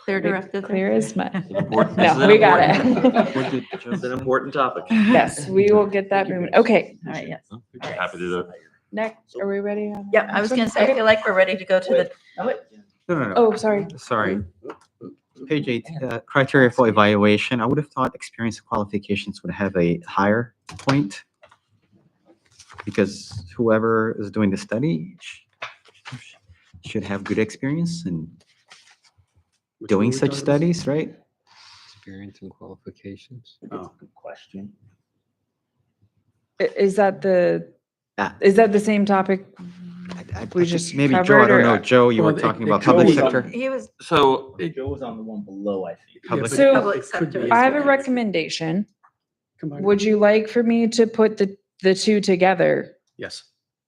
Speaker 1: Clear directive?
Speaker 6: Clear as mud.
Speaker 3: Important-
Speaker 6: No,
Speaker 3: this is
Speaker 6: we got
Speaker 3: important-
Speaker 6: it.
Speaker 3: It's an important topic.
Speaker 6: Yes, we will get that moving. Okay,
Speaker 1: All right, yes.
Speaker 3: Happy to do it.
Speaker 6: next, are we ready? on
Speaker 1: Yeah,
Speaker 6: the
Speaker 1: I was
Speaker 6: next
Speaker 1: going
Speaker 6: one?
Speaker 1: to say, I
Speaker 6: Okay.
Speaker 1: feel like we're ready to go to the,
Speaker 8: No.
Speaker 6: Oh, sorry.
Speaker 8: Sorry. Page 8, criteria for evaluation. I would have thought experience and qualifications would have a higher point because whoever is doing the study should have good experience in
Speaker 2: Which
Speaker 8: doing
Speaker 2: one we
Speaker 8: such
Speaker 2: talking about?
Speaker 8: studies, right?
Speaker 7: Experience and qualifications.
Speaker 2: Oh,
Speaker 10: Good question.
Speaker 6: Is that
Speaker 8: Ah.
Speaker 6: the same topic?
Speaker 8: I
Speaker 6: We
Speaker 8: think
Speaker 6: just
Speaker 8: maybe Joe, I
Speaker 6: covered,
Speaker 8: don't
Speaker 6: or-
Speaker 8: know. Joe, you
Speaker 2: Well,
Speaker 8: were
Speaker 2: it-
Speaker 8: talking
Speaker 2: it
Speaker 8: about
Speaker 2: could
Speaker 8: public
Speaker 2: be-
Speaker 8: sector.
Speaker 1: he was,
Speaker 3: So
Speaker 10: Joe was on the one below, I think.
Speaker 8: Public
Speaker 2: but
Speaker 6: So-
Speaker 1: Public
Speaker 2: it could be
Speaker 1: sector.
Speaker 6: I have a
Speaker 2: easy.
Speaker 6: recommendation.
Speaker 2: Combine it.
Speaker 6: Would you like for me to put the two together?
Speaker 2: Yes.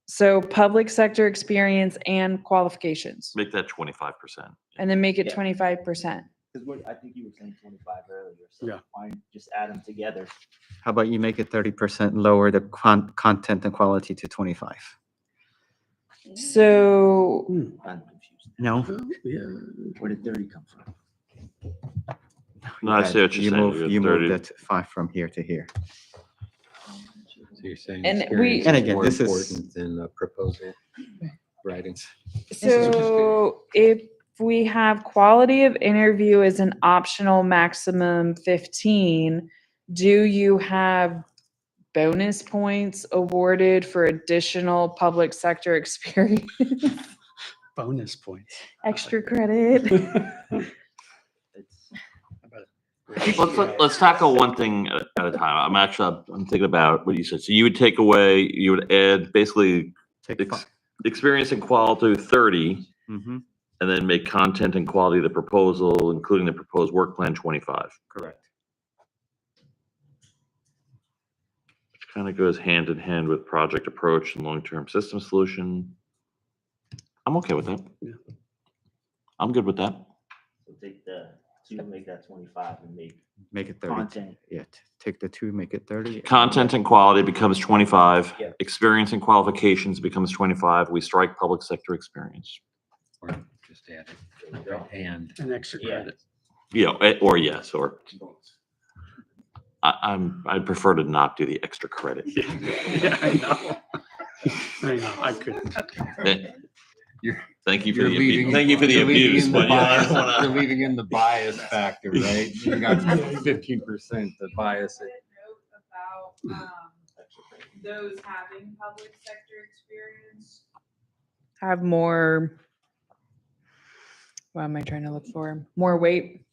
Speaker 6: So public sector experience and qualifications,
Speaker 3: make that 25%.
Speaker 6: and then make it
Speaker 10: Yeah.
Speaker 6: 25%.
Speaker 10: Because I think you were saying 25 earlier, so
Speaker 2: Yeah.
Speaker 10: why don't you just add them together?
Speaker 8: How about you make it 30% lower the content and quality to 25?
Speaker 6: So
Speaker 10: I'm confused.
Speaker 8: No?
Speaker 2: Oh, yeah.
Speaker 10: Where did 30 come from?
Speaker 3: No, I see what you're
Speaker 8: You
Speaker 3: saying.
Speaker 8: move-
Speaker 3: You got
Speaker 8: You
Speaker 3: 30.
Speaker 8: moved that 5 from here to here.
Speaker 7: So you're saying
Speaker 6: And
Speaker 7: experience
Speaker 8: And
Speaker 7: is
Speaker 8: again,
Speaker 7: more
Speaker 8: this is-
Speaker 7: important than proposal writings.
Speaker 6: So if we have quality of interview as an optional maximum 15, do you have bonus points awarded for additional public sector experience?
Speaker 2: Bonus points.
Speaker 6: Extra credit?
Speaker 10: It's,
Speaker 3: Let's tackle one thing at a time. I'm thinking about what you said. So you would take away, you would add basically
Speaker 8: Take
Speaker 3: experience and quality 30,
Speaker 8: Mm-hmm,
Speaker 3: and then make content and quality of the proposal, including the proposed work plan 25.
Speaker 8: correct.
Speaker 3: Which kind of goes hand in hand with project approach and long-term system solution. I'm okay with that.
Speaker 2: Yeah.
Speaker 3: I'm good with that.
Speaker 10: so take the 2, make that 25 and make
Speaker 8: Make it 30.
Speaker 10: content.
Speaker 8: Yeah, take the 2, make it 30.
Speaker 3: Content and quality becomes 25.
Speaker 10: Yeah.
Speaker 3: Experience and qualifications becomes 25. We strike public sector experience.
Speaker 7: Or just add it. And
Speaker 2: An extra
Speaker 10: Yeah.
Speaker 2: credit.
Speaker 3: Or yes, or I'd prefer to not do the extra credit.
Speaker 2: Yeah, I know. I know, I couldn't.
Speaker 3: Eh, Thank you for
Speaker 7: You're
Speaker 3: the
Speaker 7: leaving-
Speaker 3: thank you for the
Speaker 7: you're leaving
Speaker 3: abuse,
Speaker 7: in the
Speaker 3: but yeah, I
Speaker 7: bias-
Speaker 3: don't wanna-
Speaker 7: You're leaving in the bias factor, right? You got 15% the bias.
Speaker 6: About those having public sector experience have more, what am I trying to look for? More weight.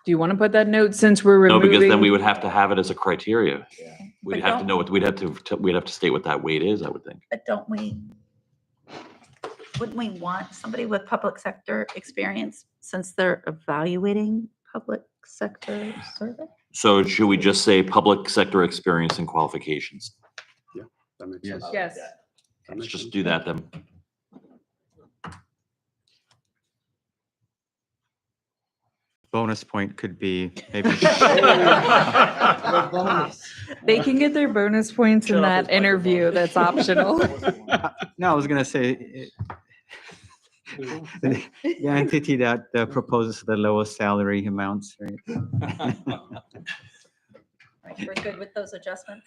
Speaker 6: Do you want to put that note since we're
Speaker 3: No,
Speaker 6: removing?
Speaker 3: because then we would have to have it as a criteria. We'd
Speaker 1: But
Speaker 3: have to
Speaker 1: don't-
Speaker 3: know what, we'd have to state what that weight is, I would think.
Speaker 1: But wouldn't we want somebody with public sector experience since they're evaluating public sector service?
Speaker 3: So should we just say public sector experience and qualifications?
Speaker 2: That makes
Speaker 7: Yes.
Speaker 2: sense.
Speaker 6: Yes.
Speaker 2: That
Speaker 3: Let's
Speaker 2: makes
Speaker 3: just
Speaker 2: sense.
Speaker 3: do that then.
Speaker 8: Bonus point could be maybe.
Speaker 6: They can get their bonus points in
Speaker 3: Shut up,
Speaker 6: that
Speaker 3: it's microphone.
Speaker 6: interview. That's optional.
Speaker 8: No, I was gonna say, the entity that proposes the lowest salary amounts, right?
Speaker 1: Right, we're good with those adjustments?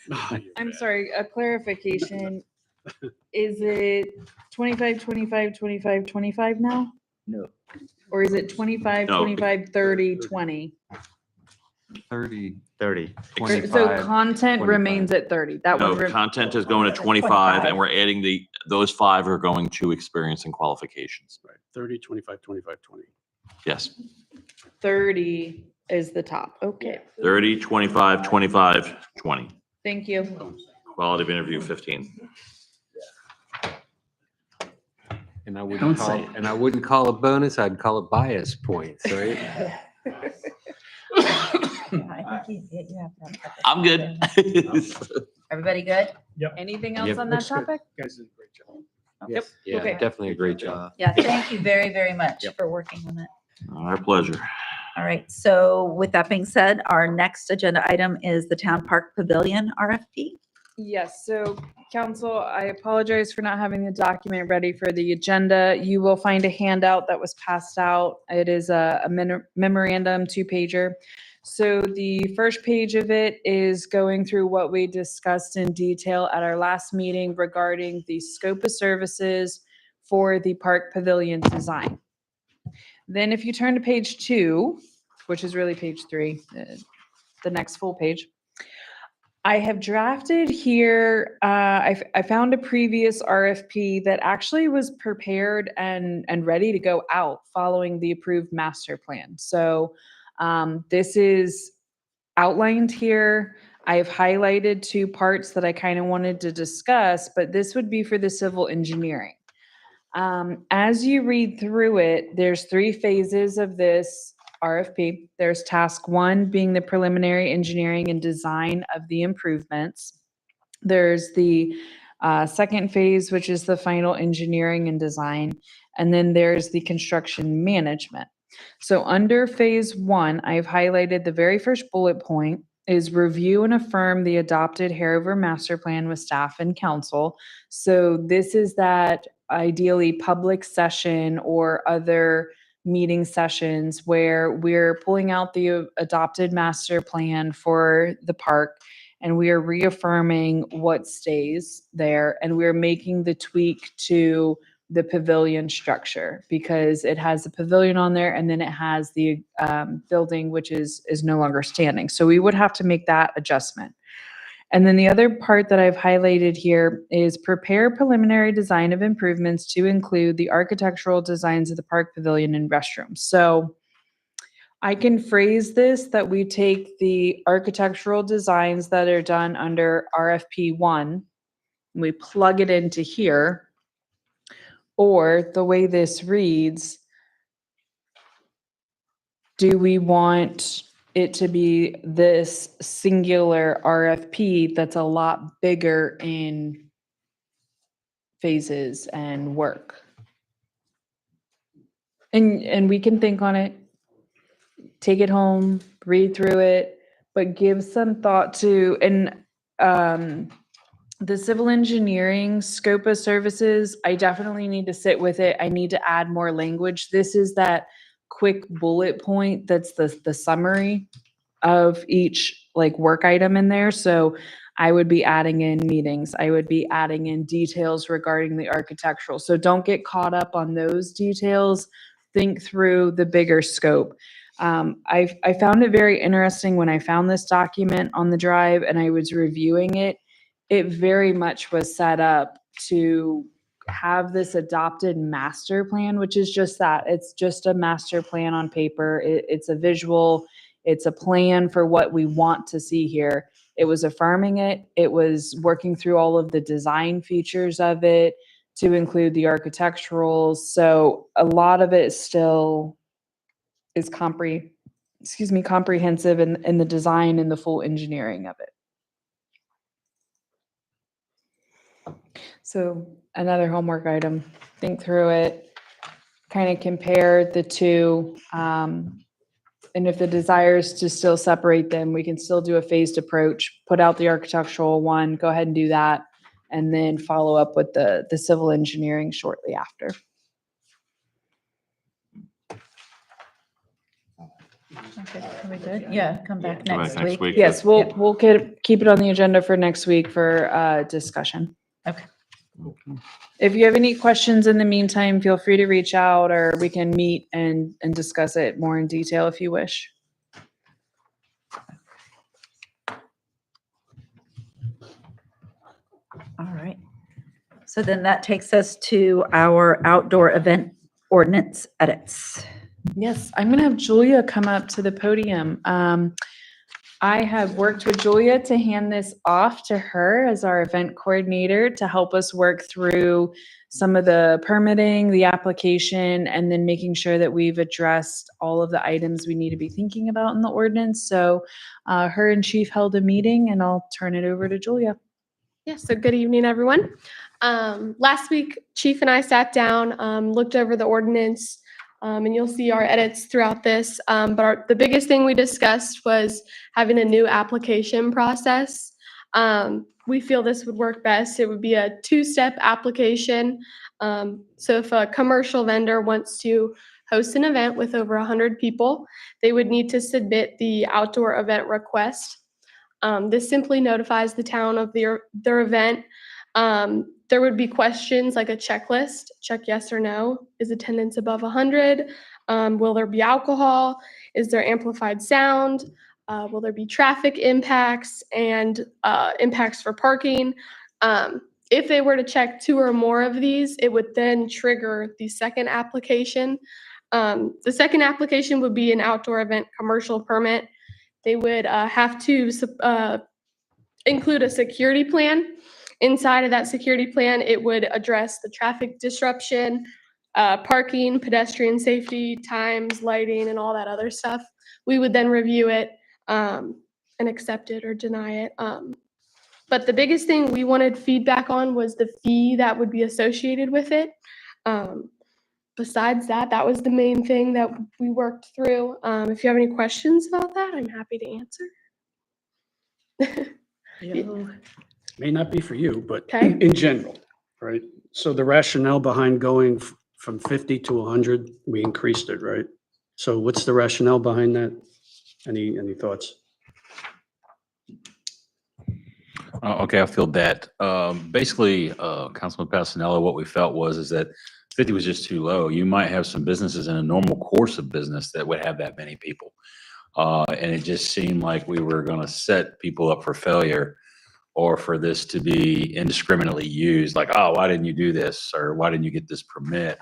Speaker 6: I'm sorry, a clarification. Is it 25, 25, 25, 25 now?
Speaker 10: No.
Speaker 6: Or is it 25,
Speaker 3: No.
Speaker 6: 25, 30, 20?
Speaker 7: 30.
Speaker 8: 30,
Speaker 6: So
Speaker 8: 25.
Speaker 6: content
Speaker 8: 25.
Speaker 6: remains at 30. That
Speaker 3: No,
Speaker 6: one.
Speaker 3: content is going to 25 and we're adding those 5 are going to experience and qualifications.
Speaker 2: Right, 30, 25, 25, 20.
Speaker 3: Yes,
Speaker 6: 30 is the top. Okay,
Speaker 3: 30, 25, 25, 20.
Speaker 6: thank you.
Speaker 3: Quality of interview, 15.
Speaker 7: And I
Speaker 2: Don't
Speaker 7: wouldn't call,
Speaker 2: say it.
Speaker 7: and I wouldn't call it bonus, I'd call it bias points, right?
Speaker 1: I think you have to have.
Speaker 3: I'm good.
Speaker 1: Everybody good?
Speaker 6: Anything else
Speaker 8: Yep.
Speaker 6: on that
Speaker 2: Looks good.
Speaker 6: topic?
Speaker 2: You guys did a great job.
Speaker 6: Yep.
Speaker 7: Yeah,
Speaker 6: Okay.
Speaker 7: definitely a great job.
Speaker 1: Yeah, thank you very, very much for working on it.
Speaker 3: Our pleasure.
Speaker 1: All right, so with that being said, our next agenda item is the Town Park Pavilion RFP.
Speaker 6: Yes, so council, I apologize for not having the document ready for the agenda. You will find a handout that was passed out. It is a memorandum 2-pager. So the first page of it is going through what we discussed in detail at our last meeting regarding the scope of services for the park pavilion design. Then if you turn to page 2, which is really page 3, the next full page, I have drafted here, I found a previous RFP that actually was prepared and ready to go out following the approved master plan. So this is outlined here. I have highlighted 2 parts that I kind of wanted to discuss, but this would be for the civil engineering. As you read through it, there's 3 phases of this RFP. There's task 1 being the preliminary engineering and design of the improvements. There's the second phase, which is the final engineering and design. And then there's the construction management. So under phase 1, I've highlighted the very first bullet point is review and affirm the adopted Hanover master plan with staff and council. So this is that ideally public session or other meeting sessions where we're pulling out the adopted master plan for the park and we are reaffirming what stays there and we're making the tweak to the pavilion structure because it has the pavilion on there and then it has the building which is no longer standing. So we would have to make that adjustment. And then the other part that I've highlighted here is prepare preliminary design of improvements to include the architectural designs of the park pavilion and restrooms. So I can phrase this that we take the architectural designs that are done under RFP 1, we plug it into here, or the way this reads, do we want it to be this singular RFP that's a lot bigger in phases and work? And we can think on it, take it home, read through it, but give some thought to, and the civil engineering scope of services, I definitely need to sit with it. I need to add more language. This is that quick bullet point that's the summary. of each like work item in there. So I would be adding in meetings. I would be adding in details regarding the architectural. So don't get caught up on those details. Think through the bigger scope. I found it very interesting when I found this document on the drive and I was reviewing it. It very much was set up to have this adopted master plan, which is just that. It's just a master plan on paper. It's a visual. It's a plan for what we want to see here. It was affirming it. It was working through all of the design features of it to include the architecturals. So a lot of it still is comprehensive in the design and the full engineering of it. So another homework item, think through it, kind of compare the two. And if the desire is to still separate them, we can still do a phased approach, put out the architectural one, go ahead and do that, and then follow up with the civil engineering shortly after.
Speaker 4: Okay, are we good? Yeah, come back
Speaker 3: Come back
Speaker 4: next
Speaker 3: next
Speaker 4: week.
Speaker 3: week.
Speaker 6: Yes, we'll keep it on the agenda for next week for discussion.
Speaker 4: Okay.
Speaker 6: If you have any questions in the meantime, feel free to reach out or we can meet and discuss it more in detail if you wish.
Speaker 1: All right. So then that takes us to our outdoor event ordinance edits.
Speaker 6: Yes, I'm gonna have Julia come up to the podium. I have worked with Julia to hand this off to her as our event coordinator to help us work through some of the permitting, the application, and then making sure that we've addressed all of the items we need to be thinking about in the ordinance. So her and Chief held a meeting and I'll turn it over to Julia.
Speaker 14: Yeah, so good evening, everyone. Last week, Chief and I sat down, looked over the ordinance, and you'll see our edits throughout this. But the biggest thing we discussed was having a new application process. We feel this would work best. It would be a two-step application. So if a commercial vendor wants to host an event with over 100 people, they would need to submit the outdoor event request. This simply notifies the town of their event. There would be questions like a checklist, check yes or no. Is attendance above 100? Will there be alcohol? Is there amplified sound? Will there be traffic impacts and impacts for parking? If they were to check 2 or more of these, it would then trigger the second application. The second application would be an outdoor event commercial permit. They would have to include a security plan. Inside of that security plan, it would address the traffic disruption, parking, pedestrian safety, times, lighting, and all that other stuff. We would then review it and accept it or deny it. But the biggest thing we wanted feedback on was the fee that would be associated with it. Besides that, that was the main thing that we worked through. If you have any questions about that, I'm happy to answer.
Speaker 2: May not be for you, but
Speaker 14: Okay.
Speaker 2: in general, right? So the rationale behind going from 50 to 100, we increased it, right? So what's the rationale behind that? Any thoughts?
Speaker 15: Okay, I feel that. Basically, Councilman Passanello, what we felt is that 50 was just too low. You might have some businesses in a normal course of business that would have that many people. And it just seemed like we were going to set people up for failure or for this to be indiscriminately used. Like, oh, why didn't you do this? Or why didn't you get this permit?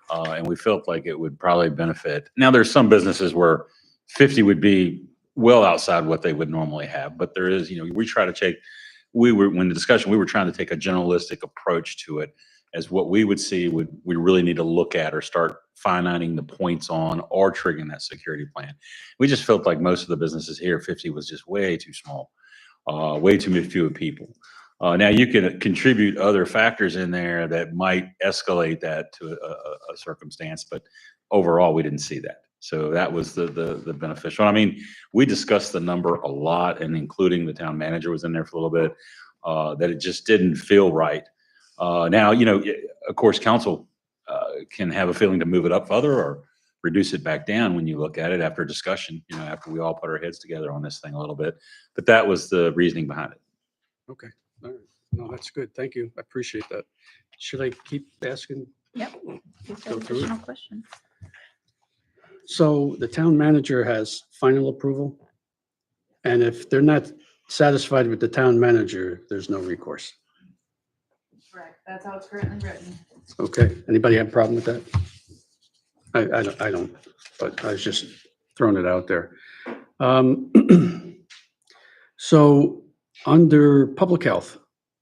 Speaker 15: And we felt like it would probably benefit. Now, there's some businesses where 50 would be well outside what they would normally have. But there is, we try to take, when the discussion, we were trying to take a generalistic approach to it as what we would see we really need to look at or start fine-tuning the points on or triggering that security plan. We just felt like most of the businesses here, 50 was just way too small, way too few people. Now you can contribute other factors in there that might escalate that to a circumstance, but overall we didn't see that. So that was the beneficial. I mean, we discussed the number a lot, and including the town manager was in there for a little bit, that it just didn't feel right. Now, of course, council can have a feeling to move it up further or reduce it back down when you look at it after discussion, after we all put our heads together on this thing a little bit. But that was the reasoning behind it.
Speaker 2: Okay. All right. No, that's good. Thank you. I appreciate that. Should I keep asking?
Speaker 1: Yep. If
Speaker 2: Go
Speaker 1: there's
Speaker 2: through it.
Speaker 1: additional questions.
Speaker 2: So the town manager has final approval? And if they're not satisfied with the town manager, there's no recourse?
Speaker 6: Correct. That's how it's currently written.
Speaker 2: Okay. Anybody have a problem with that? I don't, but I was just throwing it out there. So under public health,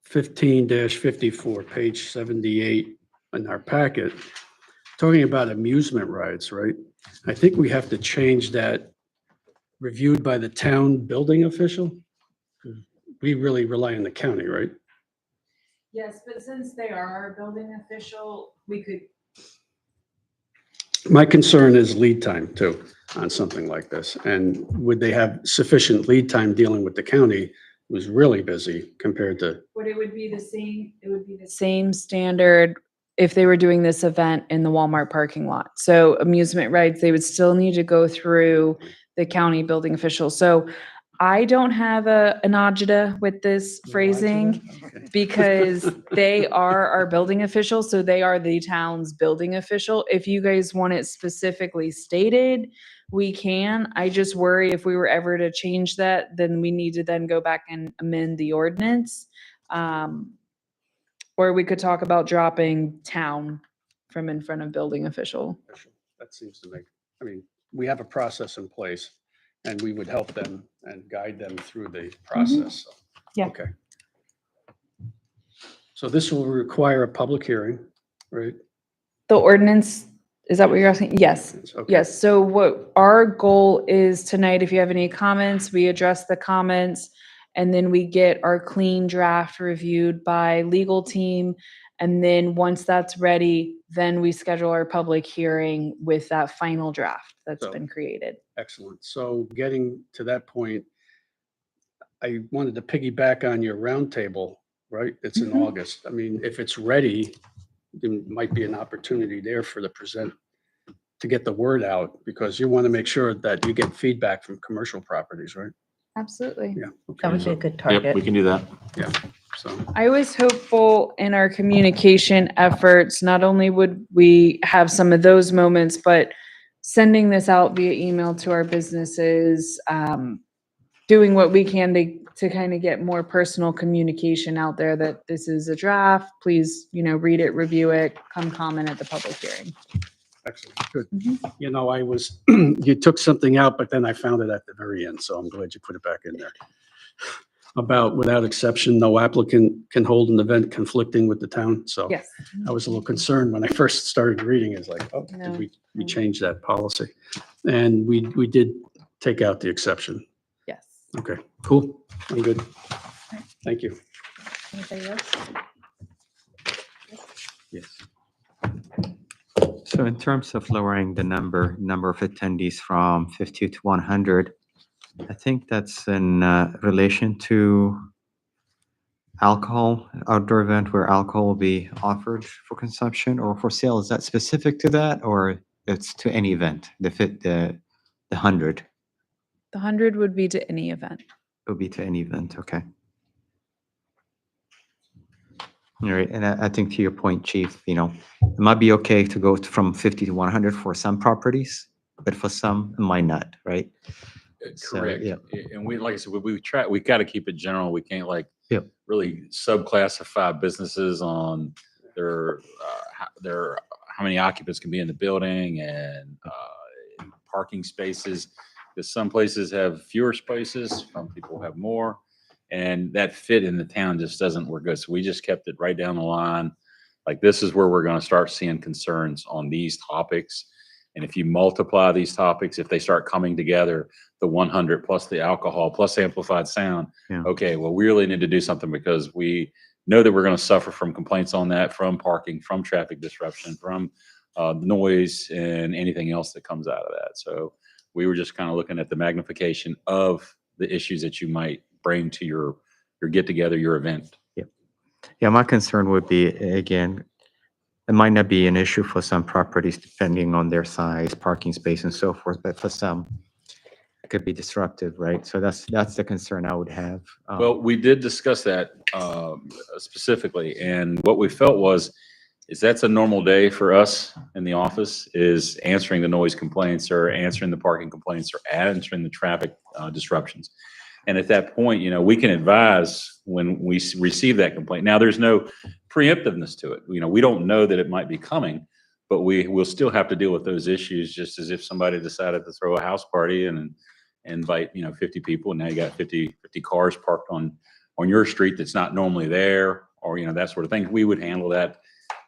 Speaker 2: 15-54, page 78 in our packet, talking about amusement rides, right? I think we have to change that, reviewed by the town building official. We really rely on the county, right?
Speaker 6: Yes, but since they are our building official, we could.
Speaker 2: My concern is lead time too, on something like this. And would they have sufficient lead time dealing with the county, who's really busy compared to,
Speaker 6: But it would be the same, it would be the same standard if they were doing this event in the Walmart parking lot. So amusement rides, they would still need to go through the county building official. So I don't have an agita with this phrasing
Speaker 2: Okay.
Speaker 6: because they are our building official, so they are the town's building official. If you guys want it specifically stated, we can. I just worry if we were ever to change that, then we need to then go back and amend the ordinance. Or we could talk about dropping town from in front of building official.
Speaker 2: that seems to make, I mean, we have a process in place and we would help them and guide them through the process. So,
Speaker 6: Yeah.
Speaker 2: Okay. So this will require a public hearing, right?
Speaker 6: The ordinance, is that what you're asking? Yes.
Speaker 2: Okay.
Speaker 6: Yes, so what our goal is tonight, if you have any comments, we address the comments, and then we get our clean draft reviewed by legal team. And then once that's ready, then we schedule our public hearing with that final draft that's
Speaker 2: So-
Speaker 6: been created.
Speaker 2: Excellent. So getting to that point, I wanted to piggyback on your roundtable, right? It's in
Speaker 6: Mhm.
Speaker 2: August. I mean, if it's ready, there might be an opportunity there for the to get the word out, because you want to make sure that you get feedback from commercial properties, right?
Speaker 6: Absolutely.
Speaker 2: Yeah.
Speaker 1: That would be a good target.
Speaker 3: Yep, we can do that.
Speaker 2: Yeah, so,
Speaker 6: I was hopeful in our communication efforts, not only would we have some of those moments, but sending this out via email to our businesses, doing what we can to kind of get more personal communication out there that this is a draft, please, read it, review it, come comment at the public hearing.
Speaker 2: excellent, good.
Speaker 6: Mhm.
Speaker 2: You know, you took something out, but then I found it at the very end, so I'm glad you put it back in there. About without exception, no applicant can hold an event conflicting with the town, so.
Speaker 6: Yes.
Speaker 2: I was a little concerned when I first started reading, it's like, oh,
Speaker 6: No.
Speaker 2: did we changed that policy? And we did take out the exception.
Speaker 6: Yes.
Speaker 2: Okay, cool, I'm good. Thank you.
Speaker 6: Anybody else?
Speaker 8: Yes. So in terms of lowering the number of attendees from 50 to 100, I think that's in relation to alcohol, outdoor event where alcohol will be offered for consumption or for sale. Is that specific to that, or it's to any event? The 100
Speaker 6: The 100 would be to any event.
Speaker 8: will be to any event, okay. All right, and I think to your point, Chief, it might be okay to go from 50 to 100 for some properties, but for some, it might not, right? So,
Speaker 15: Correct.
Speaker 8: yeah.
Speaker 15: And we, like I said, we got to keep it general. We can't
Speaker 8: Yep.
Speaker 15: really subclassify businesses on their how many occupants can be in the building and parking spaces. Because some places have fewer spaces, some people have more, and that fit in the town just doesn't work good. So we just kept it right down the line. Like, this is where we're going to start seeing concerns on these topics. And if you multiply these topics, if they start coming together, the 100 plus the alcohol plus amplified sound,
Speaker 8: Yeah.
Speaker 15: okay, well, we really need to do something, because we know that we're going to suffer from complaints on that, from parking, from traffic disruption, from noise, and anything else that comes out of that. So we were just kind of looking at the magnification of the issues that you might bring to your get together, your event.
Speaker 8: Yeah, my concern would be, again, it might not be an issue for some properties depending on their size, parking space and so forth, but for some, it could be disruptive, right? So that's the concern I would have.
Speaker 15: Well, we did discuss that specifically, and what we felt is that's a normal day for us in the office, is answering the noise complaints or answering the parking complaints or answering the traffic disruptions. And at that point, we can advise when we receive that complaint. Now, there's no preemptiveness to it. We don't know that it might be coming, but we will still have to deal with those issues, just as if somebody decided to throw a house party and invite 50 people, and now you got 50 cars parked on your street that's not normally there, or that sort of thing. We would handle that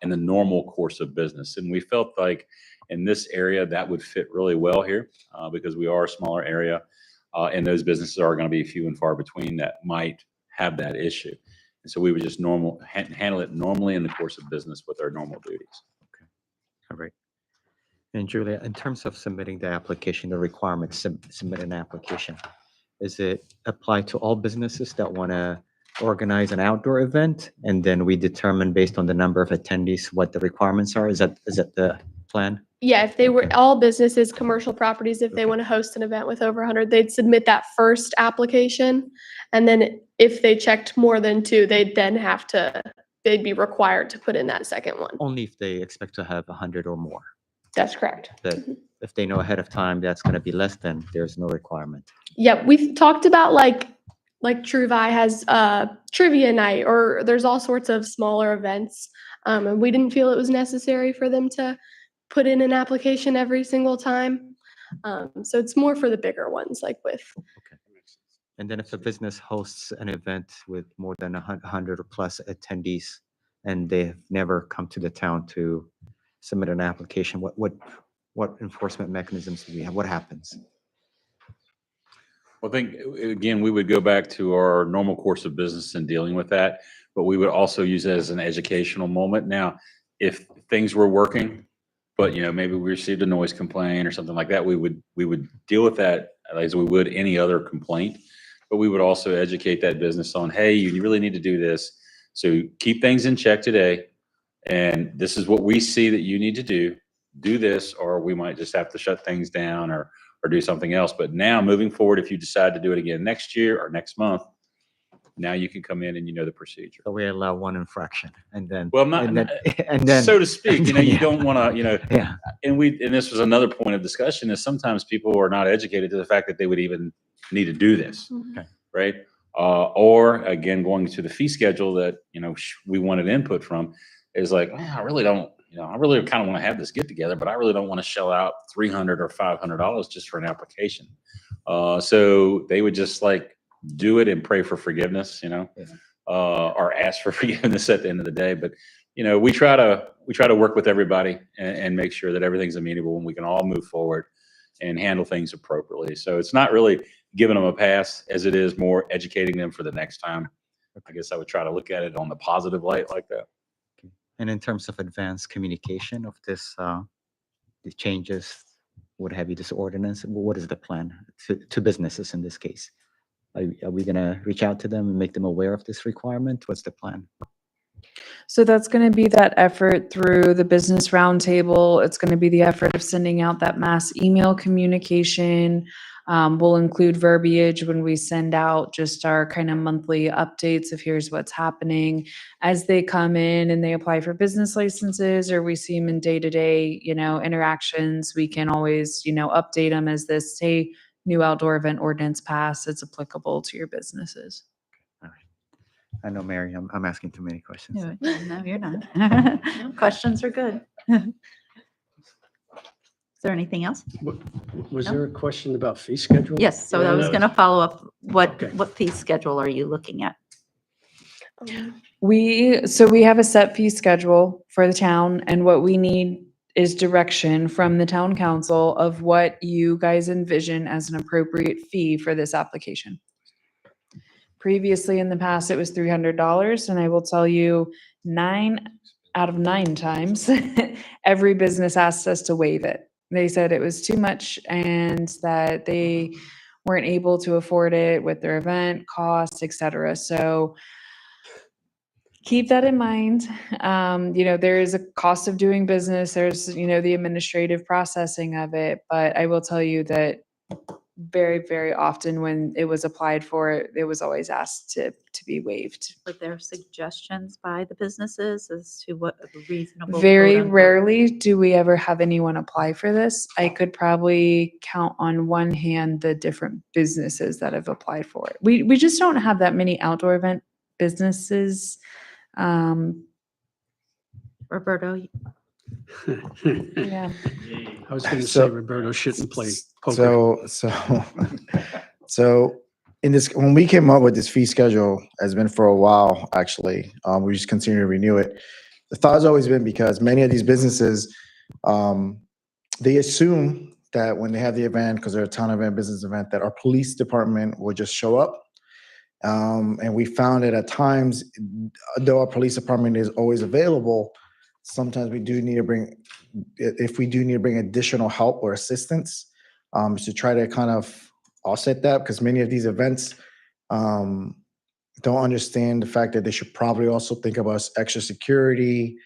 Speaker 15: in the normal course of business, and we felt like in this area that would fit really well here, because we are a smaller area, and those businesses are going to be few and far between that might have that issue. And so we would just handle it normally in the course of business with our normal duties.
Speaker 8: All right. And Julia, in terms of submitting the application, the requirements, submit an application, is it apply to all businesses that want to organize an outdoor event? And then we determine based on the number of attendees what the requirements are? Is that the plan?
Speaker 14: Yeah, if they were all businesses, commercial properties, if they want to host an event with over 100, they'd submit that first application. And then if they checked more than 2, they'd be required to put in that second one.
Speaker 8: Only if they expect to have 100 or more.
Speaker 14: That's correct.
Speaker 8: That if they know ahead of time that's going to be less, then there's no requirement.
Speaker 14: Yeah, we've talked about like Truvi has trivia night, or there's all sorts of smaller events. And we didn't feel it was necessary for them to put in an application every single time. So it's more for the bigger ones, like with.
Speaker 8: Okay. And then if a business hosts an event with more than 100 or plus attendees, and they have never come to the town to submit an application, what enforcement mechanisms do we have? What happens?
Speaker 15: Well, I think, again, we would go back to our normal course of business in dealing with that, but we would also use it as an educational moment. Now, if things were working, but maybe we received a noise complaint or something like that, we would deal with that as we would any other complaint. But we would also educate that business on, hey, you really need to do this. So keep things in check today. And this is what we see that you need to do. Do this, or we might just have to shut things down or do something else. But now, moving forward, if you decide to do it again next year or next month, now you can come in and the procedure.
Speaker 8: So we allow one infraction, and then
Speaker 15: Well, not
Speaker 8: and then
Speaker 15: so to speak. You
Speaker 8: yeah.
Speaker 15: don't want to.
Speaker 8: Yeah.
Speaker 15: And this was another point of discussion, is sometimes people are not educated to the fact that they would even need to do this, right? Or again, going to the fee schedule that we wanted input from, is like, I really don't. I really kind of want to have this get together, but I really don't want to shell out $300 or $500 just for an application. So they would just do it and pray for forgiveness, or ask for forgiveness at the end of the day. But we try to work with everybody and make sure that everything's amenable and we can all move forward and handle things appropriately. So it's not really giving them a pass, as it is more educating them for the next time. I guess I would try to look at it on the positive light like that.
Speaker 8: And in terms of advanced communication of this, the changes, what have you, this ordinance, what is the plan to businesses in this case? Are we going to reach out to them and make them aware of this requirement? What's the plan?
Speaker 6: So that's going to be that effort through the business roundtable. It's going to be the effort of sending out that mass email communication. We'll include verbiage when we send out just our kind of monthly updates of here's what's happening as they come in and they apply for business licenses, or we see them in day-to-day, interactions. We can always, update them as this, say, new outdoor event ordinance pass. It's applicable to your businesses.
Speaker 8: All right. I know, Mary, I'm asking too many questions.
Speaker 1: No, you're not. Questions are good. Is there anything else?
Speaker 2: Was
Speaker 1: No?
Speaker 2: there a question about fee schedule?
Speaker 1: Yes, so I was
Speaker 2: Yeah.
Speaker 1: going to follow up.
Speaker 2: Okay.
Speaker 1: What fee schedule are you looking at?
Speaker 6: We have a set fee schedule for the town, and what we need is direction from the town council of what you guys envision as an appropriate fee for this application. Previously in the past, it was $300, and I will tell you 9 out of 9 times, every business asked us to waive it. They said it was too much and that they weren't able to afford it with their event costs, et cetera. So keep that in mind. There is a cost of doing business. There's, the administrative processing of it. But I will tell you that very, very often when it was applied for, it was always asked to be waived.
Speaker 1: Were there suggestions by the businesses as to what a reasonable?
Speaker 6: Very
Speaker 1: quote, unquote-
Speaker 6: rarely do we ever have anyone apply for this. I could probably count on one hand the different businesses that have applied for it. We just don't have that many outdoor event businesses.
Speaker 1: Roberto,
Speaker 6: Yeah.
Speaker 2: I was going to
Speaker 9: So-
Speaker 2: say Roberto shouldn't play poker.
Speaker 9: So in this, when we came up with this fee schedule, has been for a while, actually, we just continue to renew it. The thought has always been because many of these businesses, they assume that when they have the event, because they're a town event, business event, that our police department will just show up. And we found that at times, though our police department is always available, sometimes we do need to bring, if we do need to bring additional help or assistance, to try to kind of offset that, because many of these events don't understand the fact that they should probably also think about extra security,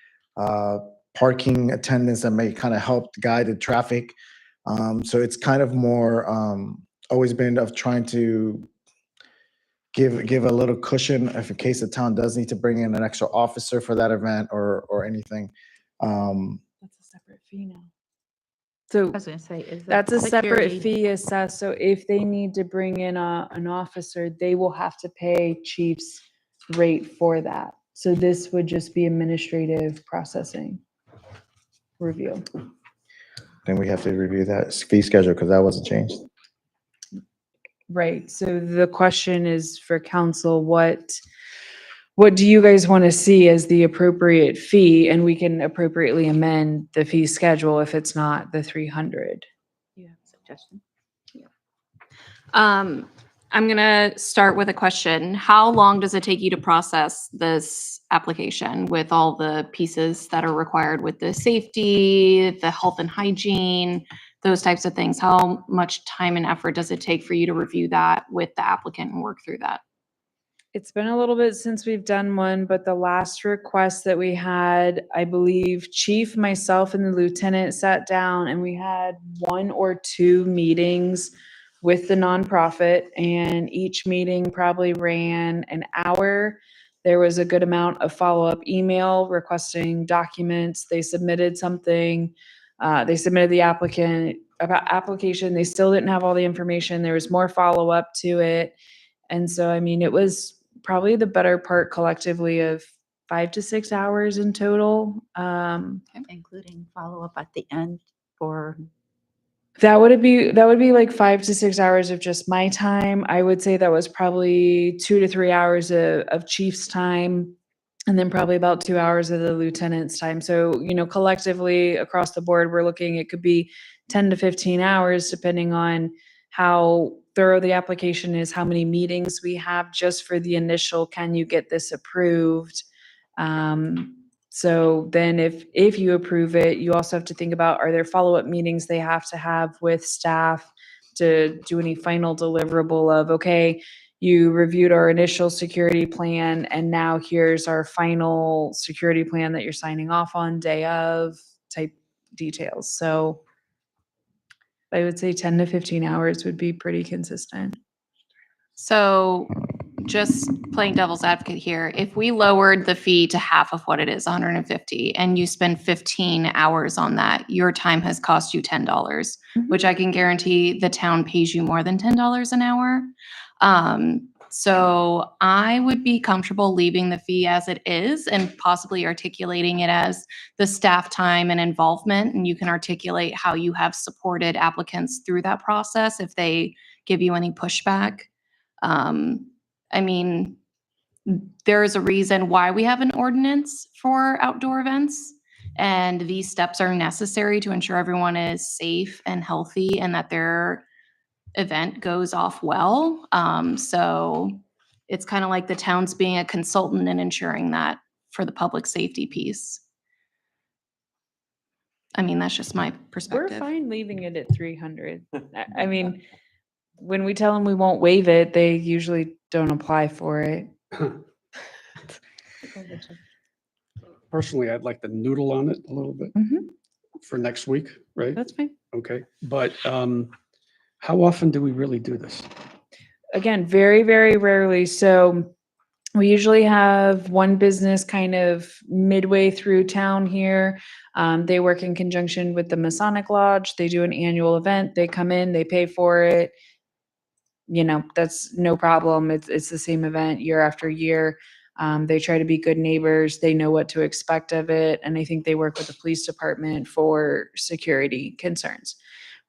Speaker 9: parking attendants that may kind of help guide the traffic. So it's kind of more always been of trying to give a little cushion if in case the town does need to bring in an extra officer for that event or anything.
Speaker 6: That's a separate fee now. So
Speaker 1: I was going to say, is that
Speaker 6: that's a separate
Speaker 1: security?
Speaker 6: fee assessed. So if they need to bring in an officer, they will have to pay chief's rate for that. So this would just be administrative processing review.
Speaker 9: Then we have to review that fee schedule because that wasn't changed.
Speaker 6: Right. So the question is for council, what do you guys want to see as the appropriate fee? And we can appropriately amend the fee schedule if it's not the 300.
Speaker 1: You have a suggestion?
Speaker 13: I'm gonna start with a question. How long does it take you to process this application with all the pieces that are required with the safety, the health and hygiene, those types of things? How much time and effort does it take for you to review that with the applicant and work through that?
Speaker 6: It's been a little bit since we've done one, but the last request that we had, I believe Chief, myself, and the lieutenant sat down and we had 1 or 2 meetings with the nonprofit, and each meeting probably ran an hour. There was a good amount of follow-up email requesting documents. They submitted something. They submitted the application. They still didn't have all the information. There was more follow-up to it. And so, I mean, it was probably the better part collectively of 5 to 6 hours in total.
Speaker 1: Including follow-up at the end for,
Speaker 6: That would be like 5 to 6 hours of just my time. I would say that was probably 2 to 3 hours of chief's time, and then probably about 2 hours of the lieutenant's time. So, collectively across the board, we're looking, it could be 10 to 15 hours, depending on how thorough the application is, how many meetings we have just for the initial, can you get this approved? So then if you approve it, you also have to think about, are there follow-up meetings they have to have with staff to do any final deliverable of, okay, you reviewed our initial security plan and now here's our final security plan that you're signing off on day of type details. So I would say 10 to 15 hours would be pretty consistent.
Speaker 13: So just playing devil's advocate here, if we lowered the fee to half of what it is, 150, and you spend 15 hours on that, your time has cost you $10, which I can guarantee the town pays you more than $10 an hour. So I would be comfortable leaving the fee as it is and possibly articulating it as the staff time and involvement. And you can articulate how you have supported applicants through that process if they give you any pushback. I mean, there is a reason why we have an ordinance for outdoor events, and these steps are necessary to ensure everyone is safe and healthy and that their event goes off well. So it's kind of like the town's being a consultant and ensuring that for the public safety piece. I mean, that's just my
Speaker 6: We're
Speaker 13: perspective.
Speaker 6: fine leaving it at 300. I mean, when we tell them we won't waive it, they usually don't apply for it.
Speaker 2: Personally, I'd like to noodle on it a little bit
Speaker 6: Mhm.
Speaker 2: for next week, right?
Speaker 6: That's fine.
Speaker 2: Okay, but how often do we really do this?
Speaker 6: Again, very, very rarely. So we usually have one business kind of midway through town here. They work in conjunction with the Masonic Lodge. They do an annual event. They come in, they pay for it. You know, that's no problem. It's the same event year after year. They try to be good neighbors. They know what to expect of it. And I think they work with the police department for security concerns.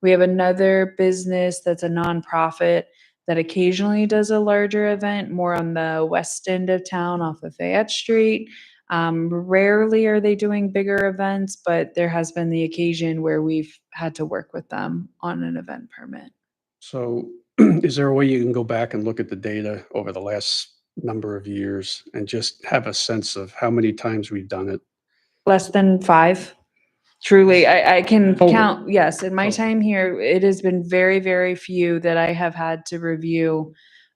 Speaker 6: We have another business that's a nonprofit that occasionally does a larger event, more on the west end of town off of Fayette Street. Rarely are they doing bigger events, but there has been the occasion where we've had to work with them on an event permit.
Speaker 2: So is there a way you can go back and look at the data over the last number of years and just have a sense of how many times we've done it?
Speaker 6: Less than 5. Truly, I can
Speaker 2: Total.
Speaker 6: count, yes, in my
Speaker 2: Total.
Speaker 6: time here, it has been very, very few that I have had to review.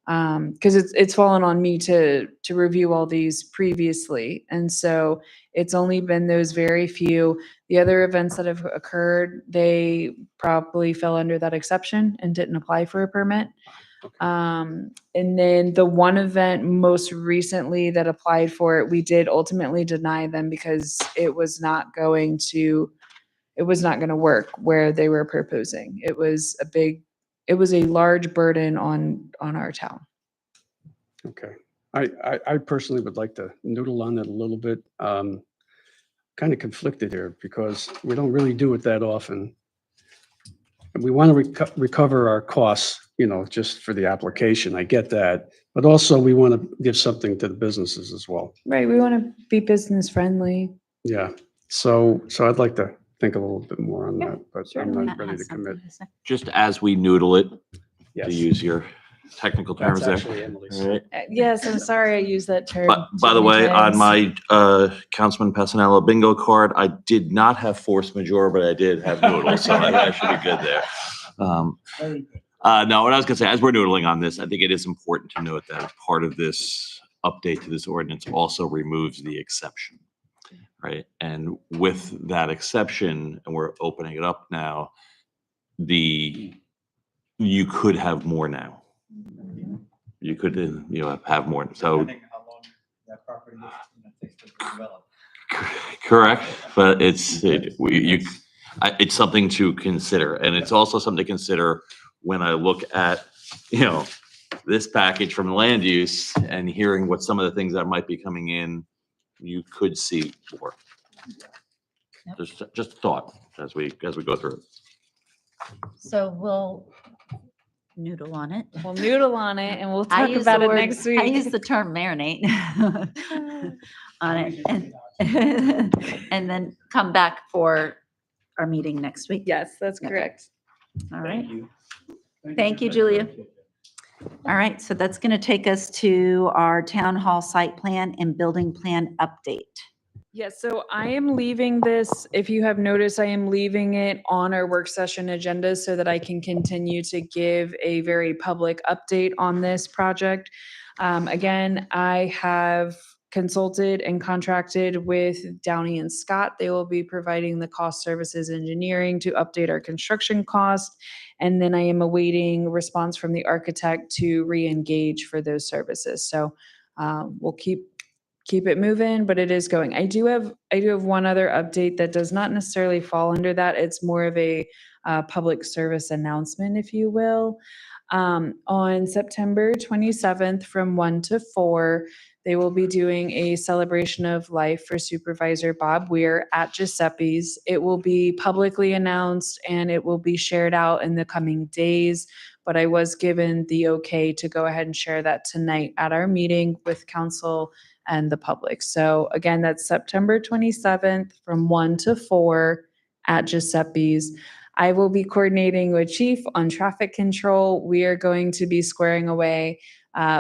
Speaker 6: Cause it's fallen on me to review all these previously. And so it's only been those very few. The other events that have occurred, they probably fell under that exception and didn't apply for a permit. And then the one event most recently that applied for it, we did ultimately deny them because it was not going to work where they were proposing. It was a large burden on our town.
Speaker 2: Okay. I personally would like to noodle on it a little bit. Kind of conflicted here because we don't really do it that often. And we want to recover our costs, just for the application. I get that. But also we want to give something to the businesses as well.
Speaker 6: Right, we want to be business friendly.
Speaker 2: Yeah. So I'd like to think a little bit more on
Speaker 6: Yeah,
Speaker 2: that, but I'm
Speaker 6: certainly.
Speaker 2: not ready to commit.
Speaker 3: Just as we noodle it, to
Speaker 2: Yes.
Speaker 3: use your technical
Speaker 2: That's
Speaker 3: terms there.
Speaker 2: actually Emily's.
Speaker 3: All right.
Speaker 6: Yes, I'm sorry I used that term.
Speaker 3: But by
Speaker 6: too
Speaker 3: the
Speaker 6: many
Speaker 3: way, on
Speaker 6: times.
Speaker 3: my Councilman Passanello bingo card, I did not have force majeure, but I did have noodles, so I should be good there. No, what I was gonna say, as we're noodling on this, I think it is important to note that part of this update to this ordinance also removes the exception, right? And with that exception, and we're opening it up now, you could have more now. You could, have more, so. Correct, but it's something to consider, and it's also something to consider when I look at, this package from land use and hearing what some of the things that might be coming in, you could see more. Just a thought as we go through it.
Speaker 4: So we'll noodle on it.
Speaker 6: We'll noodle on it and we'll
Speaker 4: I
Speaker 6: talk
Speaker 4: use
Speaker 6: about
Speaker 4: the
Speaker 6: it
Speaker 4: word-
Speaker 6: next week.
Speaker 4: I use the term marinate on it and then come back for our meeting next week.
Speaker 6: Yes, that's
Speaker 4: Yeah.
Speaker 6: correct.
Speaker 1: All right. Thank you, Julia. All right, so that's going to take us to our town hall site plan and building plan update.
Speaker 6: Yes, so I am leaving this, if you have noticed, I am leaving it on our work session agenda so that I can continue to give a very public update on this project. Again, I have consulted and contracted with Downey and Scott. They will be providing the cost services engineering to update our construction cost. And then I am awaiting response from the architect to re-engage for those services. So we'll keep it moving, but it is going. I do have one other update that does not necessarily fall under that. It's more of a public service announcement, if you will. On September 27th from 1 to 4, they will be doing a celebration of life for Supervisor Bob Weir at Giuseppe's. It will be publicly announced and it will be shared out in the coming days, but I was given the okay to go ahead and share that tonight at our meeting with council and the public. So again, that's September 27th from 1 to 4 at Giuseppe's. I will be coordinating with Chief on traffic control. We are going to be squaring away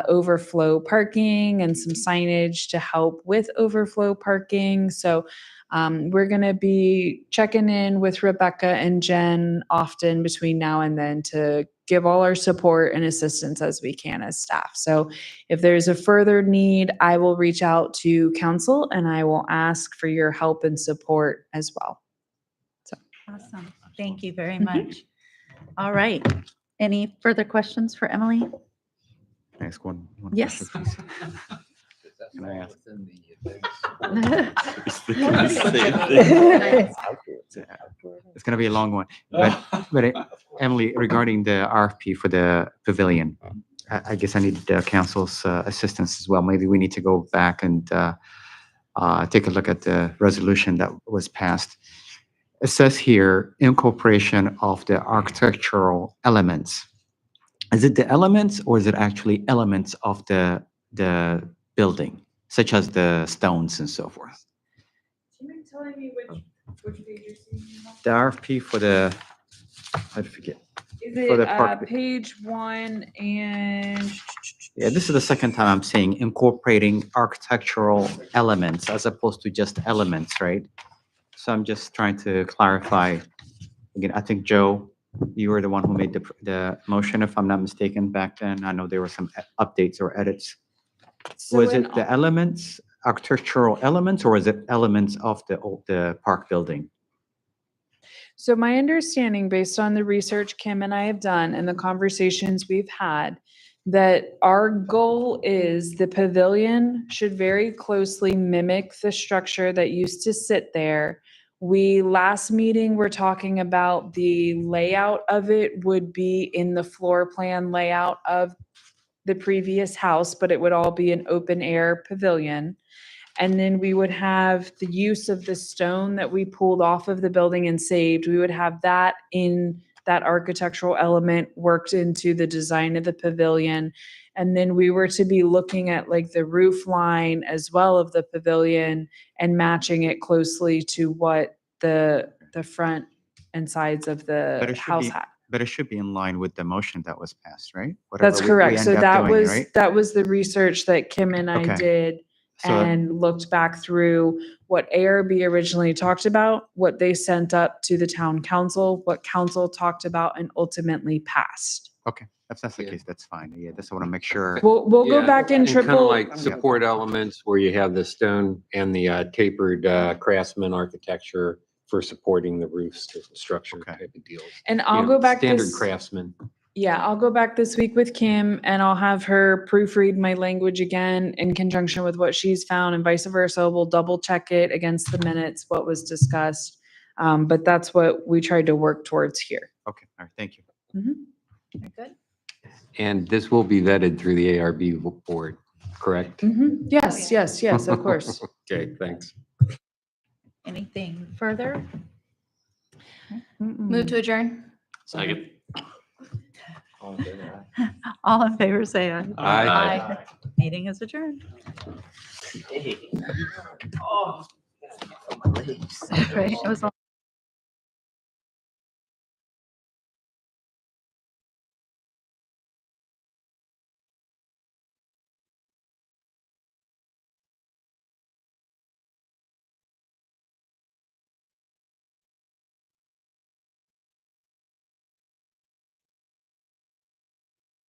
Speaker 6: overflow parking and some signage to help with overflow parking. So we're going to be checking in with Rebecca and Jen often between now and then to give all our support and assistance as we can as staff. So if there's a further need, I will reach out to council and I will ask for your help and support as well.
Speaker 1: Awesome. Thank you very much. All right. Any further questions for Emily?
Speaker 8: Ask one
Speaker 1: Yes.
Speaker 8: question, please. Can I ask? It's gonna be a long one, but Emily, regarding the RFP for the pavilion, I guess I need the council's assistance as well. Maybe we need to go back and take a look at the resolution that was passed. It says here, incorporation of the architectural elements. Is it the elements or is it actually elements of the building, such as the stones and so forth?
Speaker 6: Do you mind telling me which page you're seeing?
Speaker 8: The RFP for the, I forget.
Speaker 6: Is
Speaker 8: For the
Speaker 6: it
Speaker 8: park-
Speaker 6: page 1 and?
Speaker 8: Yeah, this is the second time I'm saying incorporating architectural elements as opposed to just elements, right? So I'm just trying to clarify. Again, I think Joe, you were the one who made the motion, if I'm not mistaken, back then. I know there were some updates or edits.
Speaker 6: So
Speaker 8: Was
Speaker 6: in
Speaker 8: it the elements, architectural elements, or is it elements of the park building?
Speaker 6: So my understanding, based on the research Kim and I have done and the conversations we've had, that our goal is the pavilion should very closely mimic the structure that used to sit there. We, last meeting, we're talking about the layout of it would be in the floor plan layout of the previous house, but it would all be an open air pavilion. And then we would have the use of the stone that we pulled off of the building and saved. We would have that in that architectural element worked into the design of the pavilion. And then we were to be looking at like the roof line as well of the pavilion and matching it closely to what the front and sides of
Speaker 8: But
Speaker 6: the
Speaker 8: it should
Speaker 6: house
Speaker 8: be-
Speaker 6: had.
Speaker 8: But it should be in line with the motion that was passed, right? Whatever
Speaker 6: That's
Speaker 8: we
Speaker 6: correct. So
Speaker 8: end up
Speaker 6: that
Speaker 8: doing,
Speaker 6: was,
Speaker 8: right?
Speaker 6: that was the research that Kim and I
Speaker 8: Okay.
Speaker 6: did
Speaker 8: So-
Speaker 6: and looked back through what ARB originally talked about, what they sent up to the town council, what council talked about and ultimately passed.
Speaker 8: Okay, if that's the case, that's fine. Yeah, just want to make sure.
Speaker 6: We'll go
Speaker 7: Yeah,
Speaker 6: back and
Speaker 7: Kind of
Speaker 6: triple.
Speaker 7: like support elements where you have the stone and the tapered craftsman architecture for supporting the roof structure
Speaker 8: Okay.
Speaker 7: type of deals.
Speaker 6: And
Speaker 7: You
Speaker 6: I'll
Speaker 7: know,
Speaker 6: go back
Speaker 7: Standard
Speaker 6: this,
Speaker 7: craftsman.
Speaker 6: yeah, I'll go back this week with Kim and I'll have her proofread my language again in conjunction with what she's found and vice versa. We'll double check it against the minutes, what was discussed. But that's what we tried to work towards here.
Speaker 8: Okay, all right, thank you.
Speaker 1: Very good.
Speaker 7: And this will be vetted through the ARB board, correct?
Speaker 6: Yes, yes, yes, of course.
Speaker 7: Okay, thanks.
Speaker 1: Anything further?
Speaker 13: Move to adjourn.
Speaker 3: Second.
Speaker 1: All in favor, say aye.
Speaker 7: Aye.
Speaker 1: Meeting is adjourned.
Speaker 10: Oh.
Speaker 1: Right, it was